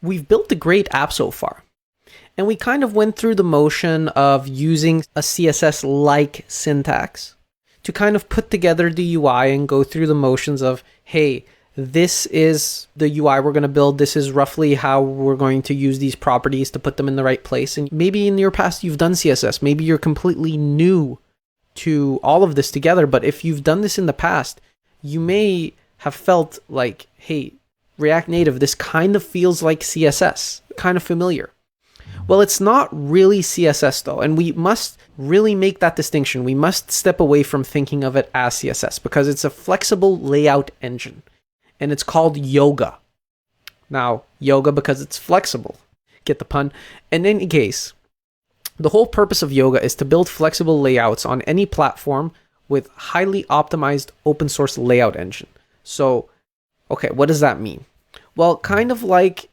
we've built a great app so far. And we kind of went through the motion of using a CSS-like syntax to kind of put together the UI and go through the motions of, hey, this is the UI we're going to build. This is roughly how we're going to use these properties to put them in the right place. And maybe in your past you've done CSS. Maybe you're completely new to all of this together. But if you've done this in the past, you may have felt like, hey, React Native, this kind of feels like CSS, kind of familiar. Well, it's not really CSS though, and we must really make that distinction. We must step away from thinking of it as CSS because it's a flexible layout engine, and it's called Yoga. Now, Yoga because it's flexible. Get the pun? In any case, the whole purpose of Yoga is to build flexible layouts on any platform with highly optimized open source layout engine. So, okay, what does that mean? Well, kind of like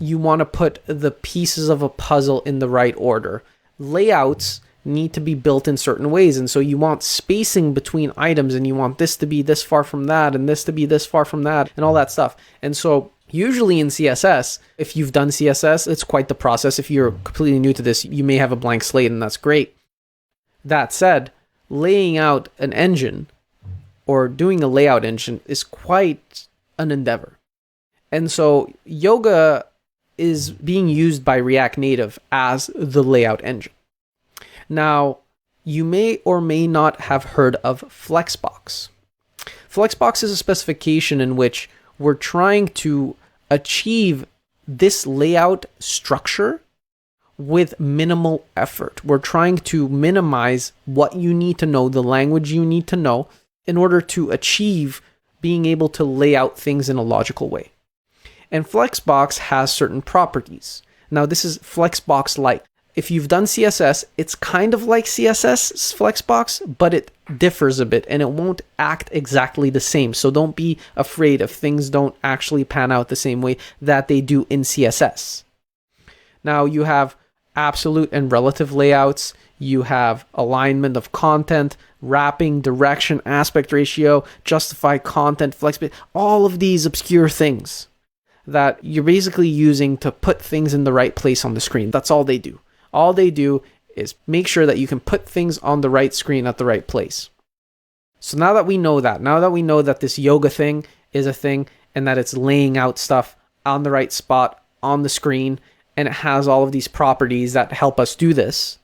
you want to put the pieces of a puzzle in the right order. Layouts need to be built in certain ways, and so you want spacing between items, and you want this to be this far from that, and this to be this far from that, and all that stuff. And so usually in CSS, if you've done CSS, it's quite the process. If you're completely new to this, you may have a blank slate, and that's great. That said, laying out an engine or doing a layout engine is quite an endeavor. And so Yoga is being used by React Native as the layout engine. Now, you may or may not have heard of Flexbox. Flexbox is a specification in which we're trying to achieve this layout structure with minimal effort. We're trying to minimize what you need to know, the language you need to know, in order to achieve being able to lay out things in a logical way. And Flexbox has certain properties. Now, this is Flexbox-like. If you've done CSS, it's kind of like CSS Flexbox, but it differs a bit and it won't act exactly the same. So don't be afraid if things don't actually pan out the same way that they do in CSS. Now, you have absolute and relative layouts. You have alignment of content, wrapping, direction, aspect ratio, justify content, flexibility, all of these obscure things that you're basically using to put things in the right place on the screen. That's all they do. All they do is make sure that you can put things on the right screen at the right place. So now that we know that this Yoga thing is a thing and that it's laying out stuff on the right spot on the screen and it has all of these properties that help us do this,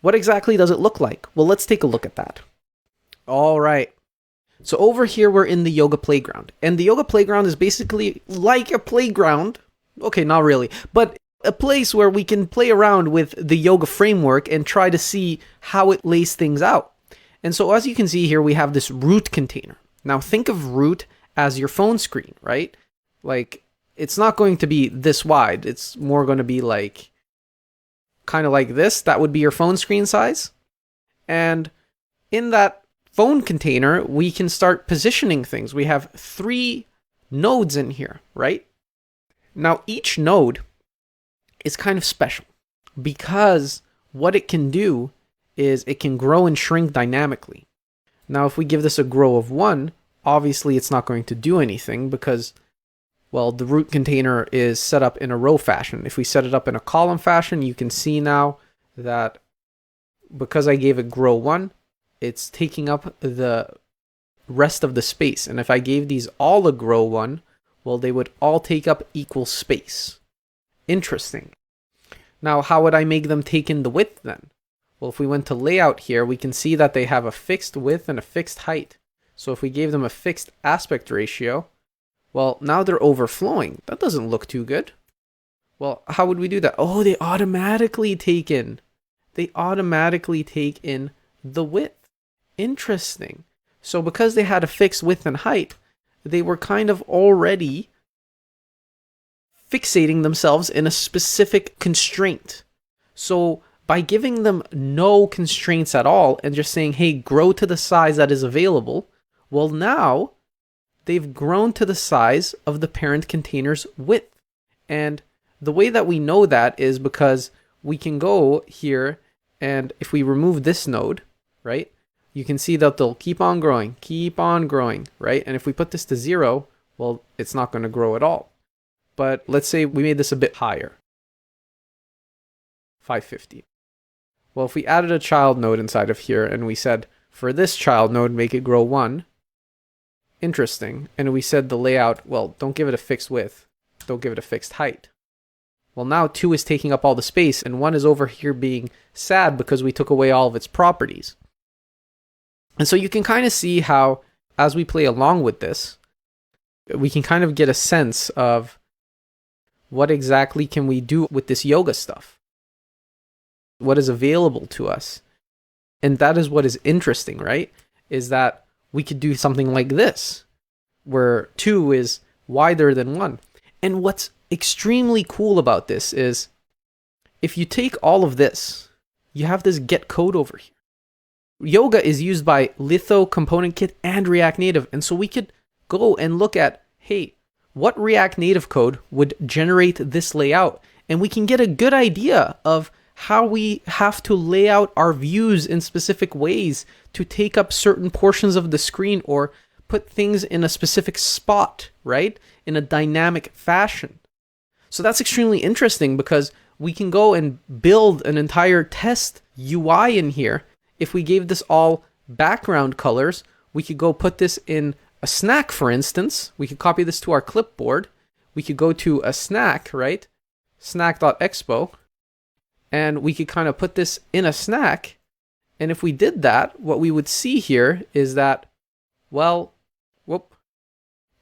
what exactly does it look like? Well, let's take a look at that. All right. So over here, we're in the Yoga Playground. And the Yoga Playground is basically like a playground. Okay, not really. But a place where we can play around with the Yoga framework and try to see how it lays things out. And so as you can see here, we have this root container. Now think of root as your phone screen, right? Like, it's not going to be this wide. It's more going to be like, kind of like this. That would be your phone screen size. And in that phone container, we can start positioning things. We have 3 nodes in here, right? Now, each node is kind of special because what it can do is it can grow and shrink dynamically. Now, if we give this a grow of 1, obviously it's not going to do anything because, well, the root container is set up in a row fashion. If we set it up in a column fashion, you can see now that because I gave it grow 1, it's taking up the rest of the space. And if I gave these all a grow 1, well, they would all take up equal space. Interesting. Now, how would I make them take in the width then? Well, if we went to layout here, we can see that they have a fixed width and a fixed height. So if we gave them a fixed aspect ratio, well, now they're overflowing. That doesn't look too good. Well, how would we do that? Oh, they automatically take in the width. Interesting. So because they had a fixed width and height, they were kind of already fixating themselves in a specific constraint. So by giving them no constraints at all and just saying, hey, grow to the size that is available, well, now they've grown to the size of the parent container's width. And the way that we know that is because we can go here and if we remove this node, right, you can see that they'll keep on growing, right? And if we put this to 0, well, it's not going to grow at all. but let's say we made this a bit higher. 550. Well, if we added a child node inside of here and we said, for this child node, make it grow 1. Interesting. And we said the layout, well, don't give it a fixed width. Don't give it a fixed height. Well, now 2 is taking up all the space and 1 is over here being sad because we took away all of its properties. And so you can kind of see how, as we play along with this, we can kind of get a sense of what exactly can we do with this yoga stuff. What is available to us. And that is what is interesting, right? Is that we could do something like this, where 2 is wider than 1. And what's extremely cool about this is, if you take all of this, you have this get code over here. Yoga is used by Litho, Component Kit, and React Native. And so we could go and look at, hey, what React Native code would generate this layout? And we can get a good idea of how we have to lay out our views in specific ways to take up certain portions of the screen or put things in a specific spot, right? In a dynamic fashion. So that's extremely interesting because we can go and build an entire test UI in here. If we gave this all background colors, we could go put this in a snack, for instance. We could copy this to our clipboard. We could go to a snack, right? Snack.expo. And we could kind of put this in a snack. And if we did that, what we would see here is that, well, whoop,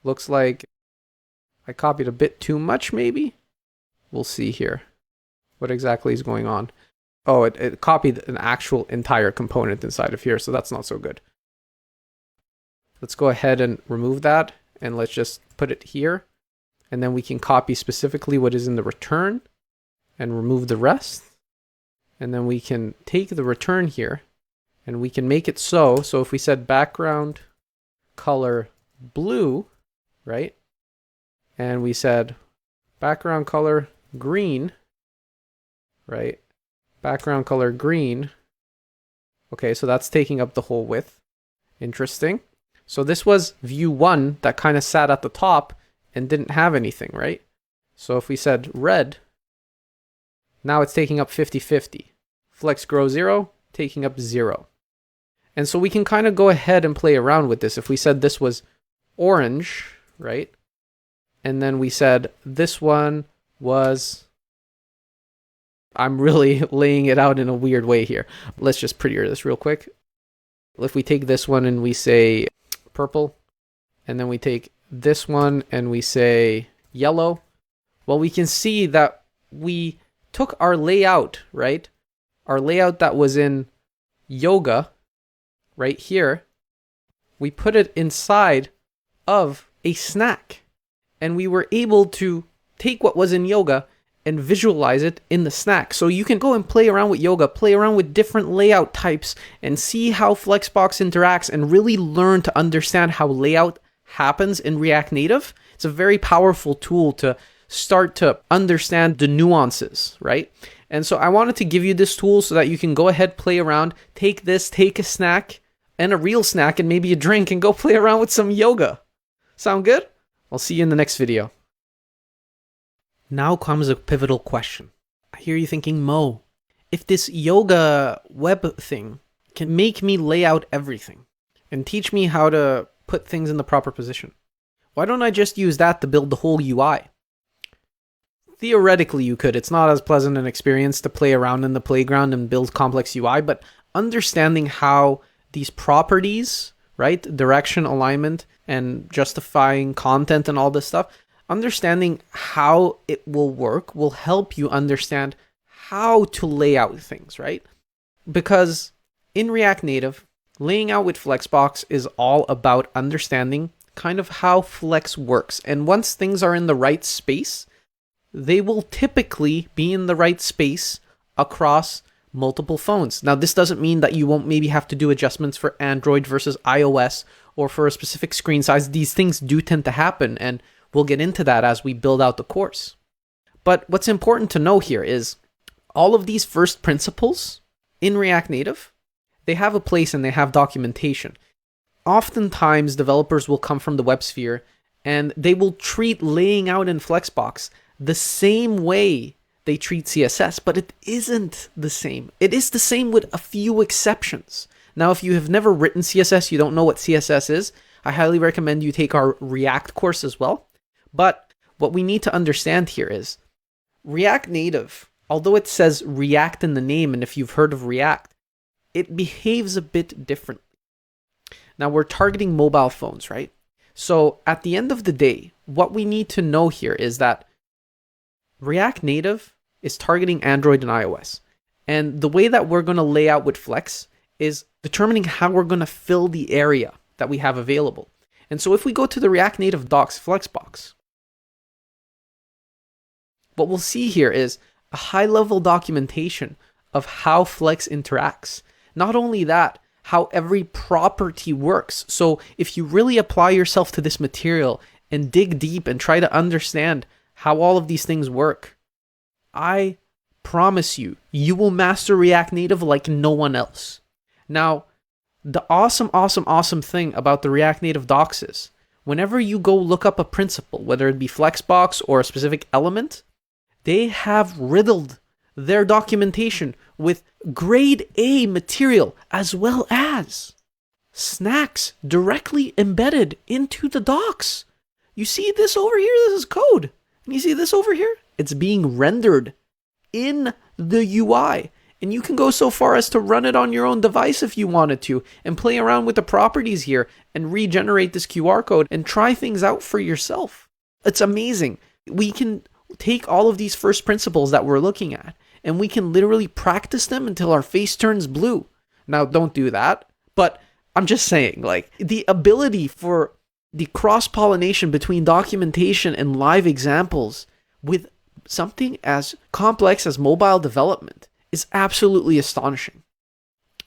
looks like I copied a bit too much, maybe? We'll see here what exactly is going on. Oh, it copied an actual entire component inside of here, so that's not so good. Let's go ahead and remove that, and let's just put it here. And then we can copy specifically what is in the return and remove the rest. And then we can take the return here and we can make it so if we said background color blue, right? And we said background color green, right? Background color green. Okay, so that's taking up the whole width. Interesting. So this was view 1 that kind of sat at the top and didn't have anything, right? So if we said red, now it's taking up 50-50. Flex grow 0, taking up 0. And so we can kind of go ahead and play around with this. If we said this was orange, right? And then we said this one was... I'm really laying it out in a weird way here. Let's just prettier this real quick. If we take this one and we say purple, and then we take this one and we say yellow, well, we can see that we took our layout, right? Our layout that was in yoga, right here, we put it inside of a snack. And we were able to take what was in yoga and visualize it in the snack. So you can go and play around with yoga, play around with different layout types, and see how Flexbox interacts and really learn to understand how layout happens in React Native. It's a very powerful tool to start to understand the nuances, right? And so I wanted to give you this tool so that you can go ahead, play around, take this, take a snack, and a real snack, and maybe a drink, and go play around with some yoga. Sound good? I'll see you in the next video. Now comes a pivotal question. I hear you thinking, Mo, if this yoga web thing can make me lay out everything and teach me how to put things in the proper position, why don't I just use that to build the whole UI? Theoretically, you could. It's not as pleasant an experience to play around in the playground and build complex UI, but understanding how these properties, right, direction, alignment, and justifying content and all this stuff, understanding how it will work will help you understand how to lay out things, right? Because in React Native, laying out with Flexbox is all about understanding kind of how Flex works. And once things are in the right space, they will typically be in the right space across multiple phones. Now, this doesn't mean that you won't maybe have to do adjustments for Android versus iOS or for a specific screen size. These things do tend to happen, and we'll get into that as we build out the course. But what's important to know here is all of these first principles in React Native, they have a place and they have documentation. Oftentimes, developers will come from the web sphere And they will treat laying out in Flexbox the same way they treat CSS, but it isn't the same. It is the same with a few exceptions. Now, if you have never written CSS, you don't know what CSS is, I highly recommend you take our React course as well. But what we need to understand here is React Native, although it says React in the name, and if you've heard of React, it behaves a bit differently. Now, we're targeting mobile phones, right? So at the end of the day, what we need to know here is that React Native is targeting Android and iOS. And the way that we're going to lay out with Flex is determining how we're going to fill the area that we have available. And so if we go to the React Native Docs Flexbox, what we'll see here is a high-level documentation of how Flex interacts. Not only that, how every property works. So if you really apply yourself to this material and dig deep and try to understand how all of these things work, I promise you, you will master React Native like no one else. Now, the awesome thing about the React Native docs is, whenever you go look up a principle, whether it be Flexbox or a specific element, they have riddled their documentation with grade A material as well as snacks directly embedded into the docs. You see this over here? This is code. And you see this over here? It's being rendered in the UI. And you can go so far as to run it on your own device if you wanted to and play around with the properties here and regenerate this QR code and try things out for yourself. It's amazing. We can take all of these first principles that we're looking at and we can literally practice them until our face turns blue. Now, don't do that, but I'm just saying, like, the ability for the cross-pollination between documentation and live examples with something as complex as mobile development is absolutely astonishing.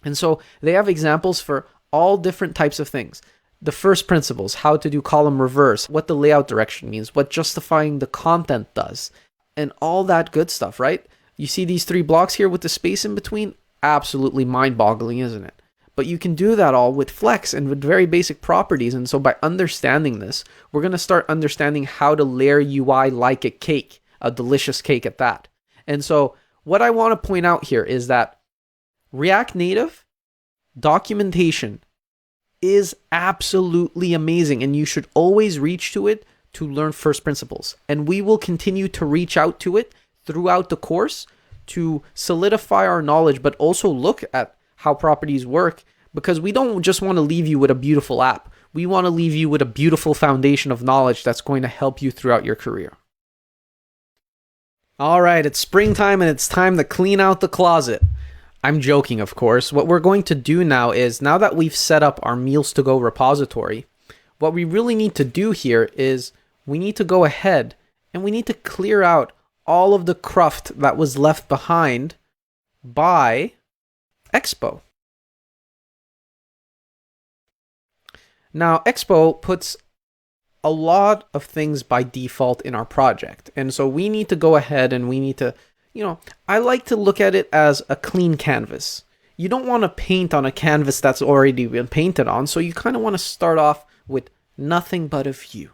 And so they have examples for all different types of things. The first principles, how to do column reverse, what the layout direction means, what justifying the content does, and all that good stuff, right? You see these 3 blocks here with the space in between? Absolutely mind-boggling, isn't it? But you can do that all with Flex and with very basic properties. And so by understanding this, we're going to start understanding how to layer UI like a cake, a delicious cake at that. And so what I want to point out here is that React Native documentation is absolutely amazing, and you should always reach to it to learn first principles. And we will continue to reach out to it throughout the course to solidify our knowledge, but also look at how properties work, because we don't just want to leave you with a beautiful app. We want to leave you with a beautiful foundation of knowledge that's going to help you throughout your career. All right, it's springtime and it's time to clean out the closet. I'm joking, of course. What we're going to do now is, now that we've set up our MealsToGo repository, what we really need to do here is we need to go ahead and we need to clear out all of the cruft that was left behind by Expo. Now, Expo puts a lot of things by default in our project. And so we need to go ahead and we need to, I like to look at it as a clean canvas. You don't want to paint on a canvas that's already been painted on, so you kind of want to start off with nothing but a view.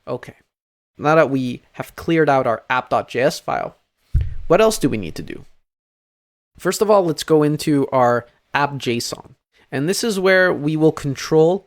Okay, now that we have cleared out our app.js file, what else do we need to do? First of all, let's go into our app.json. And this is where we will control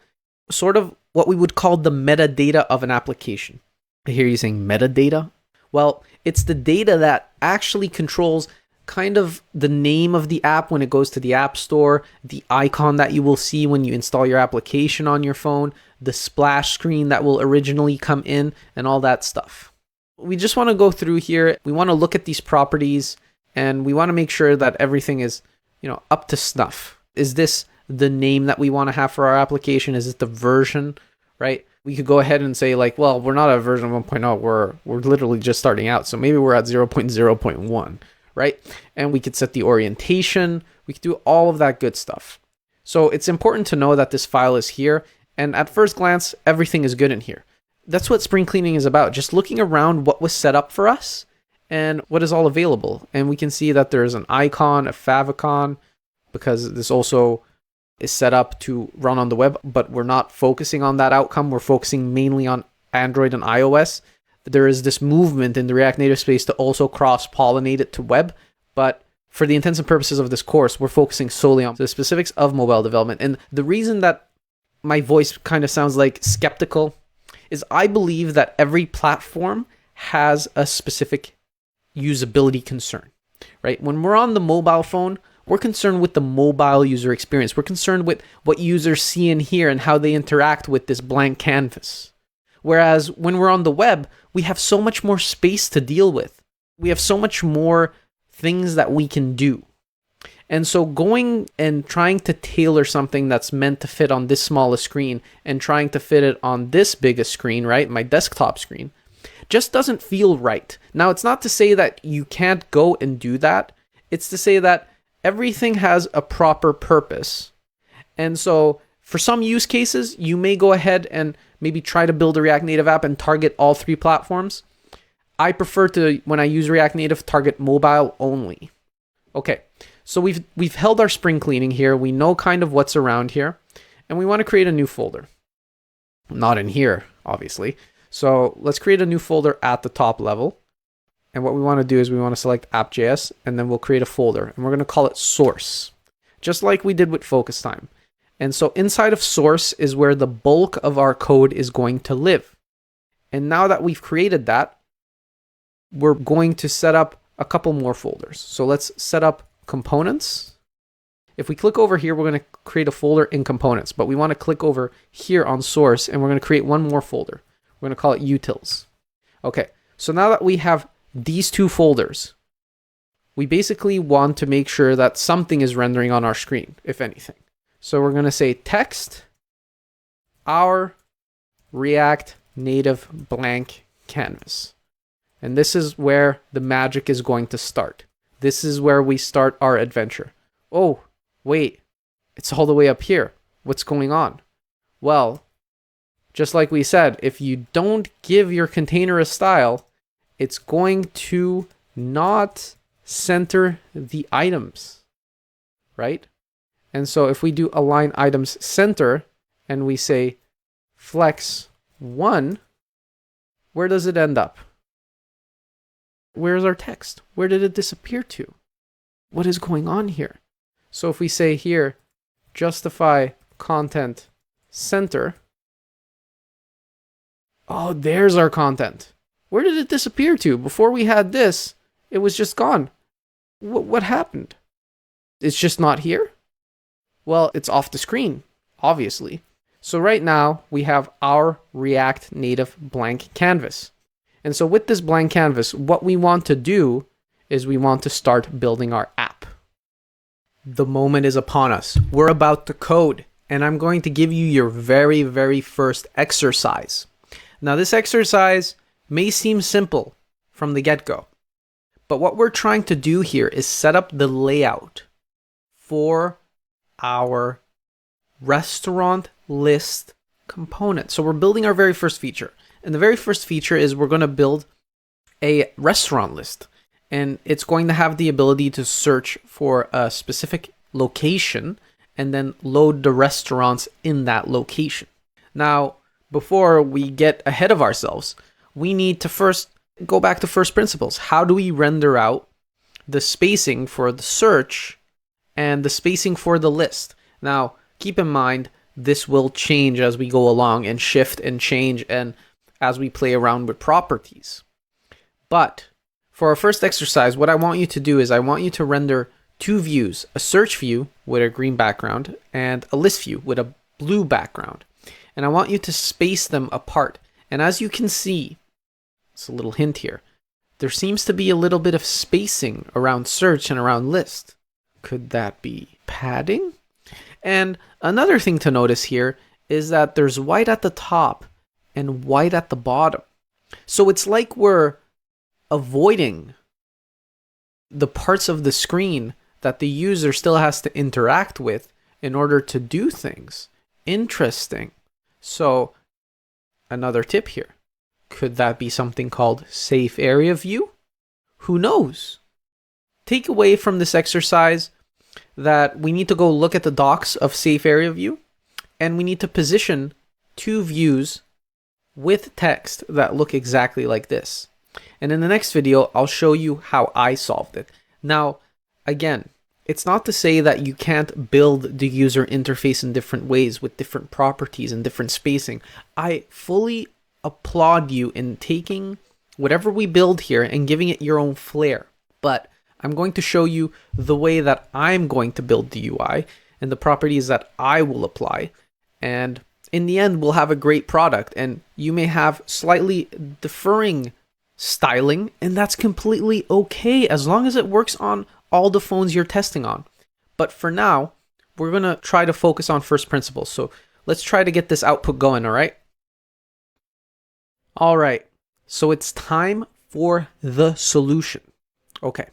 sort of what we would call the metadata of an application. I hear you saying metadata? Well, it's the data that actually controls kind of the name of the app when it goes to the App Store, the icon that you will see when you install your application on your phone, the splash screen that will originally come in, and all that stuff. We just want to go through here. We want to look at these properties and we want to make sure that everything is, up to snuff. Is this the name that we want to have for our application? Is it the version, right? We could go ahead and say like, well, we're not at version 1.0. We're literally just starting out. So maybe we're at 0.0.1, right? And we could set the orientation. We could do all of that good stuff. So it's important to know that this file is here. And at first glance, everything is good in here. That's what spring cleaning is about. Just looking around what was set up for us and what is all available. And we can see that there's an icon, a favicon, because this also is set up to run on the web, but we're not focusing on that outcome. We're focusing mainly on Android and iOS. There is this movement in the React Native space to also cross-pollinate it to web. But for the intents and purposes of this course, we're focusing solely on the specifics of mobile development. And the reason that my voice kind of sounds like skeptical is I believe that every platform has a specific usability concern, right? When we're on the mobile phone, we're concerned with the mobile user experience. We're concerned with what users see and hear and how they interact with this blank canvas. Whereas when we're on the web, we have so much more space to deal with. We have so much more things that we can do. And so going and trying to tailor something that's meant to fit on this small a screen and trying to fit it on this big a screen, right, my desktop screen, just doesn't feel right. Now, it's not to say that you can't go and do that. It's to say that everything has a proper purpose. And so for some use cases, you may go ahead and maybe try to build a React Native app and target all three platforms. I prefer to, when I use React Native, target mobile only. Okay, so we've held our spring cleaning here. We know kind of what's around here, and we want to create a new folder. Not in here, obviously. So let's create a new folder at the top level. And what we want to do is we want to select app.js, and then we'll create a folder, and we're going to call it source, just like we did with focus time. And so inside of source is where the bulk of our code is going to live. And now that we've created that, we're going to set up a couple more folders. So let's set up components. If we click over here, we're going to create a folder in components, but we want to click over here on source, and we're going to create one more folder. We're going to call it utils. Okay, so now that we have these two folders, we basically want to make sure that something is rendering on our screen, if anything. So we're going to say text, our React Native blank canvas. And this is where the magic is going to start. This is where we start our adventure. Oh, wait, it's all the way up here. What's going on? Well, just like we said, if you don't give your container a style, it's going to not center the items, right? And so if we do align items center and we say flex 1, where does it end up? Where's our text? Where did it disappear to? What is going on here? So if we say here, justify content center, oh, there's our content. Where did it disappear to? Before we had this, it was just gone. What happened? It's just not here? Well, it's off the screen, obviously. So right now, we have our React Native blank canvas. And so with this blank canvas, what we want to do is we want to start building our app. The moment is upon us. We're about to code, and I'm going to give you your very, very first exercise. Now, this exercise may seem simple from the get-go, but what we're trying to do here is set up the layout for our restaurant list component. So we're building our very first feature. And the very first feature is we're going to build a restaurant list. And it's going to have the ability to search for a specific location and then load the restaurants in that location. Now, before we get ahead of ourselves, we need to first go back to first principles. How do we render out the spacing for the search and the spacing for the list? Now, keep in mind, this will change as we go along and shift and change and as we play around with properties. But for our first exercise, what I want you to do is I want you to render two views, a search view with a green background and a list view with a blue background. And I want you to space them apart. And as you can see, it's a little hint here, there seems to be a little bit of spacing around search and around list. Could that be padding? And another thing to notice here is that there's white at the top and white at the bottom. So it's like we're avoiding the parts of the screen that the user still has to interact with in order to do things. Interesting. So another tip here. Could that be something called safe area view? Who knows? Take away from this exercise that we need to go look at the docs of safe area view, and we need to position two views with text that look exactly like this. And in the next video, I'll show you how I solved it. Now, again, it's not to say that you can't build the user interface in different ways with different properties and different spacing. I fully applaud you in taking whatever we build here and giving it your own flair. But I'm going to show you the way that I'm going to build the UI and the properties that I will apply. And in the end, we'll have a great product, and you may have slightly differing styling, and that's completely okay as long as it works on all the phones you're testing on. But for now, we're going to try to focus on first principles. So let's try to get this output going, all right? All right, so it's time for the solution. Okay,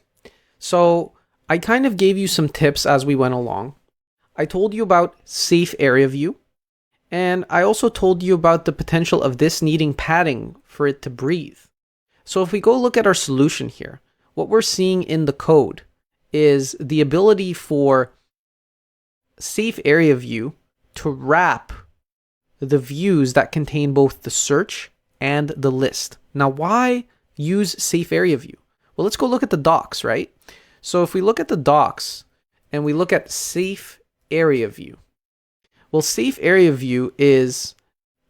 so I kind of gave you some tips as we went along. I told you about safe area view, and I also told you about the potential of this needing padding for it to breathe. So if we go look at our solution here, what we're seeing in the code is the ability for safe area view to wrap the views that contain both the search and the list. Now, why use safe area view? Well, let's go look at the docs, right? So if we look at the docs and we look at safe area view, well, safe area view is,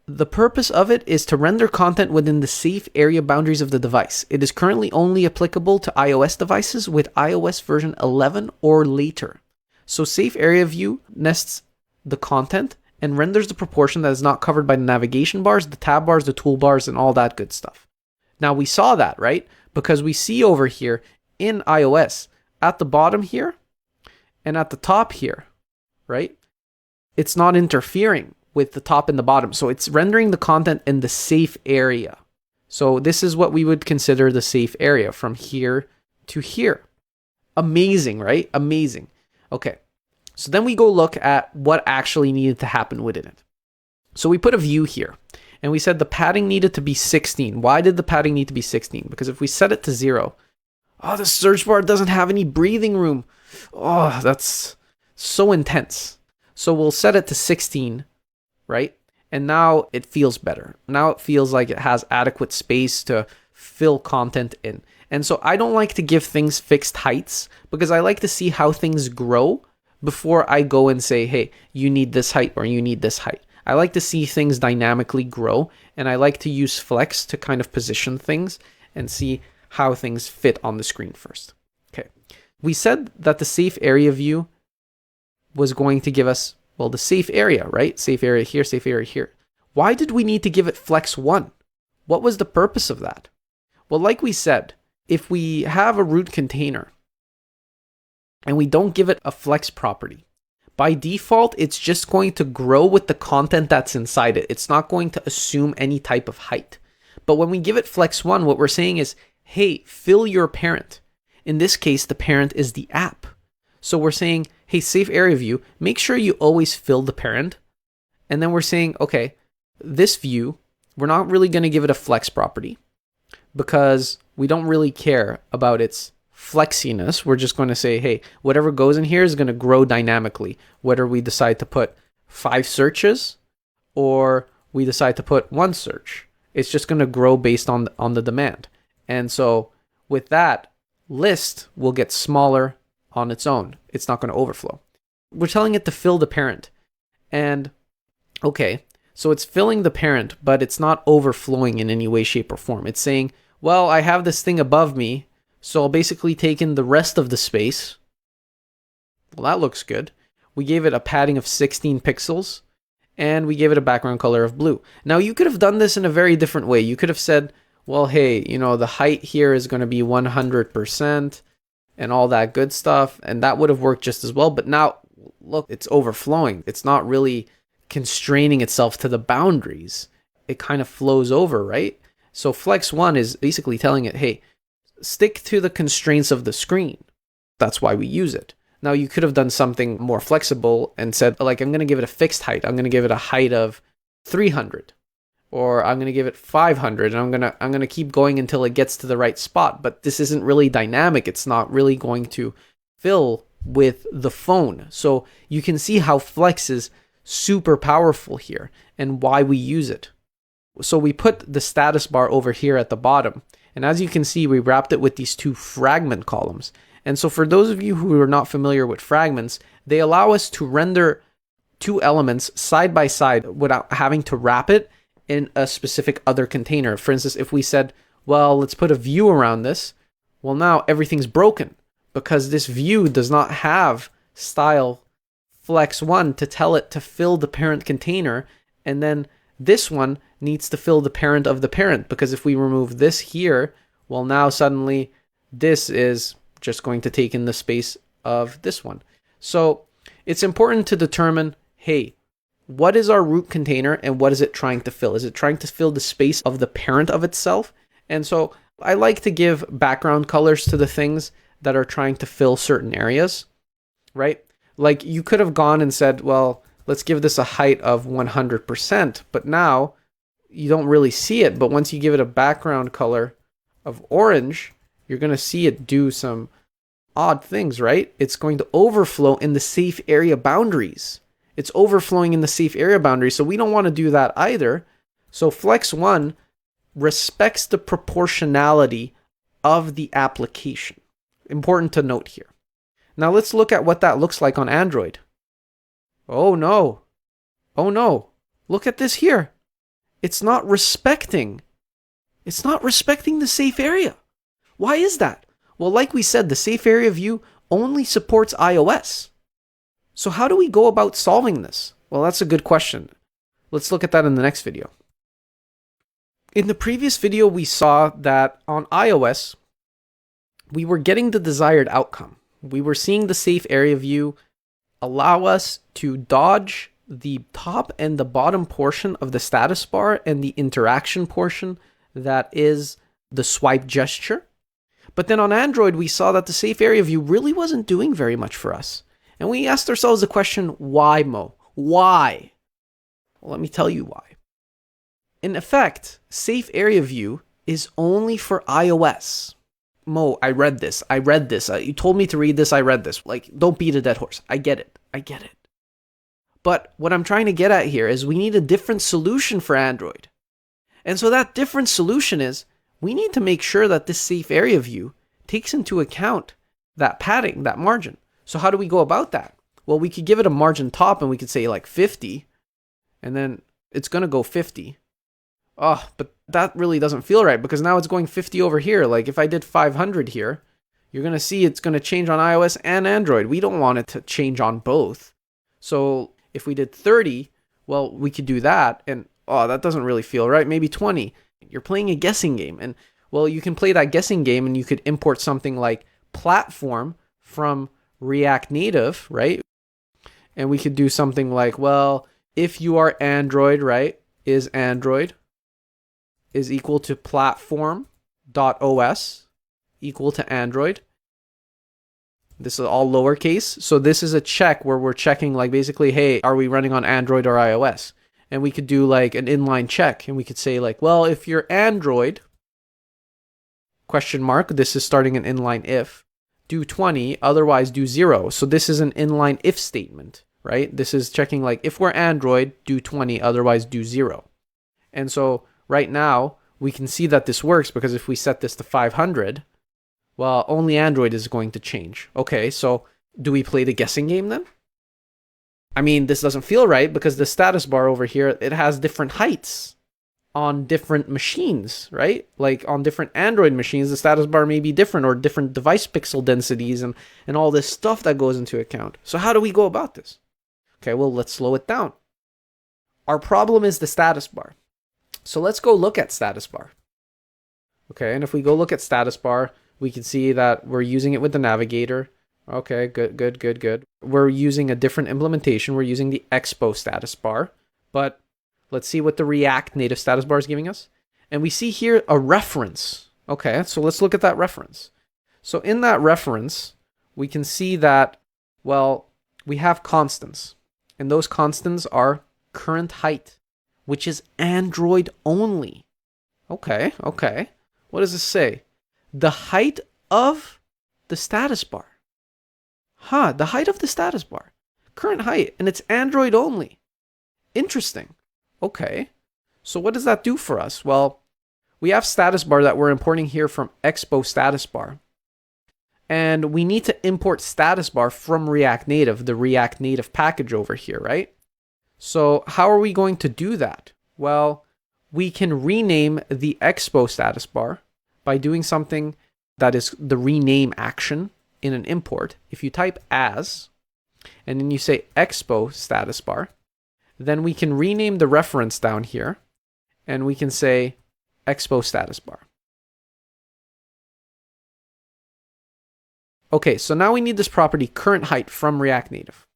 the purpose of it is to render content within the safe area boundaries of the device. It is currently only applicable to iOS devices with iOS version 11 or later. So safe area view nests the content and renders the proportion that is not covered by the navigation bars, the tab bars, the toolbars, and all that good stuff. Now we saw that, right? Because we see over here in iOS, at the bottom here and at the top here, right? It's not interfering with the top and the bottom. So it's rendering the content in the safe area. So this is what we would consider the safe area from here to here. Amazing, right? Amazing. Okay. So then we go look at what actually needed to happen within it. So we put a view here and we said the padding needed to be 16. Why did the padding need to be 16? Because if we set it to 0, the search bar doesn't have any breathing room. Oh, that's so intense. So we'll set it to 16, right? And now it feels better. Now it feels like it has adequate space to fill content in. And so I don't like to give things fixed heights because I like to see how things grow before I go and say, hey, you need this height or you need this height. I like to see things dynamically grow, and I like to use flex to kind of position things and see how things fit on the screen first. Okay. We said that the safe area view was going to give us, well, the safe area, right? Safe area here, safe area here. Why did we need to give it flex 1? What was the purpose of that? Well, like we said, if we have a root container and we don't give it a flex property, by default, it's just going to grow with the content that's inside it. It's not going to assume any type of height. But when we give it flex 1, what we're saying is, hey, fill your parent. In this case, the parent is the app. So we're saying, hey, safe area view, make sure you always fill the parent. And then we're saying, okay, this view, we're not really going to give it a flex property because we don't really care about its flexiness. We're just going to say, hey, whatever goes in here is going to grow dynamically, whether we decide to put 5 searches or we decide to put 1 search. It's just going to grow based on the demand. And so with that, list will get smaller on its own. It's not going to overflow. We're telling it to fill the parent. And okay, so it's filling the parent, but it's not overflowing in any way, shape, or form. It's saying, well, I have this thing above me, so I'll basically take in the rest of the space. Well, that looks good. We gave it a padding of 16 pixels, and we gave it a background color of blue. Now, you could have done this in a very different way. You could have said, well, hey, the height here is going to be 100% and all that good stuff, and that would have worked just as well. But now, look, it's overflowing. It's not really constraining itself to the boundaries. It kind of flows over, right? So Flex 1 is basically telling it, hey, stick to the constraints of the screen. That's why we use it. Now, you could have done something more flexible and said, like, I'm going to give it a fixed height. I'm going to give it a height of 300, or I'm going to give it 500, and I'm going to keep going until it gets to the right spot. But this isn't really dynamic. It's not really going to fill with the phone. So you can see how Flex is super powerful here and why we use it. So we put the status bar over here at the bottom. And as you can see, we wrapped it with these two fragment columns. And so for those of you who are not familiar with fragments, they allow us to render two elements side by side without having to wrap it in a specific other container. For instance, if we said, well, let's put a view around this, well, now everything's broken because this view does not have style flex1 to tell it to fill the parent container, and then this one needs to fill the parent of the parent, because if we remove this here, well, now suddenly this is just going to take in the space of this one. So it's important to determine, hey, what is our root container and what is it trying to fill? Is it trying to fill the space of the parent of itself? And so I like to give background colors to the things that are trying to fill certain areas, right? Like you could have gone and said, well, let's give this a height of 100%, but now you don't really see it. But once you give it a background color of orange, you're going to see it do some odd things, right? It's going to overflow in the safe area boundaries. It's overflowing in the safe area boundaries. So we don't want to do that either. So Flex1 respects the proportionality of the application. Important to note here. Now let's look at what that looks like on Android. Oh no. Oh no. Look at this here. It's not respecting the safe area. Why is that? Well, like we said, the safe area view only supports iOS. So how do we go about solving this? Well, that's a good question. Let's look at that in the next video. In the previous video, we saw that on iOS, we were getting the desired outcome. We were seeing the safe area view allow us to dodge the top and the bottom portion of the status bar and the interaction portion that is the swipe gesture. But then on Android, we saw that the safe area view really wasn't doing very much for us. And we asked ourselves the question, why, Mo? Why? Well, let me tell you why. In effect, safe area view is only for iOS. Mo, I read this. You told me to read this. I read this. Like, don't beat a dead horse. I get it. But what I'm trying to get at here is we need a different solution for Android. And so that different solution is we need to make sure that this safe area view takes into account that padding, that margin. So how do we go about that? Well, we could give it a margin top and we could say like 50, and then it's going to go 50. Oh, but that really doesn't feel right because now it's going 50 over here. Like if I did 500 here, you're going to see it's going to change on iOS and Android. We don't want it to change on both. So if we did 30, well, we could do that. And that doesn't really feel right. Maybe 20. You're playing a guessing game. And well, you can play that guessing game and you could import something like platform from React Native, right? And we could do something like, well, if you are Android, right, is Android is equal to platform.os equal to Android. This is all lowercase. So this is a check where we're checking like basically, hey, are we running on Android or iOS? And we could do like an inline check and we could say like, well, if you're Android, question mark, this is starting an inline if, do 20, otherwise do 0. So this is an inline if statement, right? This is checking like, if we're Android, do 20, otherwise do 0. And so right now, we can see that this works because if we set this to 500, well, only Android is going to change. Okay, so do we play the guessing game then? I mean, this doesn't feel right because the status bar over here, it has different heights on different machines, right? Like on different Android machines, the status bar may be different or different device pixel densities and all this stuff that goes into account. So how do we go about this? Okay, well, let's slow it down. Our problem is the status bar. So let's go look at status bar. Okay, and if we go look at status bar, we can see that we're using it with the navigator. Okay, good. We're using a different implementation. We're using the Expo status bar. But let's see what the React Native status bar is giving us. And we see here a reference. Okay, so let's look at that reference. So in that reference, we can see that, well, we have constants. And those constants are current height, which is Android only. Okay. What does this say? The height of the status bar. The height of the status bar. Current height, and it's Android only. Interesting. Okay. So what does that do for us? Well, we have status bar that we're importing here from Expo status bar. And we need to import status bar from React Native, the React Native package over here, right? So how are we going to do that? Well, we can rename the Expo status bar by doing something that is the rename action in an import. If you type as, and then you say Expo status bar, then we can rename the reference down here, and we can say Expo status bar. Okay, so now we need this property current height from React Native.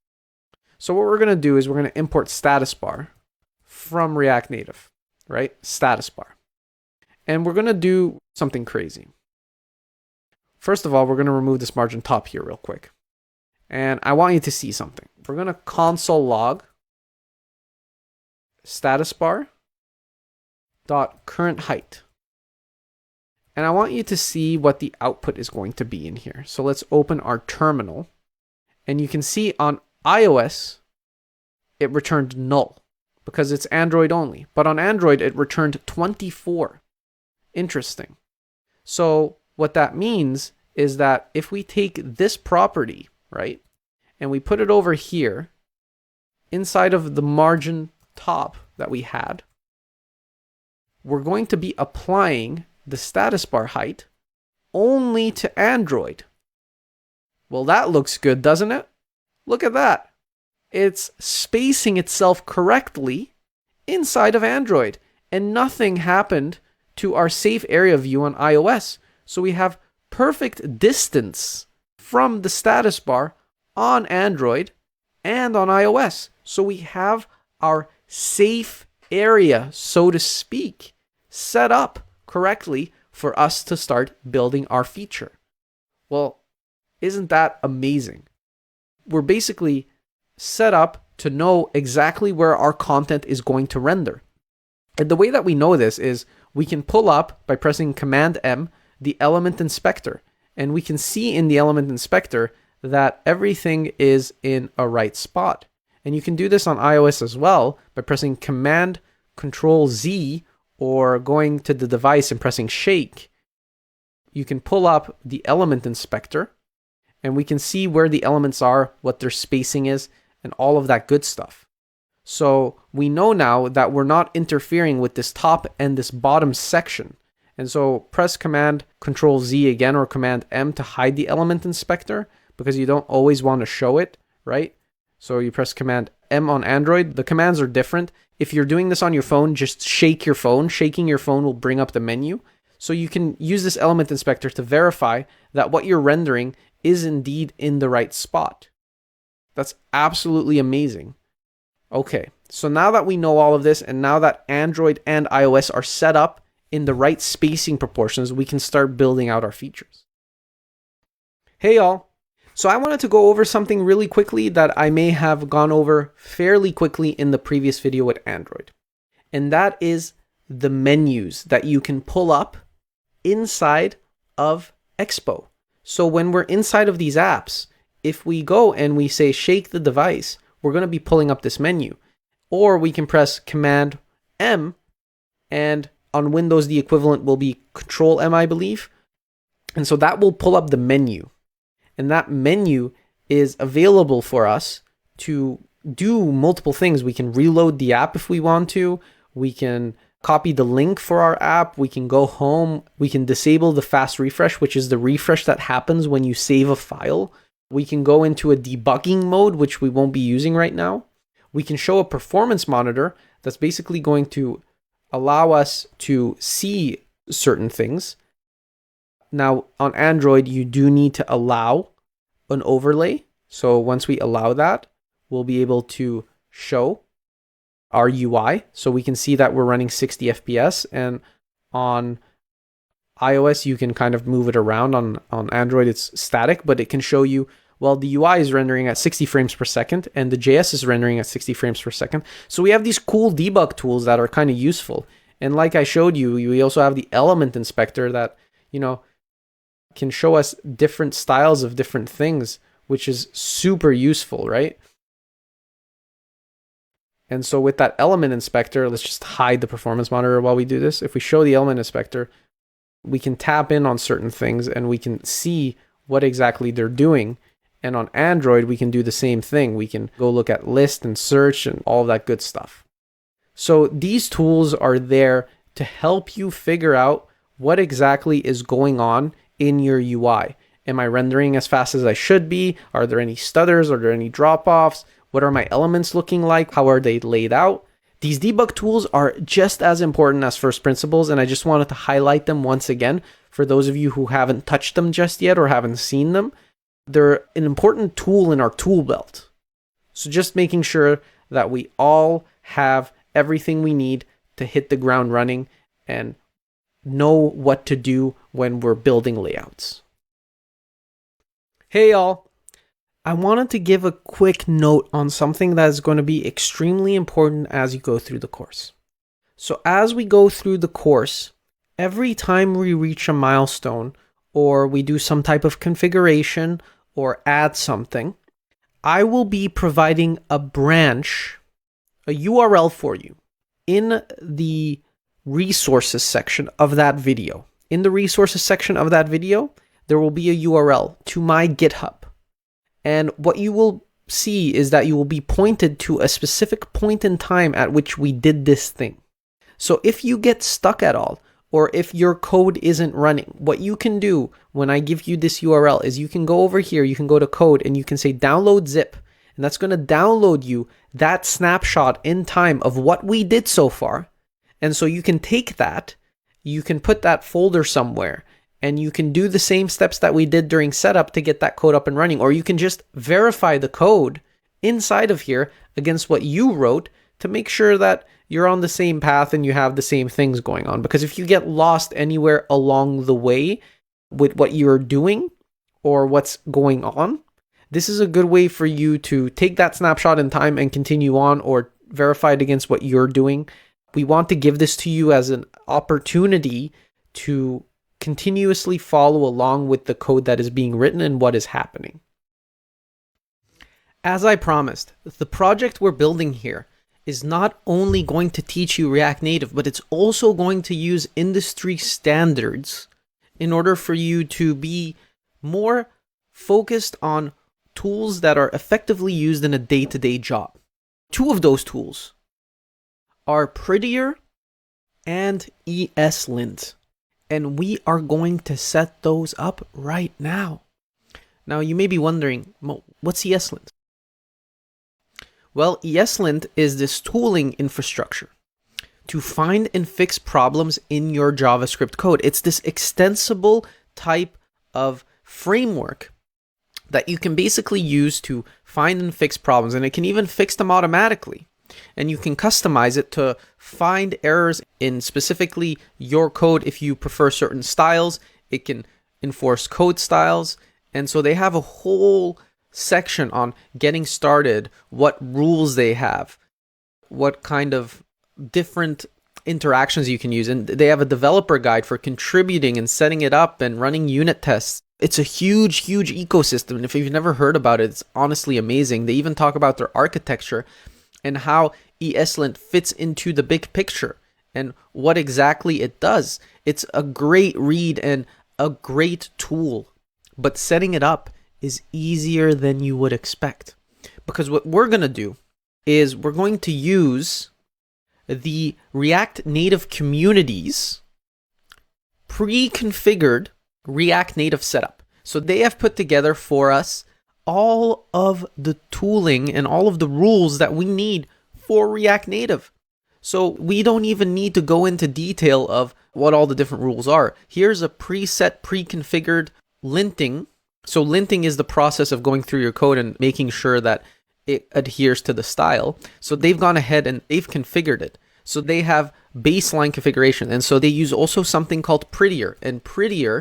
So what we're going to do is we're going to import status bar from React Native, right? Status bar. And we're going to do something crazy. First of all, we're going to remove this margin top here real quick. And I want you to see something. We're going to console log status bar dot current height. And I want you to see what the output is going to be in here. So let's open our terminal. And you can see on iOS, it returned null because it's Android only. But on Android, it returned 24. Interesting. So what that means is that if we take this property, right, and we put it over here inside of the margin top that we had, we're going to be applying the status bar height only to Android. Well, that looks good, doesn't it? Look at that. It's spacing itself correctly inside of Android, and nothing happened to our safe area view on iOS. So we have perfect distance from the status bar on Android and on iOS. So we have our safe area, so to speak, set up correctly for us to start building our feature. Well, isn't that amazing? We're basically set up to know exactly where our content is going to render. And the way that we know this is we can pull up by pressing Command M the element inspector, and we can see in the element inspector that everything is in a right spot. And you can do this on iOS as well by pressing Command Control Z or going to the device and pressing shake. You can pull up the element inspector and we can see where the elements are, what their spacing is, and all of that good stuff. So we know now that we're not interfering with this top and this bottom section. And so press Command Control Z again or Command M to hide the element inspector because you don't always want to show it, right? So you press Command M on Android. The commands are different. If you're doing this on your phone, just shake your phone. Shaking your phone will bring up the menu. So you can use this element inspector to verify that what you're rendering is indeed in the right spot. That's absolutely amazing. Okay, so now that we know all of this, and now that Android and iOS are set up in the right spacing proportions, we can start building out our features. Hey y'all. So I wanted to go over something really quickly that I may have gone over fairly quickly in the previous video with Android. And that is the menus that you can pull up inside of Expo. So when we're inside of these apps, if we go and we say shake the device, we're going to be pulling up this menu. Or we can press Command M, and on Windows the equivalent will be Control M, I believe. And so that will pull up the menu. And that menu is available for us to do multiple things. We can reload the app if we want to. We can copy the link for our app. We can go home. We can disable the fast refresh, which is the refresh that happens when you save a file. We can go into a debugging mode, which we won't be using right now. We can show a performance monitor that's basically going to allow us to see certain things. Now, on Android, you do need to allow an overlay. So once we allow that, we'll be able to show our UI. So we can see that we're running 60 FPS. And on iOS, you can kind of move it around. On Android, it's static, but it can show you, well, the UI is rendering at 60 frames per second and the JS is rendering at 60 frames per second. So we have these cool debug tools that are kind of useful. And like I showed you, we also have the element inspector that, can show us different styles of different things, which is super useful, right? And so with that element inspector, let's just hide the performance monitor while we do this. If we show the element inspector, we can tap in on certain things and we can see what exactly they're doing. And on Android, we can do the same thing. We can go look at list and search and all that good stuff. So these tools are there to help you figure out what exactly is going on in your UI. Am I rendering as fast as I should be? Are there any stutters? Are there any drop-offs? What are my elements looking like? How are they laid out? These debug tools are just as important as first principles, and I just wanted to highlight them once again for those of you who haven't touched them just yet or haven't seen them. They're an important tool in our tool belt. So just making sure that we all have everything we need to hit the ground running and know what to do when we're building layouts. Hey y'all, I wanted to give a quick note on something that is going to be extremely important as you go through the course. So as we go through the course, every time we reach a milestone or we do some type of configuration or add something, I will be providing a branch, a URL for you in the resources section of that video. In the resources section of that video, there will be a URL to my GitHub. And what you will see is that you will be pointed to a specific point in time at which we did this thing. So if you get stuck at all, or if your code isn't running, what you can do when I give you this URL is you can go over here, you can go to code and you can say download zip. And that's going to download you that snapshot in time of what we did so far. And so you can take that, you can put that folder somewhere, and you can do the same steps that we did during setup to get that code up and running. Or you can just verify the code inside of here against what you wrote to make sure that you're on the same path and you have the same things going on. Because if you get lost anywhere along the way with what you're doing or what's going on, this is a good way for you to take that snapshot in time and continue on or verify it against what you're doing. We want to give this to you as an opportunity to continuously follow along with the code that is being written and what is happening. As I promised, the project we're building here is not only going to teach you React Native, but it's also going to use industry standards in order for you to be more focused on tools that are effectively used in a day-to-day job. Two of those tools are Prettier and ESLint. And we are going to set those up right now. Now, you may be wondering, what's ESLint? Well, ESLint is this tooling infrastructure to find and fix problems in your JavaScript code. It's this extensible type of framework that you can basically use to find and fix problems, and it can even fix them automatically. And you can customize it to find errors in specifically your code. If you prefer certain styles, it can enforce code styles. And so they have a whole section on getting started, what rules they have, what kind of different interactions you can use. And they have a developer guide for contributing and setting it up and running unit tests. It's a huge, huge ecosystem. And if you've never heard about it, it's honestly amazing. They even talk about their architecture and how ESLint fits into the big picture and what exactly it does. It's a great read and a great tool, but setting it up is easier than you would expect. Because what we're going to do is we're going to use the React Native community's pre-configured React Native setup. So they have put together for us all of the tooling and all of the rules that we need for React Native. So we don't even need to go into detail of what all the different rules are. Here's a preset, pre-configured linting. So linting is the process of going through your code and making sure that it adheres to the style. So they've gone ahead and they've configured it. So they have baseline configuration. And so they use also something called Prettier. And Prettier.js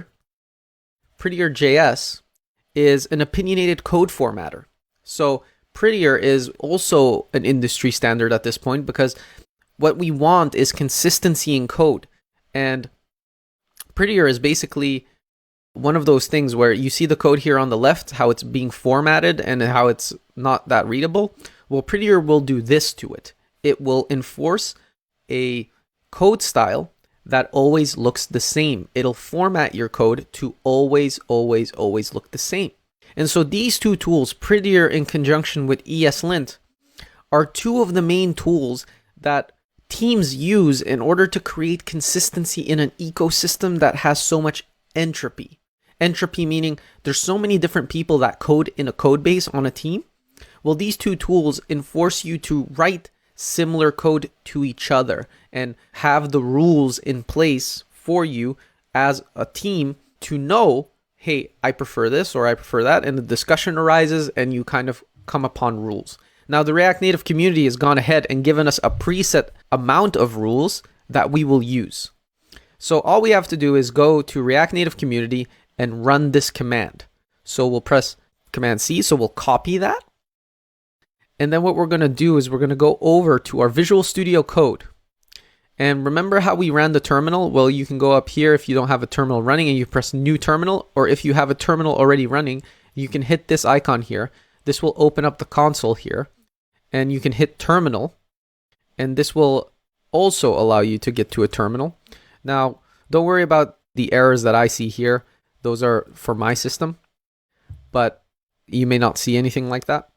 is an opinionated code formatter. So Prettier is also an industry standard at this point because what we want is consistency in code. And Prettier is basically one of those things where you see the code here on the left, how it's being formatted and how it's not that readable. Well, Prettier will do this to it. it will enforce a code style that always looks the same. It'll format your code to always look the same. And so these two tools, Prettier in conjunction with ESLint, are two of the main tools that teams use in order to create consistency in an ecosystem that has so much entropy. Entropy meaning there's so many different people that code in a code base on a team. Well, these two tools enforce you to write similar code to each other and have the rules in place for you as a team to know, hey, I prefer this or I prefer that, and the discussion arises and you kind of come upon rules. Now, the React Native community has gone ahead and given us a preset amount of rules that we will use. So all we have to do is go to React Native community and run this command. So we'll press Command C, so we'll copy that. And then what we're going to do is we're going to go over to our Visual Studio Code. And remember how we ran the terminal? Well, you can go up here if you don't have a terminal running and you press New Terminal, or if you have a terminal already running, you can hit this icon here. This will open up the console here, and you can hit Terminal, and this will also allow you to get to a terminal. Now, don't worry about the errors that I see here. Those are for my system, but you may not see anything like that.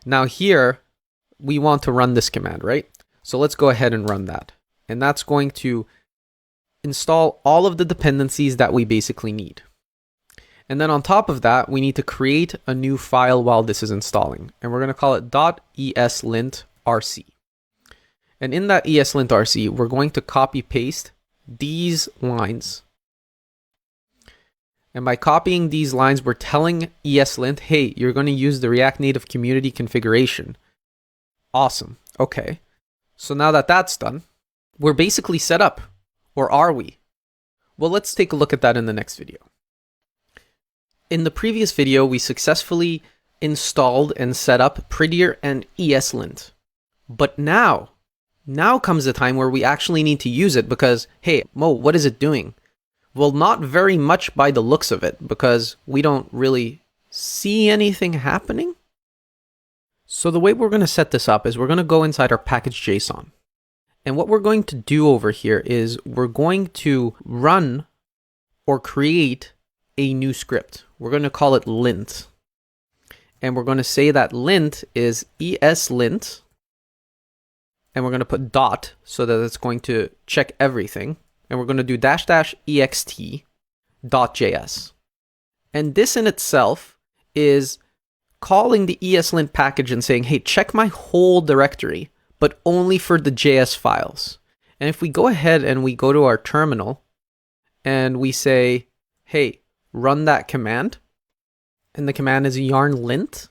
Now here, we want to run this command, right? So let's go ahead and run that. And that's going to install all of the dependencies that we basically need. And then on top of that, we need to create a new file while this is installing. And we're going to call it .eslint.rc. And in that eslint.rc, we're going to copy paste these lines. And by copying these lines, we're telling ESLint, hey, you're going to use the React Native community configuration. Awesome. Okay. So now that that's done, we're basically set up. Or are we? Well, let's take a look at that in the next video. In the previous video, we successfully installed and set up Prettier and ESLint. But now comes the time where we actually need to use it because, hey, Mo, what is it doing? Well, not very much by the looks of it because we don't really see anything happening. So the way we're going to set this up is we're going to go inside our package.json. And what we're going to do over here is we're going to run or create a new script. We're going to call it lint. And we're going to say that lint is ESLint. And we're going to put dot so that it's going to check everything. And we're going to do --ext.js. And this in itself is calling the ESLint package and saying, hey, check my whole directory, but only for the JS files. And if we go ahead and we go to our terminal and we say, hey, run that command, and the command is yarn lint.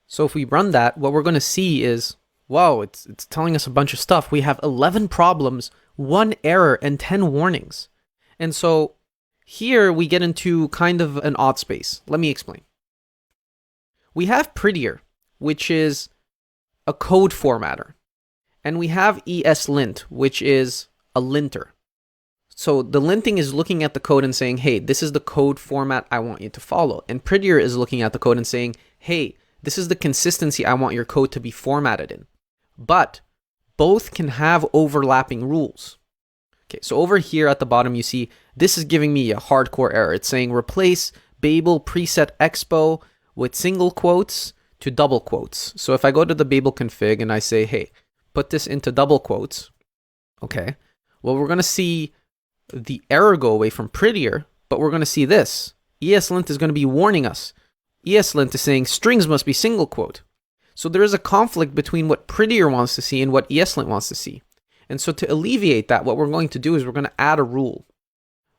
So if we run that, what we're going to see is, wow, it's telling us a bunch of stuff. We have 11 problems, 1 error, and 10 warnings. And so here we get into kind of an odd space. Let me explain. We have Prettier, which is a code formatter. And we have ESLint, which is a linter. So the linting is looking at the code and saying, hey, this is the code format I want you to follow. And Prettier is looking at the code and saying, hey, this is the consistency I want your code to be formatted in. But both can have overlapping rules. Okay, so over here at the bottom, you see this is giving me a hardcore error. It's saying replace Babel preset expo with single quotes to double quotes. So if I go to the Babel config and I say, hey, put this into double quotes, okay, well, we're going to see the error go away from Prettier, but we're going to see this. ESLint is going to be warning us. ESLint is saying strings must be single quote. So there is a conflict between what Prettier wants to see and what ESLint wants to see. And so to alleviate that, what we're going to do is we're going to add a rule.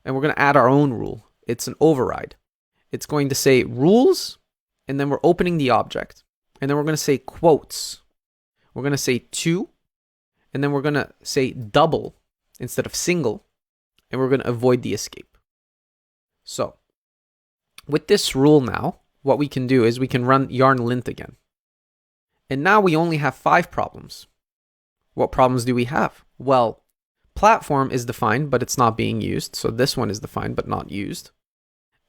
And we're going to add our own rule. It's an override. It's going to say rules, and then we're opening the object. And then we're going to say quotes. We're going to say to, and then we're going to say double instead of single. And we're going to avoid the escape. So with this rule now, what we can do is we can run yarn lint again. And now we only have 5 problems. What problems do we have? Well, platform is defined, but it's not being used. So this one is defined, but not used.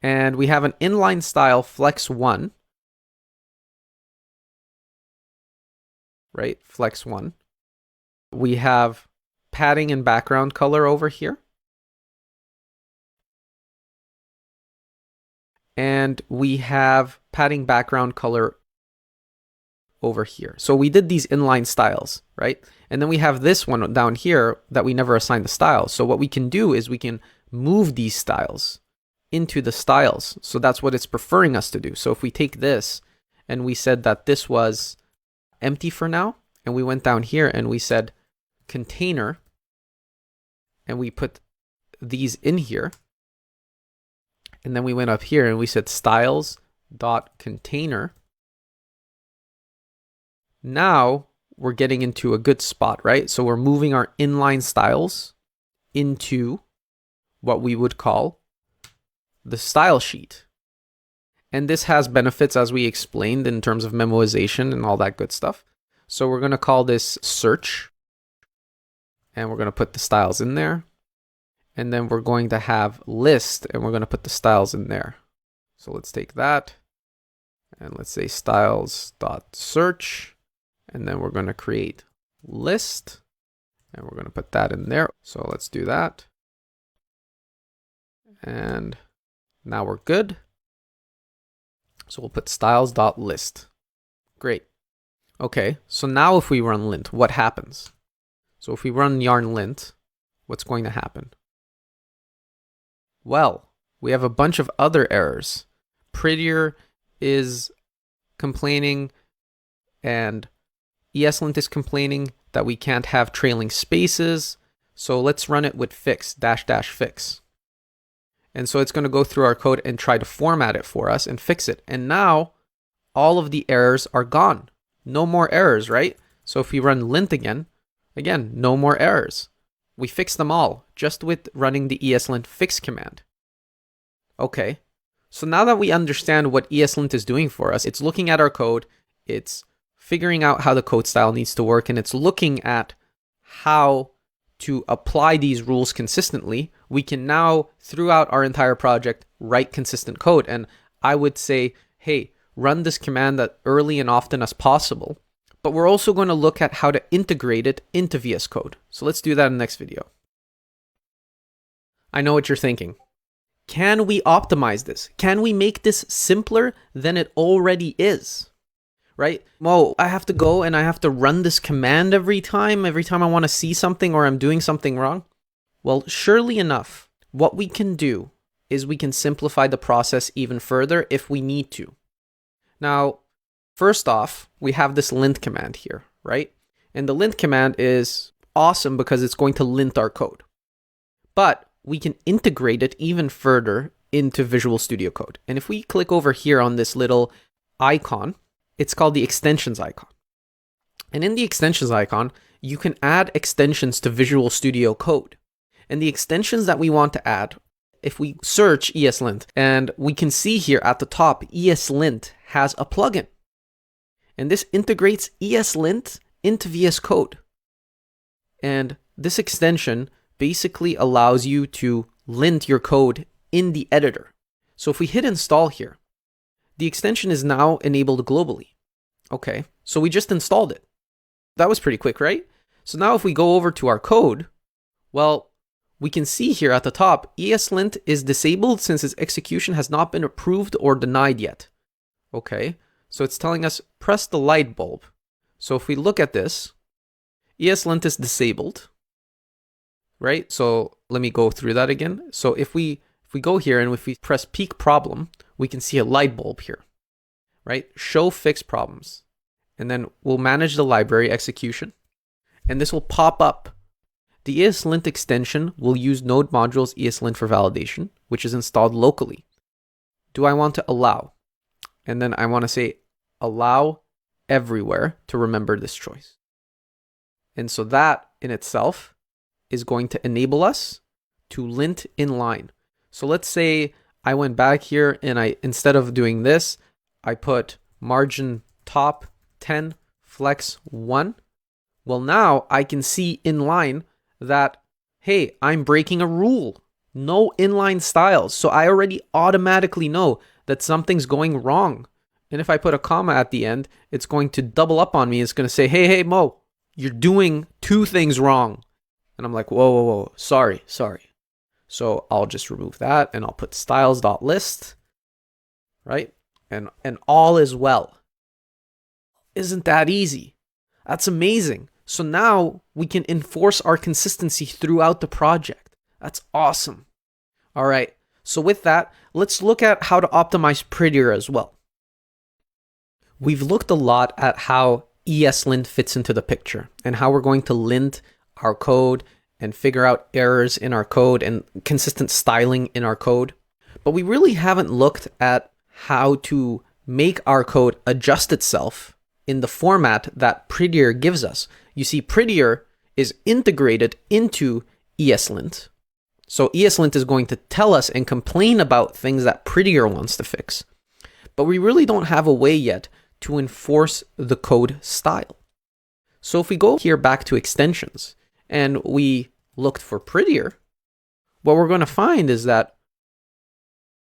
And we have an inline style flex 1. right? Flex 1. We have padding and background color over here. And we have padding background color over here. So we did these inline styles, right? And then we have this one down here that we never assigned the style. So what we can do is we can move these styles into the styles. So that's what it's preferring us to do. So if we take this and we said that this was empty for now, and we went down here and we said container, and we put these in here, and then we went up here and we said styles.container. Now we're getting into a good spot, right? So we're moving our inline styles into what we would call the style sheet. And this has benefits, as we explained, in terms of memoization and all that good stuff. So we're going to call this search, and we're going to put the styles in there. And then we're going to have list, and we're going to put the styles in there. So let's take that, and let's say styles.search, and then we're going to create list, and we're going to put that in there. So let's do that. And now we're good. So we'll put styles.list. Great. Okay, so now if we run lint, what happens? So if we run yarn lint, what's going to happen? Well, we have a bunch of other errors. Prettier is complaining, and ESLint is complaining that we can't have trailing spaces. So let's run it with fix, -- fix. And so it's going to go through our code and try to format it for us and fix it. And now all of the errors are gone. No more errors, right? So if we run lint again, no more errors. We fixed them all just with running the ESLint fix command. Okay, so now that we understand what ESLint is doing for us, it's looking at our code, it's figuring out how the code style needs to work, and it's looking at how to apply these rules consistently. We can now, throughout our entire project, write consistent code. And I would say, hey, run this command as early and often as possible. But we're also going to look at how to integrate it into VS Code. So let's do that in the next video. I know what you're thinking. Can we optimize this? Can we make this simpler than it already is? Right? Well, I have to go and I have to run this command every time I want to see something or I'm doing something wrong. Well, surely enough, what we can do is we can simplify the process even further if we need to. Now, first off, we have this lint command here, right? And the lint command is awesome because it's going to lint our code. But we can integrate it even further into Visual Studio Code. And if we click over here on this little icon, it's called the extensions icon. And in the extensions icon, you can add extensions to Visual Studio Code. And the extensions that we want to add, if we search ESLint, and we can see here at the top, ESLint has a plugin. And this integrates ESLint into VS Code. And this extension basically allows you to lint your code in the editor. So if we hit install here, the extension is now enabled globally. Okay, so we just installed it. That was pretty quick, right? So now if we go over to our code, well, we can see here at the top, ESLint is disabled since its execution has not been approved or denied yet. Okay, so it's telling us press the light bulb. So if we look at this, ESLint is disabled, right? So let me go through that again. So if we go here and if we press peak problem, we can see a light bulb here, right? Show fix problems. And then we'll manage the library execution. And this will pop up. The ESLint extension will use Node Modules ESLint for validation, which is installed locally. Do I want to allow? And then I want to say allow everywhere to remember this choice. And so that in itself is going to enable us to lint inline. So let's say I went back here and instead of doing this, I put margin top 10 flex 1. Well, now I can see inline that, hey, I'm breaking a rule. No inline styles. So I already automatically know that something's going wrong And if I put a comma at the end, it's going to double up on me. It's going to say, hey, Mo, you're doing two things wrong. And I'm like, whoa, sorry. So I'll just remove that and I'll put styles.list, right? And all is well. Isn't that easy? That's amazing. So now we can enforce our consistency throughout the project. That's awesome. All right. So with that, let's look at how to optimize prettier as well. We've looked a lot at how ESLint fits into the picture and how we're going to lint our code and figure out errors in our code and consistent styling in our code. But we really haven't looked at how to make our code adjust itself in the format that Prettier gives us. You see, Prettier is integrated into ESLint. So ESLint is going to tell us and complain about things that Prettier wants to fix. But we really don't have a way yet to enforce the code style. So if we go here back to extensions and we looked for Prettier, what we're going to find is that,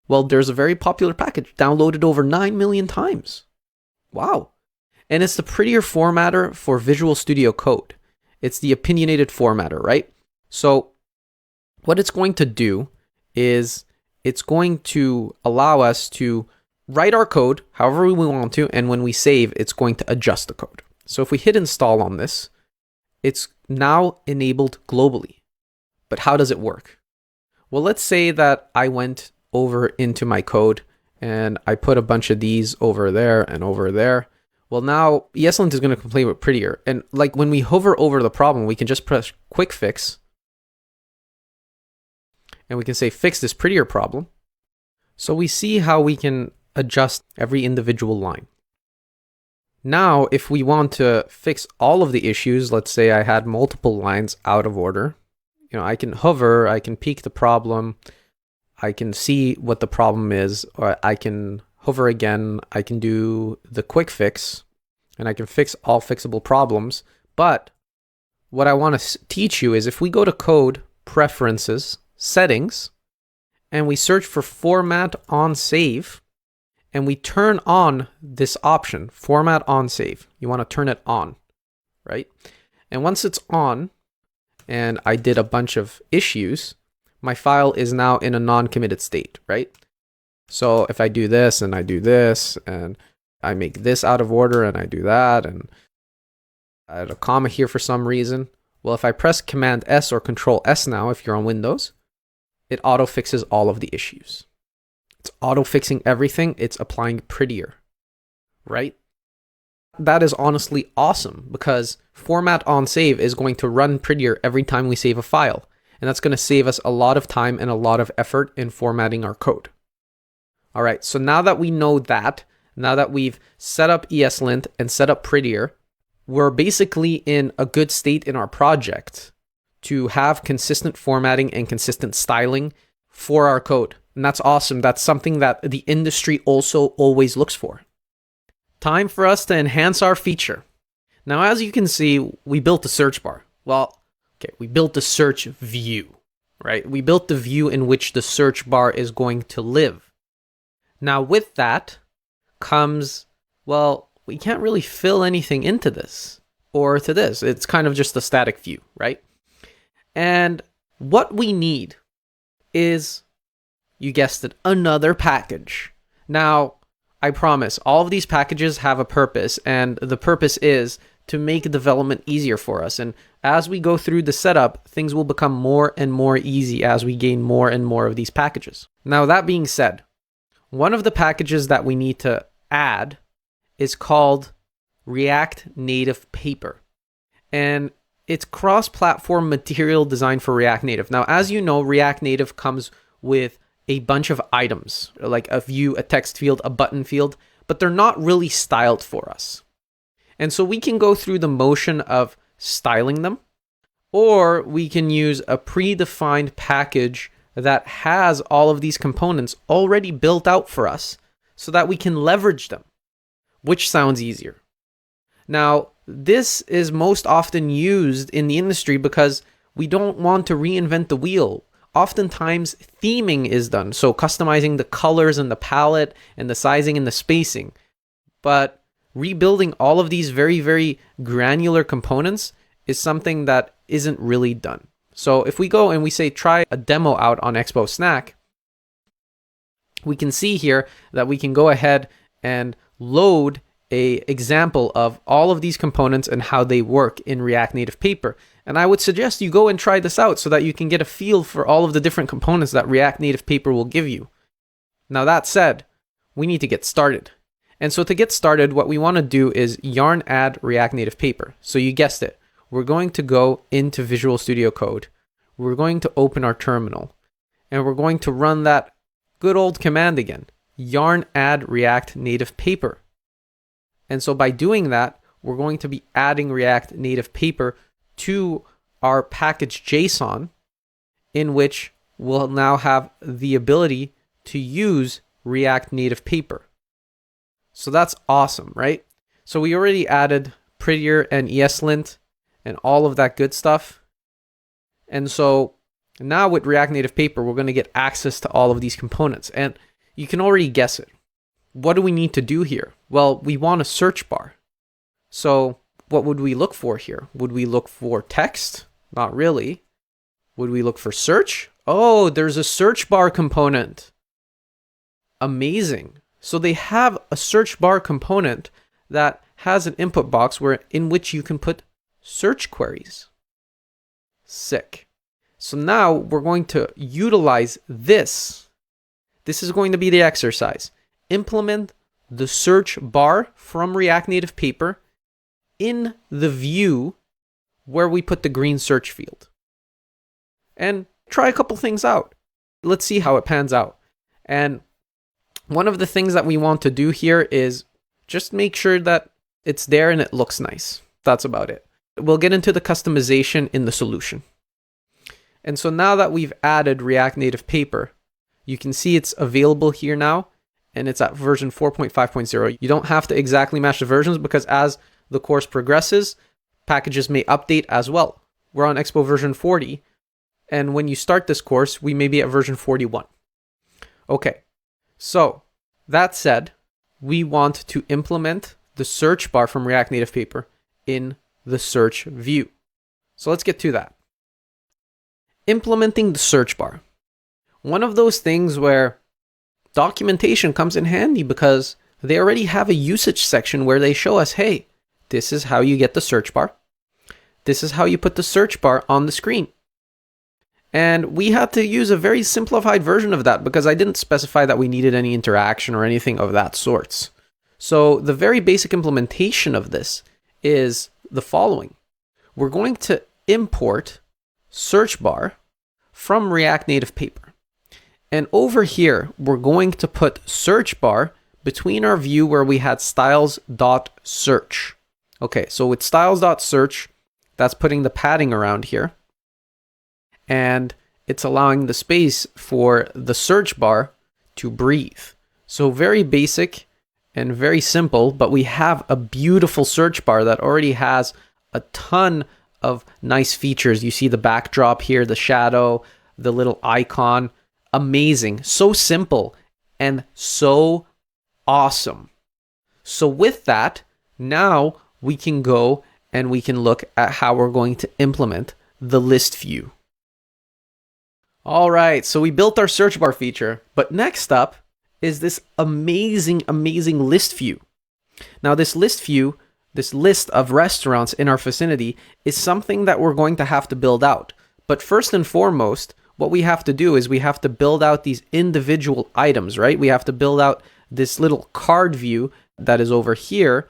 well, there's a very popular package downloaded over 9 million times. Wow. And it's the Prettier formatter for Visual Studio Code. It's the opinionated formatter, right? So what it's going to do is it's going to allow us to write our code however we want to, and when we save, it's going to adjust the code. So if we hit install on this, it's now enabled globally. But how does it work? Well, let's say that I went over into my code and I put a bunch of these over there and over there. Well, now ESLint is going to complain with Prettier. And like when we hover over the problem, we can just press quick fix and we can say fix this Prettier problem. So we see how we can adjust every individual line. Now, if we want to fix all of the issues, let's say I had multiple lines out of order, I can hover, I can peek the problem, I can see what the problem is, or I can hover again, I can do the quick fix, and I can fix all fixable problems. But what I want to teach you is if we go to Code, Preferences, Settings, and we search for Format on Save, and we turn on this option, Format on Save. You want to turn it on, right? And once it's on, and I did a bunch of issues, my file is now in a non-committed state, right? So if I do this and I do this and I make this out of order and I do that and I had a comma here for some reason, well, if I press Command S or Control S now, if you're on Windows, it auto fixes all of the issues. It's auto fixing everything. It's applying Prettier, right? That is honestly awesome because Format on Save is going to run Prettier every time we save a file. And that's going to save us a lot of time and a lot of effort in formatting our code. All right, so now that we know that, now that we've set up ESLint and set up Prettier, we're basically in a good state in our project to have consistent formatting and consistent styling for our code. And that's awesome. That's something that the industry also always looks for. Time for us to enhance our feature. Now, as you can see, we built a search bar. Well, okay, we built the search view, right? We built the view in which the search bar is going to live. Now, with that comes, well, we can't really fill anything into this or to this. It's kind of just a static view, right? And what we need is, you guessed it, another package. Now, I promise, all of these packages have a purpose, and the purpose is to make development easier for us. And as we go through the setup, things will become more and more easy as we gain more and more of these packages. Now, that being said, one of the packages that we need to add is called React Native Paper. And it's cross-platform material designed for React Native. Now, as you know, React Native comes with a bunch of items, like a view, a text field, a button field, but they're not really styled for us. And so we can go through the motion of styling them, or we can use a predefined package that has all of these components already built out for us so that we can leverage them. Which sounds easier? Now, this is most often used in the industry because we don't want to reinvent the wheel. Oftentimes, theming is done, so customizing the colors and the palette and the sizing and the spacing. but rebuilding all of these very, very granular components is something that isn't really done. So if we go and we say try a demo out on Expo Snack, we can see here that we can go ahead and load an example of all of these components and how they work in React Native Paper. And I would suggest you go and try this out so that you can get a feel for all of the different components that React Native Paper will give you. Now that said, we need to get started. And so to get started, what we want to do is yarn add React Native Paper. So you guessed it. We're going to go into Visual Studio Code. We're going to open our terminal. And we're going to run that good old command again, yarn add React Native Paper. And so by doing that, we're going to be adding React Native Paper to our package JSON, in which we'll now have the ability to use React Native Paper. So that's awesome, right? So we already added Prettier and ESLint and all of that good stuff. And so now with React Native Paper, we're going to get access to all of these components. And you can already guess it. What do we need to do here? Well, we want a search bar. So what would we look for here? Would we look for text? Not really. Would we look for search? Oh, there's a search bar component. Amazing. So they have a search bar component that has an input box in which you can put search queries. Sick. So now we're going to utilize this. This is going to be the exercise. Implement the search bar from React Native Paper in the view where we put the green search field. And try a couple things out. Let's see how it pans out. And one of the things that we want to do here is just make sure that it's there and it looks nice. That's about it. We'll get into the customization in the solution. And so now that we've added React Native Paper, you can see it's available here now, and it's at version 4.5.0. You don't have to exactly match the versions because as the course progresses, packages may update as well. We're on Expo version 40, and when you start this course, we may be at version 41. Okay, so that said, we want to implement the search bar from React Native Paper in the search view. So let's get to that. Implementing the search bar. One of those things where documentation comes in handy because they already have a usage section where they show us, hey, this is how you get the search bar. This is how you put the search bar on the screen. And we had to use a very simplified version of that because I didn't specify that we needed any interaction or anything of that sorts. So the very basic implementation of this is the following. We're going to import search bar from React Native Paper. And over here, we're going to put search bar between our view where we had styles.search. Okay, so with styles.search, that's putting the padding around here. And it's allowing the space for the search bar to breathe. So very basic and very simple, but we have a beautiful search bar that already has a ton of nice features. You see the backdrop here, the shadow, the little icon. Amazing. So simple and so awesome. So with that, now we can go and we can look at how we're going to implement the list view. All right, so we built our search bar feature, but next up is this amazing, amazing list view. Now this list view, this list of restaurants in our vicinity is something that we're going to have to build out. But first and foremost, what we have to do is we have to build out these individual items, right? We have to build out this little card view that is over here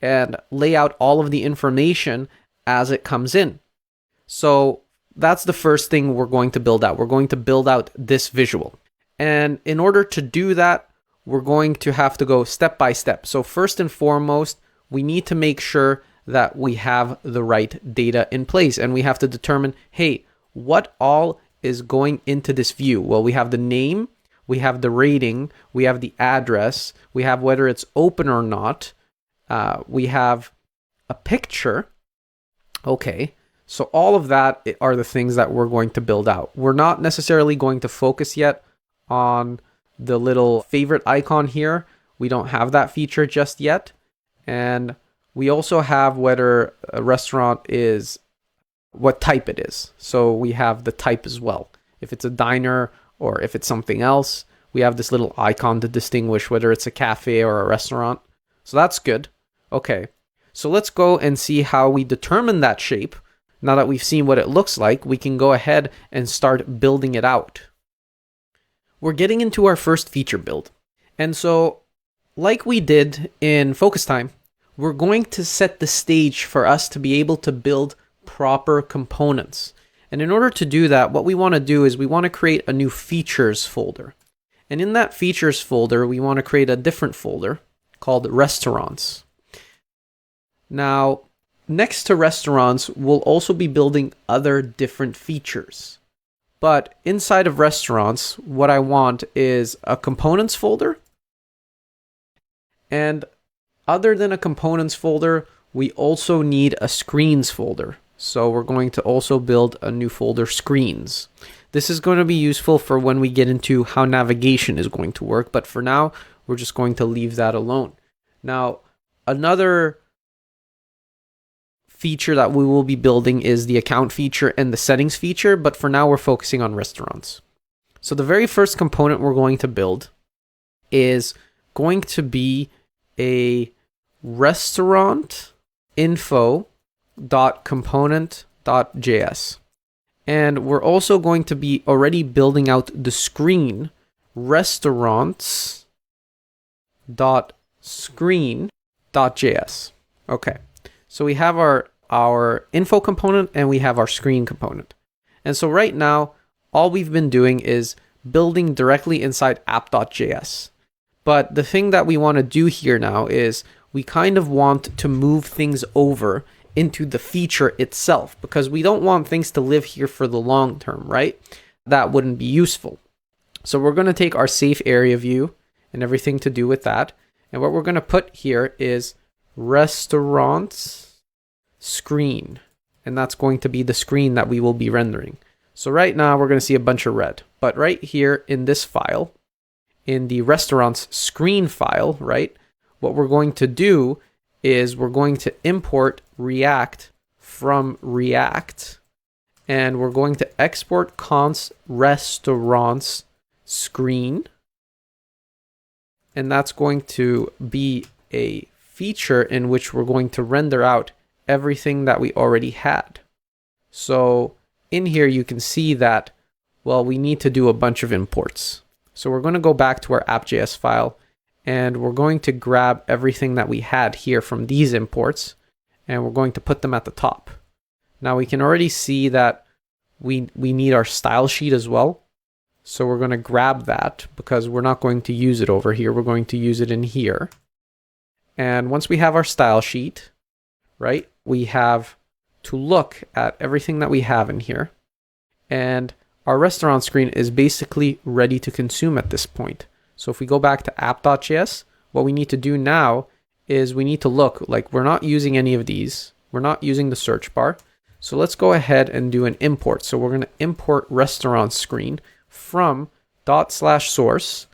and lay out all of the information as it comes in. So that's the first thing we're going to build out. We're going to build out this visual. And in order to do that, we're going to have to go step by step. So first and foremost, we need to make sure that we have the right data in place. And we have to determine, hey, what all is going into this view? Well, we have the name, we have the rating, we have the address, we have whether it's open or not, we have a picture. Okay, so all of that are the things that we're going to build out. We're not necessarily going to focus yet on the little favorite icon here. We don't have that feature just yet. And we also have whether a restaurant is, what type it is. So we have the type as well. If it's a diner or if it's something else, we have this little icon to distinguish whether it's a cafe or a restaurant. So that's good. Okay, so let's go and see how we determine that shape. Now that we've seen what it looks like, we can go ahead and start building it out. We're getting into our first feature build. And so, like we did in Focus Time, we're going to set the stage for us to be able to build proper components. And in order to do that, what we want to do is we want to create a new features folder. And in that features folder, we want to create a different folder called restaurants. Now, next to restaurants, we'll also be building other different features. But inside of restaurants, what I want is a components folder. And other than a components folder, we also need a screens folder. So we're going to also build a new folder, screens. This is going to be useful for when we get into how navigation is going to work. But for now, we're just going to leave that alone. Now, another feature that we will be building is the account feature and the settings feature, but for now we're focusing on restaurants. So the very first component we're going to build is going to be a restaurant info.component.js. And we're also going to be already building out the screen restaurants.screen.js. Okay. So we have our info component and we have our screen component. And so right now, all we've been doing is building directly inside app.js. But the thing that we want to do here now is we kind of want to move things over into the feature itself because we don't want things to live here for the long term, right? That wouldn't be useful. So we're going to take our safe area view and everything to do with that. And what we're going to put here is restaurants screen, and that's going to be the screen that we will be rendering. So right now we're going to see a bunch of red, but right here in this file, in the restaurants screen file, right, what we're going to do is we're going to import React from React, and we're going to export const restaurants screen, and that's going to be a feature in which we're going to render out everything that we already had. So in here, you can see that, well, we need to do a bunch of imports. So we're going to go back to our app.js file and we're going to grab everything that we had here from these imports and we're going to put them at the top. Now we can already see that we need our style sheet as well. So we're going to grab that because we're not going to use it over here. We're going to use it in here. And once we have our style sheet, right, we have to look at everything that we have in here. And our restaurant screen is basically ready to consume at this point. So if we go back to app.js, what we need to do now is we need to look like we're not using any of these. We're not using the search bar. So let's go ahead and do an import. So we're going to import restaurant screen from ./source/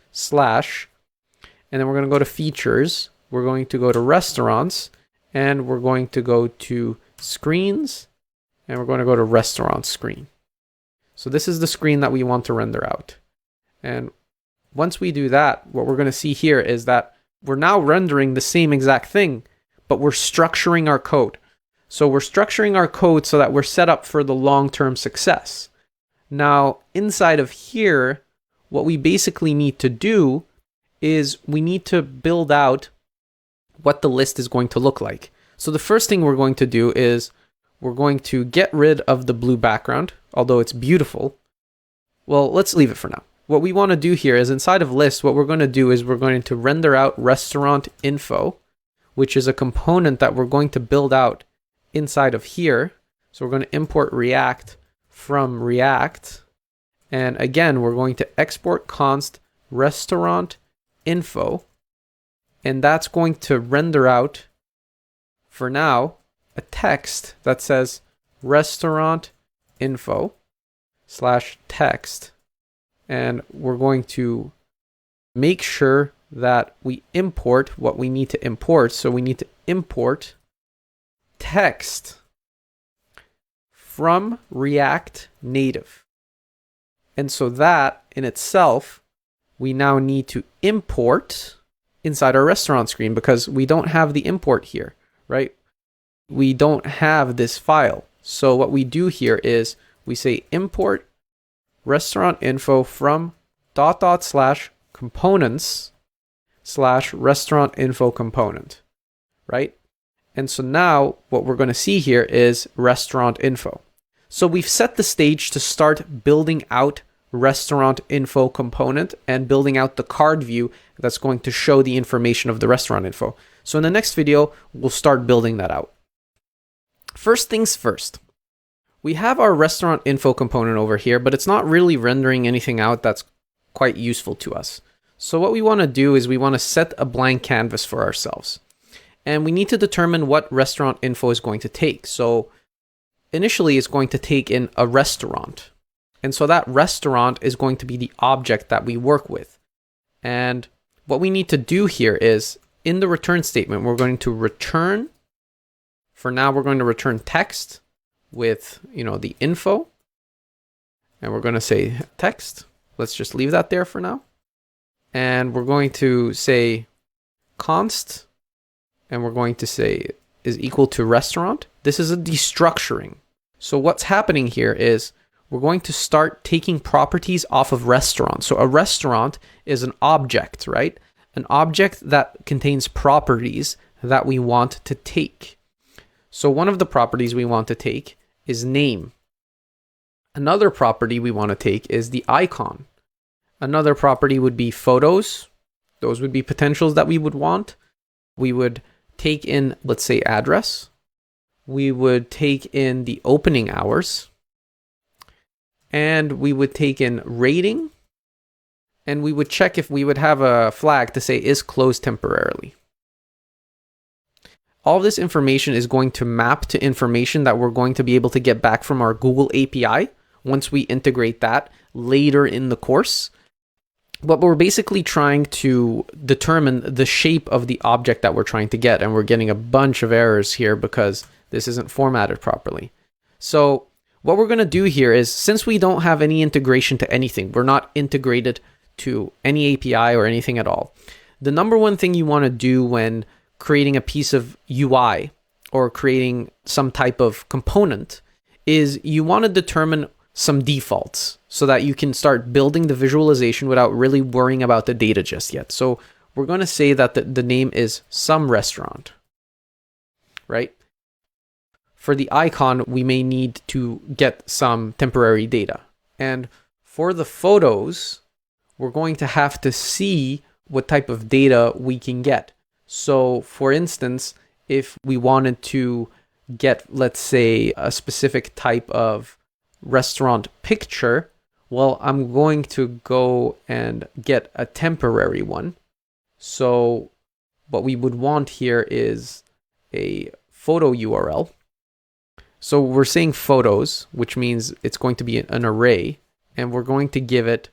and then we're going to go to features. We're going to go to restaurants and we're going to go to screens and we're going to go to restaurant screen. So this is the screen that we want to render out. And once we do that, what we're going to see here is that we're now rendering the same exact thing, but we're structuring our code. So we're structuring our code so that we're set up for the long-term success. Now, inside of here, what we basically need to do is we need to build out what the list is going to look like. So the first thing we're going to do is we're going to get rid of the blue background, although it's beautiful. Well, let's leave it for now. What we want to do here is inside of list, what we're going to do is we're going to render out restaurant info, which is a component that we're going to build out inside of here. So we're going to import React from React. And again, we're going to export const restaurant info. And that's going to render out, for now, a text that says restaurant info /text. And we're going to make sure that we import what we need to import. So we need to import text from React Native. And so that in itself, we now need to import inside our restaurant screen because we don't have the import here, right? We don't have this file. So what we do here is we say import restaurant info from /components/restaurant info component, right? And so now what we're going to see here is restaurant info. So we've set the stage to start building out restaurant info component and building out the card view that's going to show the information of the restaurant info. So in the next video, we'll start building that out. First things first, we have our restaurant info component over here, but it's not really rendering anything out that's quite useful to us. So what we want to do is we want to set a blank canvas for ourselves. And we need to determine what restaurant info is going to take. So initially it's going to take in a restaurant. And so that restaurant is going to be the object that we work with. And what we need to do here is in the return statement, we're going to return, for now we're going to return text with, the info. And we're going to say text. Let's just leave that there for now. And we're going to say const, and we're going to say is equal to restaurant. This is a destructuring. So what's happening here is we're going to start taking properties off of restaurant. So a restaurant is an object, right? An object that contains properties that we want to take. So one of the properties we want to take is name. Another property we want to take is the icon. Another property would be photos. Those would be potentials that we would want. We would take in, let's say, address. We would take in the opening hours. And we would take in rating. And we would check if we would have a flag to say is closed temporarily. All this information is going to map to information that we're going to be able to get back from our Google API once we integrate that later in the course. But we're basically trying to determine the shape of the object that we're trying to get. And we're getting a bunch of errors here because this isn't formatted properly. So what we're going to do here is, since we don't have any integration to anything, we're not integrated to any API or anything at all. The number one thing you want to do when creating a piece of UI or creating some type of component is you want to determine some defaults so that you can start building the visualization without really worrying about the data just yet. So we're going to say that the name is some restaurant, right? For the icon, we may need to get some temporary data. And for the photos, we're going to have to see what type of data we can get. So for instance, if we wanted to get, let's say, a specific type of restaurant picture, well, I'm going to go and get a temporary one. So what we would want here is a photo URL. So we're saying photos, which means it's going to be an array, and we're going to give it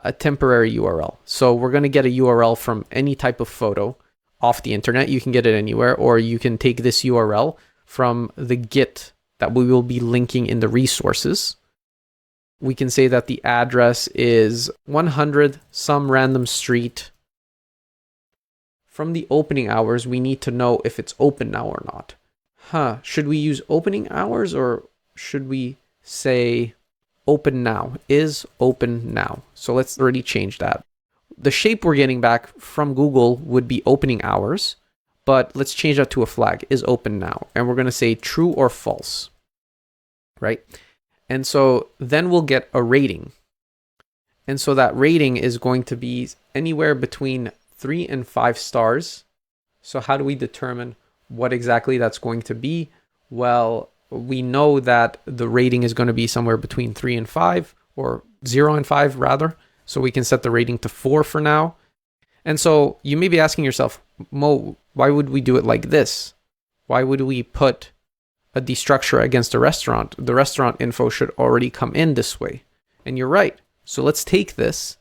a temporary URL. So we're going to get a URL from any type of photo off the internet. You can get it anywhere, or you can take this URL from the Git that we will be linking in the resources. We can say that the address is 100 some random street. From the opening hours, we need to know if it's open now or not. Should we use opening hours, or should we say open now? Is open now. So let's already change that. The shape we're getting back from Google would be opening hours, but let's change that to a flag, is open now. And we're going to say true or false, right? And so then we'll get a rating. And so that rating is going to be anywhere between 3 and 5 stars. So how do we determine what exactly that's going to be? Well, we know that the rating is going to be somewhere between 3 and 5, or 0 and 5 rather. So we can set the rating to 4 for now. And so you may be asking yourself, Mo, why would we do it like this? Why would we put a destructure against a restaurant? The restaurant info should already come in this way. And you're right. So let's take this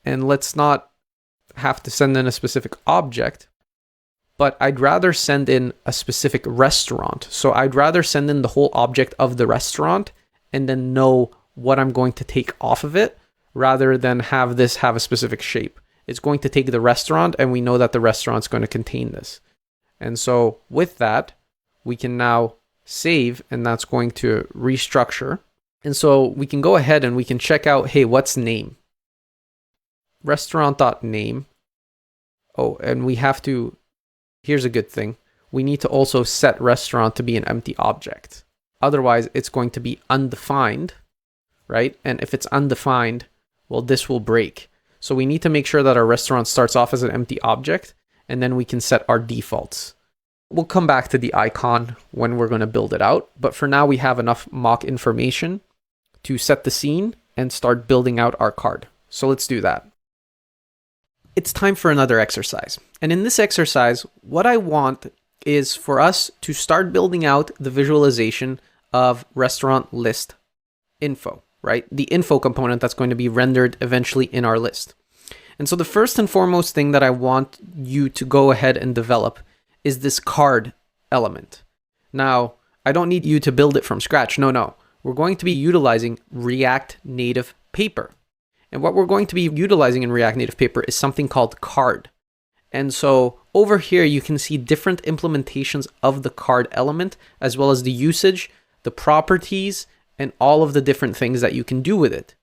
and let's not have to send in a specific object, but I'd rather send in a specific restaurant. So I'd rather send in the whole object of the restaurant and then know what I'm going to take off of it, rather than have this have a specific shape. It's going to take the restaurant, and we know that the restaurant's going to contain this. And so with that, we can now save, and that's going to restructure. And so we can go ahead and we can check out, hey, what's name? Restaurant.name. Oh, and we have to, here's a good thing. We need to also set restaurant to be an empty object. Otherwise, it's going to be undefined, right? And if it's undefined, well, this will break. So we need to make sure that our restaurant starts off as an empty object, and then we can set our defaults. We'll come back to the icon when we're going to build it out. But for now, we have enough mock information to set the scene and start building out our card. So let's do that. It's time for another exercise. And in this exercise, what I want is for us to start building out the visualization of restaurant list info, right? The info component that's going to be rendered eventually in our list. And so the first and foremost thing that I want you to go ahead and develop is this card element. Now, I don't need you to build it from scratch. No. We're going to be utilizing React Native Paper. And what we're going to be utilizing in React Native Paper is something called card. And so over here, you can see different implementations of the card element, as well as the usage, the properties, and all of the different things that you can do with it.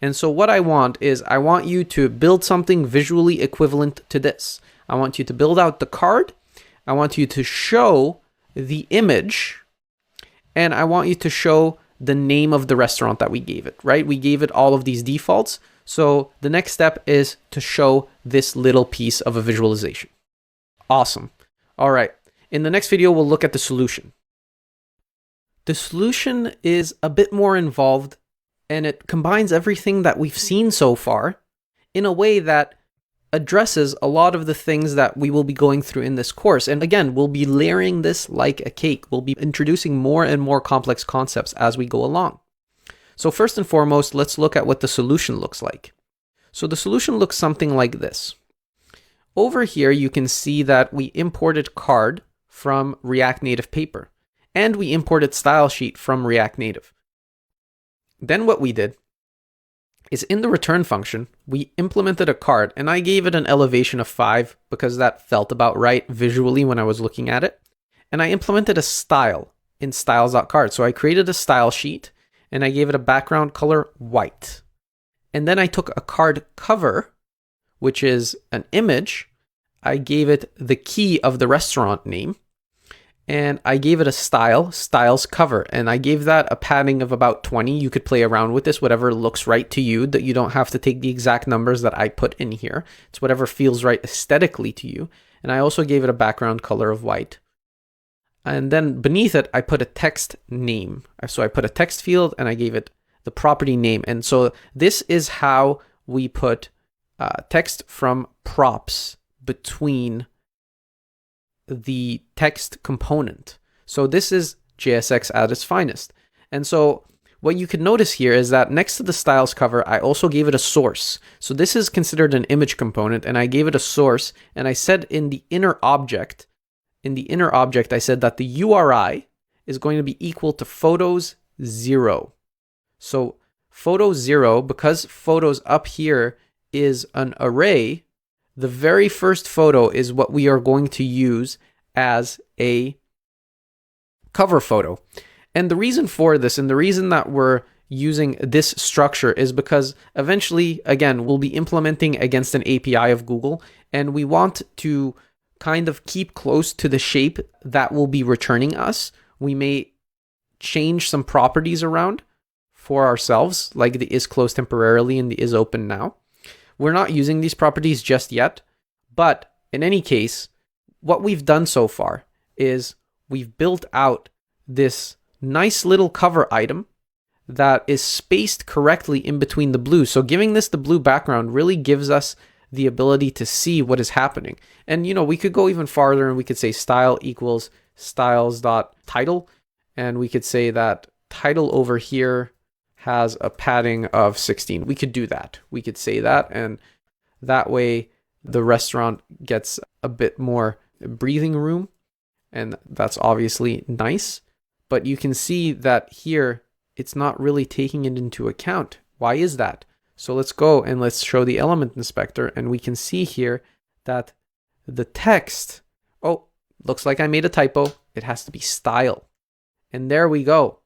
And so what I want is I want you to build something visually equivalent to this. I want you to build out the card. I want you to show the image, and I want you to show the name of the restaurant that we gave it, right? We gave it all of these defaults. So the next step is to show this little piece of a visualization. Awesome. All right. In the next video, we'll look at the solution. The solution is a bit more involved, and it combines everything that we've seen so far in a way that addresses a lot of the things that we will be going through in this course. And again, we'll be layering this like a cake. We'll be introducing more and more complex concepts as we go along. So first and foremost, let's look at what the solution looks like. So the solution looks something like this. Over here, you can see that we imported card from React Native Paper, and we imported StyleSheet from React Native. Then what we did is in the return function, we implemented a card, and I gave it an elevation of 5 because that felt about right visually when I was looking at it. And I implemented a style in styles.card. So I created a style sheet, and I gave it a background color white. And then I took a card cover, which is an image. I gave it the key of the restaurant name, and I gave it a styles cover, and I gave that a padding of about 20. You could play around with this, whatever looks right to you, that you don't have to take the exact numbers that I put in here. It's whatever feels right aesthetically to you. And I also gave it a background color of white. And then beneath it, I put a text name. So I put a text field, and I gave it the property name. And so this is how we put text from props between the text component. So this is JSX at its finest. And so what you can notice here is that next to the styles cover, I also gave it a source. So this is considered an image component, and I gave it a source, and I said in the inner object, I said that the URI is going to be equal to photos 0. So photo 0, because photos up here is an array, the very first photo is what we are going to use as a cover photo. And the reason for this, and the reason that we're using this structure, is because eventually, again, we'll be implementing against an API of Google, and we want to kind of keep close to the shape that will be returning us. We may change some properties around for ourselves, like the is closed temporarily and the is open now. We're not using these properties just yet, but in any case, what we've done so far is we've built out this nice little cover item that is spaced correctly in between the blue. So giving this the blue background really gives us the ability to see what is happening. And, we could go even farther, and we could say style equals styles.title. And we could say that title over here has a padding of 16. We could do that. We could say that, and that way the restaurant gets a bit more breathing room, and that's obviously nice. But you can see that here, it's not really taking it into account. Why is that? So let's go and let's show the element inspector, and we can see here that the text, oh, looks like I made a typo. It has to be style. And there we go.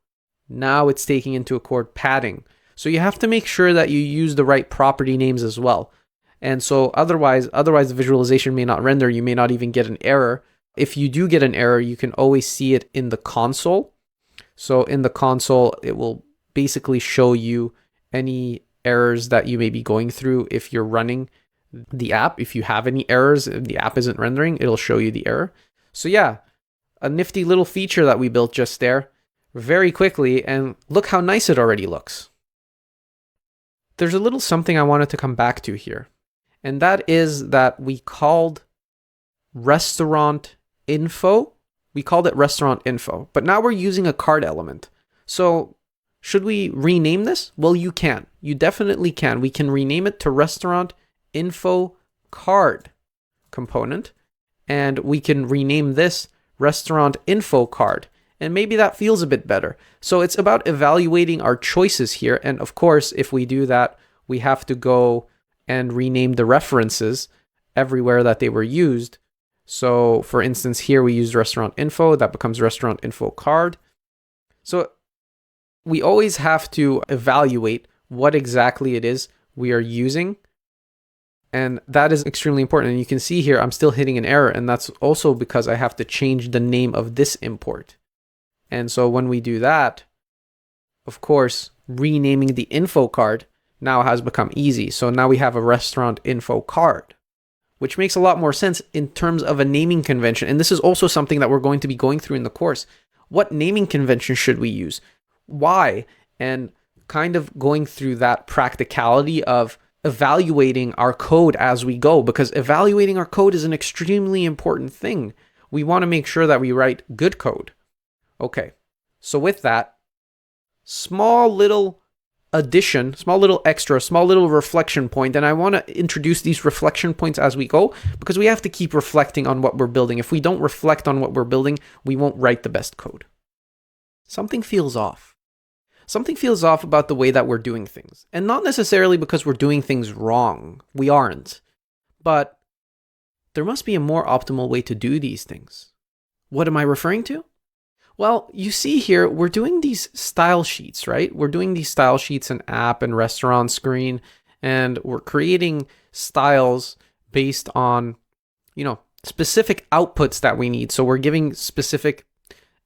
Now it's taking into account padding. So you have to make sure that you use the right property names as well. And so otherwise the visualization may not render. You may not even get an error. If you do get an error, you can always see it in the console. So in the console, it will basically show you any errors that you may be going through if you're running the app. If you have any errors, if the app isn't rendering, it'll show you the error. So yeah, a nifty little feature that we built just there very quickly, and look how nice it already looks. There's a little something I wanted to come back to here, and that is that we called restaurant info. We called it restaurant info, but now we're using a card element. So should we rename this? Well, you can. You definitely can. We can rename it to restaurant info card component, and we can rename this restaurant info card. And maybe that feels a bit better. So it's about evaluating our choices here. And of course, if we do that, we have to go and rename the references everywhere that they were used. So for instance, here we used restaurant info, that becomes restaurant info card. So we always have to evaluate what exactly it is we are using. And that is extremely important. And you can see here, I'm still hitting an error. And that's also because I have to change the name of this import. And so when we do that, of course, renaming the info card now has become easy. So now we have a restaurant info card, which makes a lot more sense in terms of a naming convention. And this is also something that we're going to be going through in the course. What naming convention should we use? Why? And kind of going through that practicality of evaluating our code as we go, because evaluating our code is an extremely important thing. We want to make sure that we write good code. Okay, so with that, small little addition, small little extra, small little reflection point, and I want to introduce these reflection points as we go, because we have to keep reflecting on what we're building. If we don't reflect on what we're building, we won't write the best code. Something feels off. Something feels off about the way that we're doing things. And not necessarily because we're doing things wrong. We aren't. But there must be a more optimal way to do these things. What am I referring to? Well, you see here, we're doing these style sheets, right? We're doing these style sheets in app and restaurant screen, and we're creating styles based on, specific outputs that we need. So we're giving specific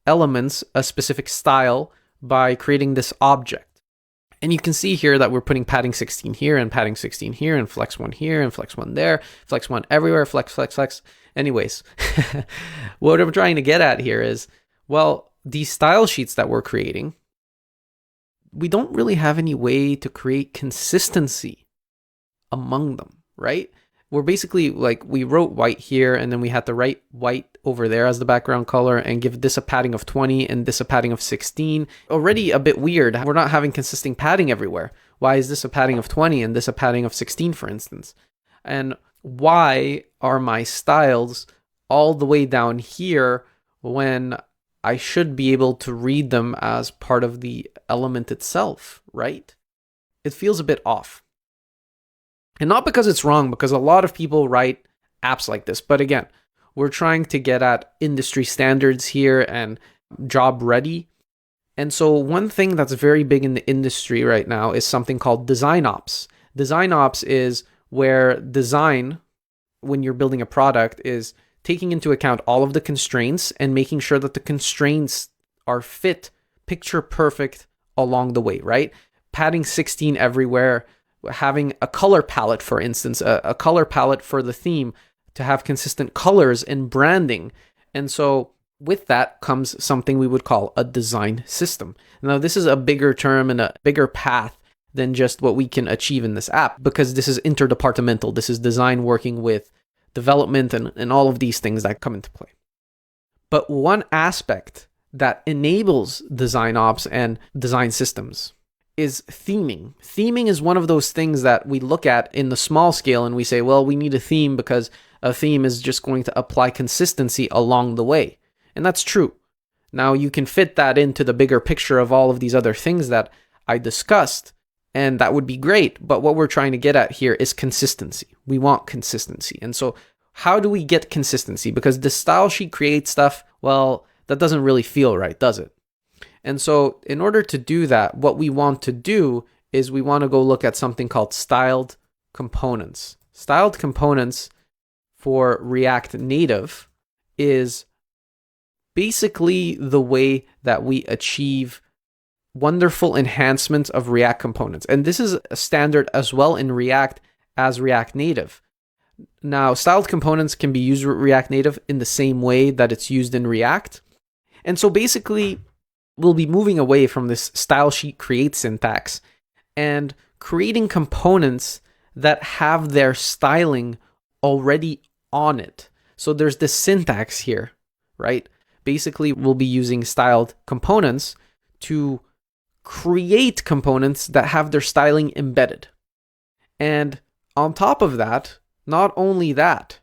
elements a specific style by creating this object. And you can see here that we're putting padding 16 here and padding 16 here and flex 1 here and flex 1 there, flex 1 everywhere, flex, flex, flex. Anyways, what I'm trying to get at here is, well, these style sheets that we're creating, we don't really have any way to create consistency among them, right? We're basically we wrote white here, and then we had to write white over there as the background color and give this a padding of 20 and this a padding of 16. Already a bit weird. We're not having consistent padding everywhere. Why is this a padding of 20 and this a padding of 16, for instance? And why are my styles all the way down here when I should be able to read them as part of the element itself, right? It feels a bit off. And not because it's wrong, because a lot of people write apps like this. But again, we're trying to get at industry standards here and job ready. And so one thing that's very big in the industry right now is something called design ops. Design ops is where design, when you're building a product, is taking into account all of the constraints and making sure that the constraints are fit, picture perfect along the way, right? Padding 16 everywhere, having a color palette, for instance, a color palette for the theme to have consistent colors and branding. And so with that comes something we would call a design system. Now, this is a bigger term and a bigger path than just what we can achieve in this app, because this is interdepartmental. This is design working with development and all of these things that come into play. But one aspect that enables design ops and design systems is theming. Theming is one of those things that we look at in the small scale and we say, well, we need a theme because a theme is just going to apply consistency along the way. And that's true. Now you can fit that into the bigger picture of all of these other things that I discussed, and that would be great. But what we're trying to get at here is consistency. We want consistency. And so how do we get consistency? Because the style sheet create stuff, well, that doesn't really feel right, does it? And so in order to do that, what we want to do is we want to go look at something called styled components. Styled components for React Native is basically the way that we achieve wonderful enhancements of React components. And this is a standard as well in React as React Native. Now, styled components can be used with React Native in the same way that it's used in React. And so basically, we'll be moving away from this style sheet create syntax and creating components that have their styling already on it. So there's this syntax here, right? Basically, we'll be using styled components to create components that have their styling embedded. And on top of that, not only that,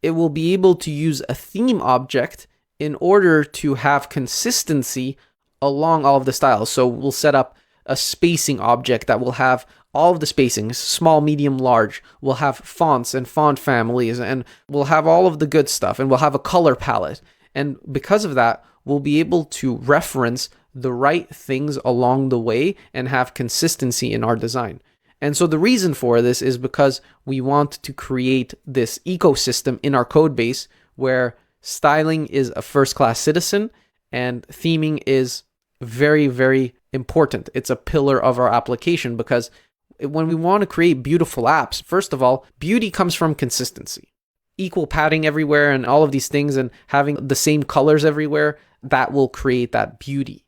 it will be able to use a theme object in order to have consistency along all of the styles. So we'll set up a spacing object that will have all of the spacings, small, medium, large. We'll have fonts and font families, and we'll have all of the good stuff, and we'll have a color palette. And because of that, we'll be able to reference the right things along the way and have consistency in our design. And so the reason for this is because we want to create this ecosystem in our code base where styling is a first-class citizen and theming is very, very important. It's a pillar of our application because when we want to create beautiful apps, first of all, beauty comes from consistency. Equal padding everywhere and all of these things and having the same colors everywhere, that will create that beauty.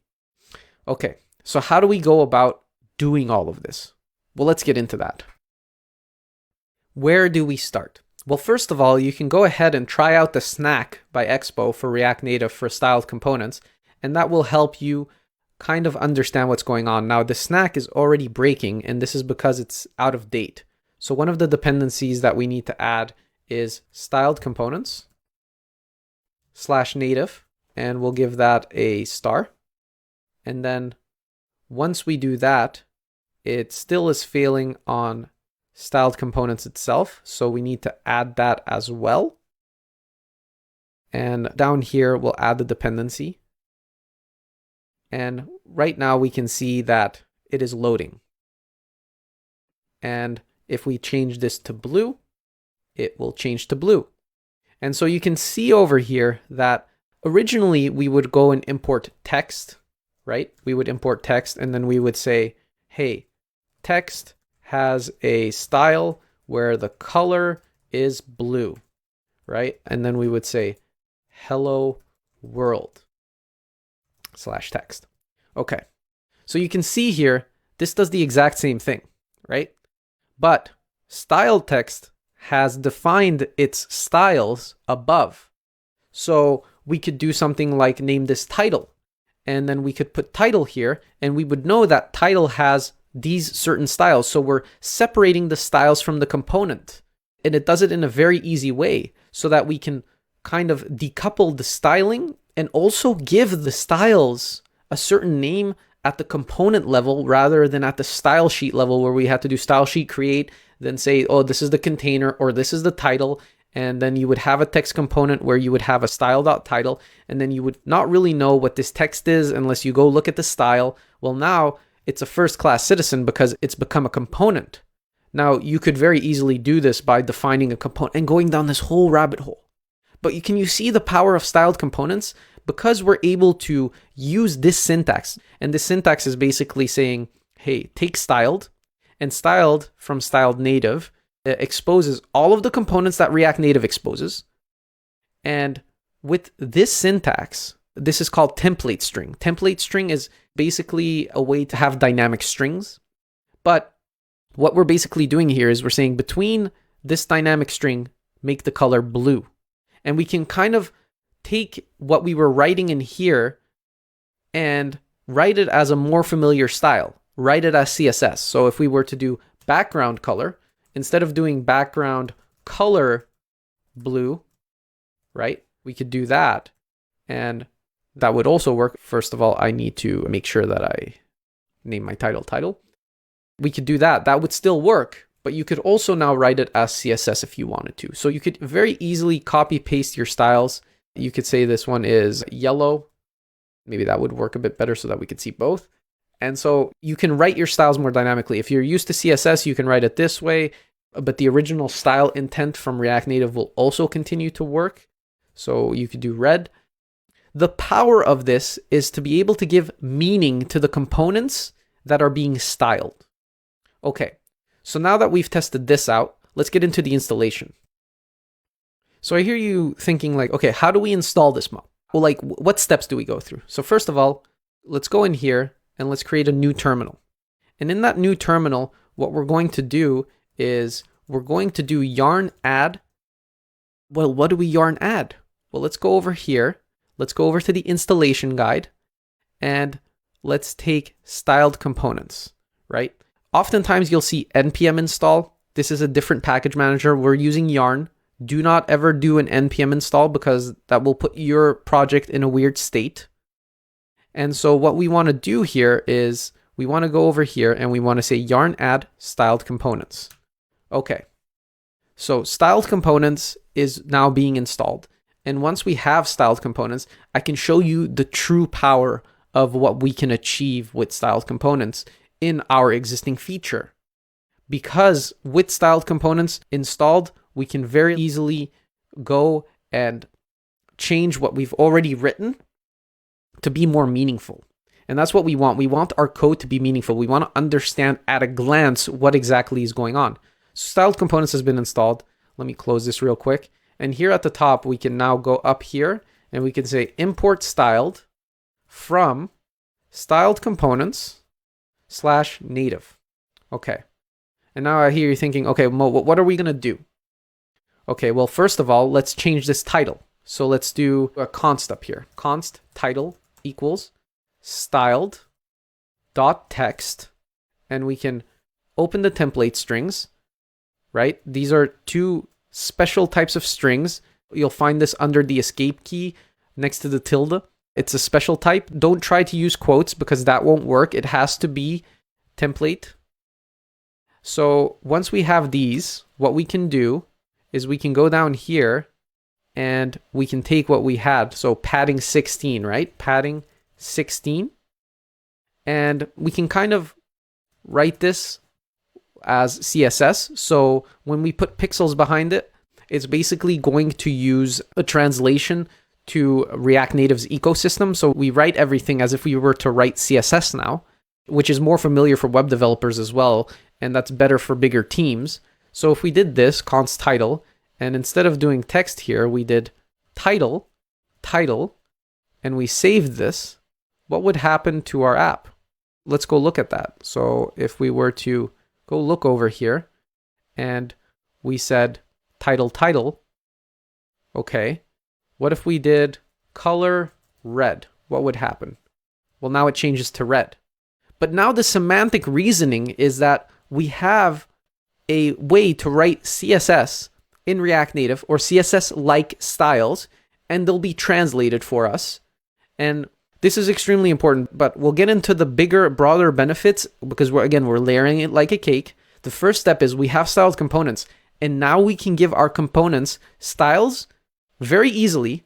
Okay, so how do we go about doing all of this? Well, let's get into that. Where do we start? Well, first of all, you can go ahead and try out the snack by Expo for React Native for styled components, and that will help you kind of understand what's going on. Now, the snack is already breaking, and this is because it's out of date. So one of the dependencies that we need to add is styled components /native, and we'll give that a star. And then once we do that, it still is failing on styled components itself, so we need to add that as well. And down here, we'll add the dependency. And right now we can see that it is loading. And if we change this to blue, it will change to blue. And so you can see over here that originally we would go and import text, right? We would import text and then we would say, hey, text has a style where the color is blue, right? And then we would say, hello world /text. Okay, so you can see here, this does the exact same thing, right? But styled text has defined its styles above. So we could do something like name this title, and then we could put title here, and we would know that title has these certain styles. So we're separating the styles from the component, and it does it in a very easy way so that we can kind of decouple the styling and also give the styles a certain name at the component level rather than at the style sheet level where we had to do style sheet create, then say, oh, this is the container or this is the title. And then you would have a text component where you would have a style.title, and then you would not really know what this text is unless you go look at the style. Well, now it's a first-class citizen because it's become a component. Now, you could very easily do this by defining a component and going down this whole rabbit hole. But can you see the power of styled components? Because we're able to use this syntax, and this syntax is basically saying, hey, take styled, and styled from styled native exposes all of the components that React Native exposes. And with this syntax, this is called template string. Template string is basically a way to have dynamic strings. But what we're basically doing here is we're saying between this dynamic string, make the color blue. And we can kind of take what we were writing in here and write it as a more familiar style. Write it as CSS. So if we were to do background color, instead of doing background color blue, right? We could do that. And that would also work. First of all, I need to make sure that I name my title. We could do that. That would still work, but you could also now write it as CSS if you wanted to. So you could very easily copy paste your styles. You could say this one is yellow. Maybe that would work a bit better so that we could see both. And so you can write your styles more dynamically. If you're used to CSS, you can write it this way, but the original style intent from React Native will also continue to work. So you could do red. The power of this is to be able to give meaning to the components that are being styled. Okay, so now that we've tested this out, let's get into the installation. So I hear you thinking like, okay, how do we install this mod? Well, like what steps do we go through? So first of all, let's go in here and let's create a new terminal. And in that new terminal, what we're going to do is we're going to do yarn add. Well, what do we yarn add? Well, let's go over here. Let's go over to the installation guide and let's take styled components, right? Oftentimes you'll see npm install. This is a different package manager. We're using yarn. Do not ever do an npm install because that will put your project in a weird state. And so what we want to do here is we want to go over here and we want to say yarn add styled components. Okay. So styled components is now being installed. And once we have styled components, I can show you the true power of what we can achieve with styled components in our existing feature. Because with styled components installed, we can very easily go and change what we've already written to be more meaningful. And that's what we want. We want our code to be meaningful. We want to understand at a glance what exactly is going on. So styled components has been installed. Let me close this real quick. And here at the top, we can now go up here and we can say import styled from styled components / native. Okay. And now I hear you thinking, okay, Mo, what are we going to do? Okay, well, first of all, let's change this title. So let's do a const up here. Const title equals styled dot text. And we can open the template strings, right? These are two special types of strings. You'll find this under the escape key next to the tilde. It's a special type. Don't try to use quotes because that won't work. It has to be template. So once we have these, what we can do is we can go down here and we can take what we had. So padding 16, right? Padding 16. And we can kind of write this as CSS. So when we put pixels behind it, it's basically going to use a translation to React Native's ecosystem. So we write everything as if we were to write CSS now, which is more familiar for web developers as well. And that's better for bigger teams. So if we did this const title, and instead of doing text here, we did title, and we saved this, what would happen to our app? Let's go look at that. So if we were to go look over here and we said title, okay, what if we did color red? What would happen? Well, now it changes to red. But now the semantic reasoning is that we have a way to write CSS in React Native or CSS-like styles, and they'll be translated for us. And this is extremely important, but we'll get into the bigger, broader benefits because we're layering it like a cake. The first step is we have styled components, and now we can give our components styles very easily,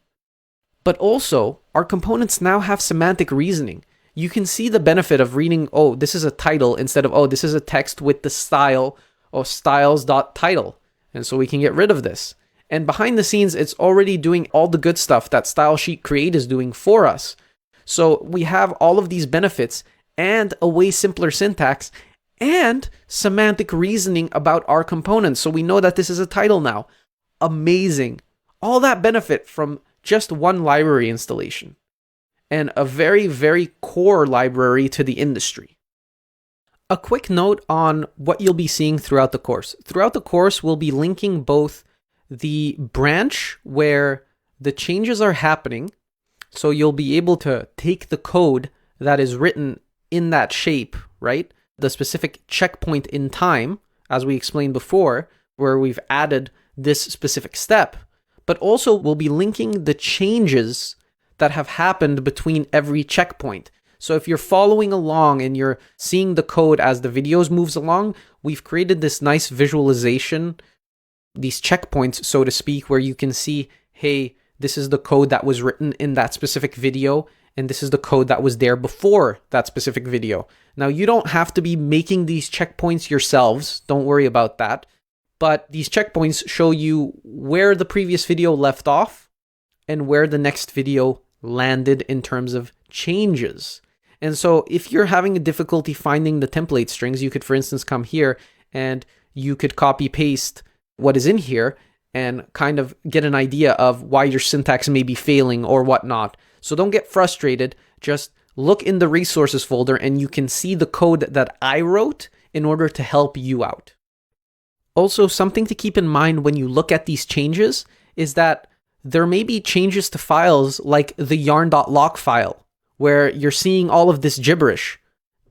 but also our components now have semantic reasoning. You can see the benefit of reading, oh, this is a title instead of, oh, this is a text with the style or styles.title. And so we can get rid of this. And behind the scenes, it's already doing all the good stuff that StyleSheet Create is doing for us. So we have all of these benefits and a way simpler syntax and semantic reasoning about our components. So we know that this is a title now. Amazing. All that benefit from just one library installation and a very, very core library to the industry. A quick note on what you'll be seeing throughout the course. Throughout the course, we'll be linking both the branch where the changes are happening. So you'll be able to take the code that is written in that shape, right? The specific checkpoint in time, as we explained before, where we've added this specific step, but also we'll be linking the changes that have happened between every checkpoint. So if you're following along and you're seeing the code as the videos moves along, we've created this nice visualization, these checkpoints, so to speak, where you can see, hey, this is the code that was written in that specific video, and this is the code that was there before that specific video. Now, you don't have to be making these checkpoints yourselves. Don't worry about that. But these checkpoints show you where the previous video left off and where the next video landed in terms of changes. And so if you're having a difficulty finding the template strings, you could, for instance, come here and you could copy paste what is in here and kind of get an idea of why your syntax may be failing or whatnot. So don't get frustrated. Just look in the resources folder and you can see the code that I wrote in order to help you out. Also, something to keep in mind when you look at these changes is that there may be changes to files like the yarn.lock file, where you're seeing all of this gibberish.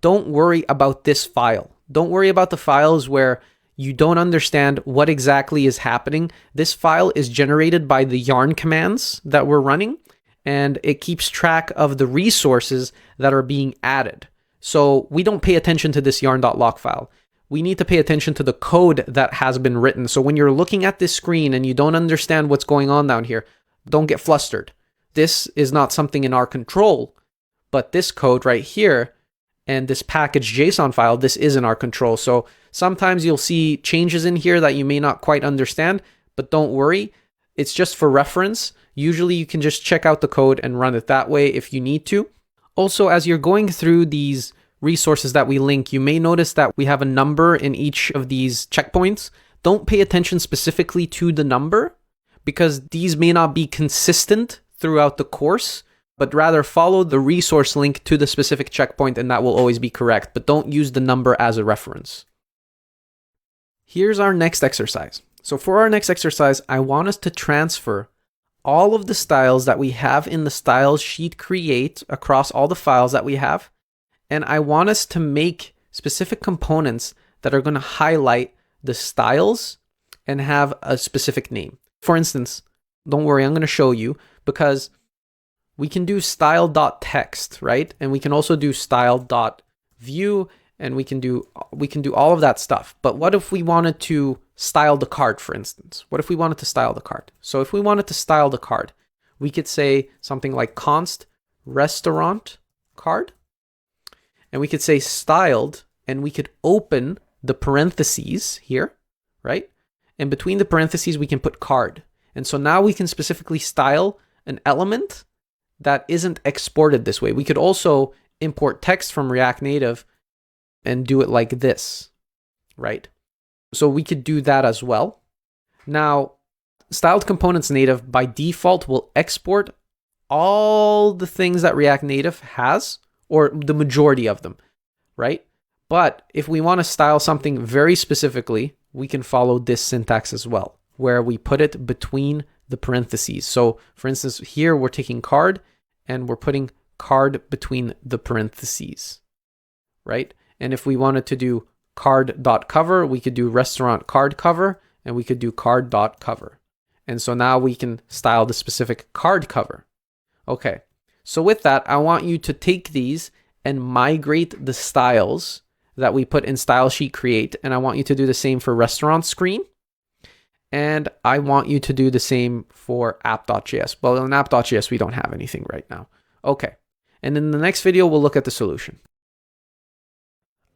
Don't worry about this file. Don't worry about the files where you don't understand what exactly is happening. This file is generated by the yarn commands that we're running, and it keeps track of the resources that are being added. So we don't pay attention to this yarn.lock file. We need to pay attention to the code that has been written. So when you're looking at this screen and you don't understand what's going on down here, don't get flustered. This is not something in our control, but this code right here and this package JSON file, this is in our control. So sometimes you'll see changes in here that you may not quite understand, but don't worry. It's just for reference. Usually you can just check out the code and run it that way if you need to. Also, as you're going through these resources that we link, you may notice that we have a number in each of these checkpoints. Don't pay attention specifically to the number because these may not be consistent throughout the course, but rather follow the resource link to the specific checkpoint and that will always be correct, but don't use the number as a reference. Here's our next exercise. So for our next exercise, I want us to transfer all of the styles that we have in the StyleSheet create across all the files that we have. And I want us to make specific components that are going to highlight the styles and have a specific name. For instance, don't worry, I'm going to show you because we can do style.text, right? And we can also do style.view and we can do all of that stuff. But what if we wanted to style the card, for instance? What if we wanted to style the card? So if we wanted to style the card, we could say something like const restaurant card. And we could say styled, and we could open the parentheses here, right? And between the parentheses, we can put card. And so now we can specifically style an element that isn't exported this way. We could also import text from React Native and do it like this, right? So we could do that as well. Now, styled components native by default will export all the things that React Native has, or the majority of them, right? But if we want to style something very specifically, we can follow this syntax as well, where we put it between the parentheses. So for instance, here we're taking card and we're putting card between the parentheses, right? And if we wanted to do card.cover, we could do restaurant card cover and we could do card.cover. And so now we can style the specific card cover. Okay. So with that, I want you to take these and migrate the styles that we put in StyleSheet create. And I want you to do the same for restaurant screen. And I want you to do the same for app.js. Well, in app.js, we don't have anything right now. Okay. And in the next video, we'll look at the solution.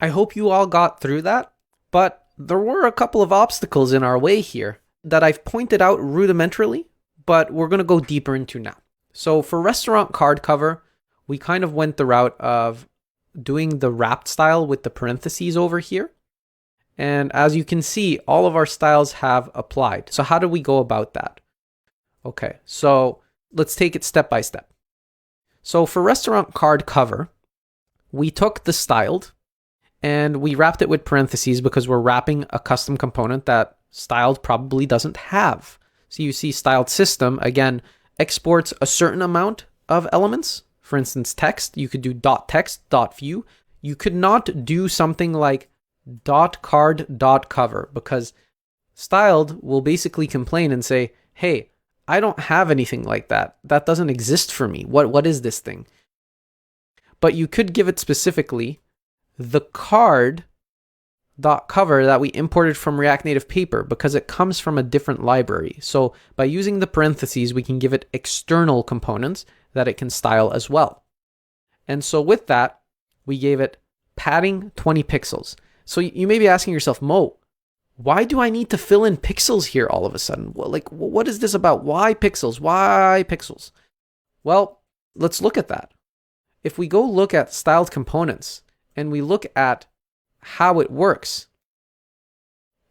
I hope you all got through that, but there were a couple of obstacles in our way here that I've pointed out rudimentarily, but we're going to go deeper into now. So for restaurant card cover, we kind of went the route of doing the wrapped style with the parentheses over here. And as you can see, all of our styles have applied. So how do we go about that? Okay, so let's take it step by step. So for restaurant card cover, we took the styled and we wrapped it with parentheses because we're wrapping a custom component that styled probably doesn't have. So you see styled system, again, exports a certain amount of elements for instance, text, you could do .text, .view. You could not do something like .card, .cover, because Styled will basically complain and say, hey, I don't have anything like that. That doesn't exist for me. What is this thing? But you could give it specifically the card .cover that we imported from React Native Paper, because it comes from a different library. So by using the parentheses, we can give it external components that it can style as well. And so with that, we gave it padding 20 pixels. So you may be asking yourself, Mo, why do I need to fill in pixels here all of a sudden? Well, like, what is this about? Why pixels? Why pixels? Well, let's look at that. If we go look at styled components and we look at how it works,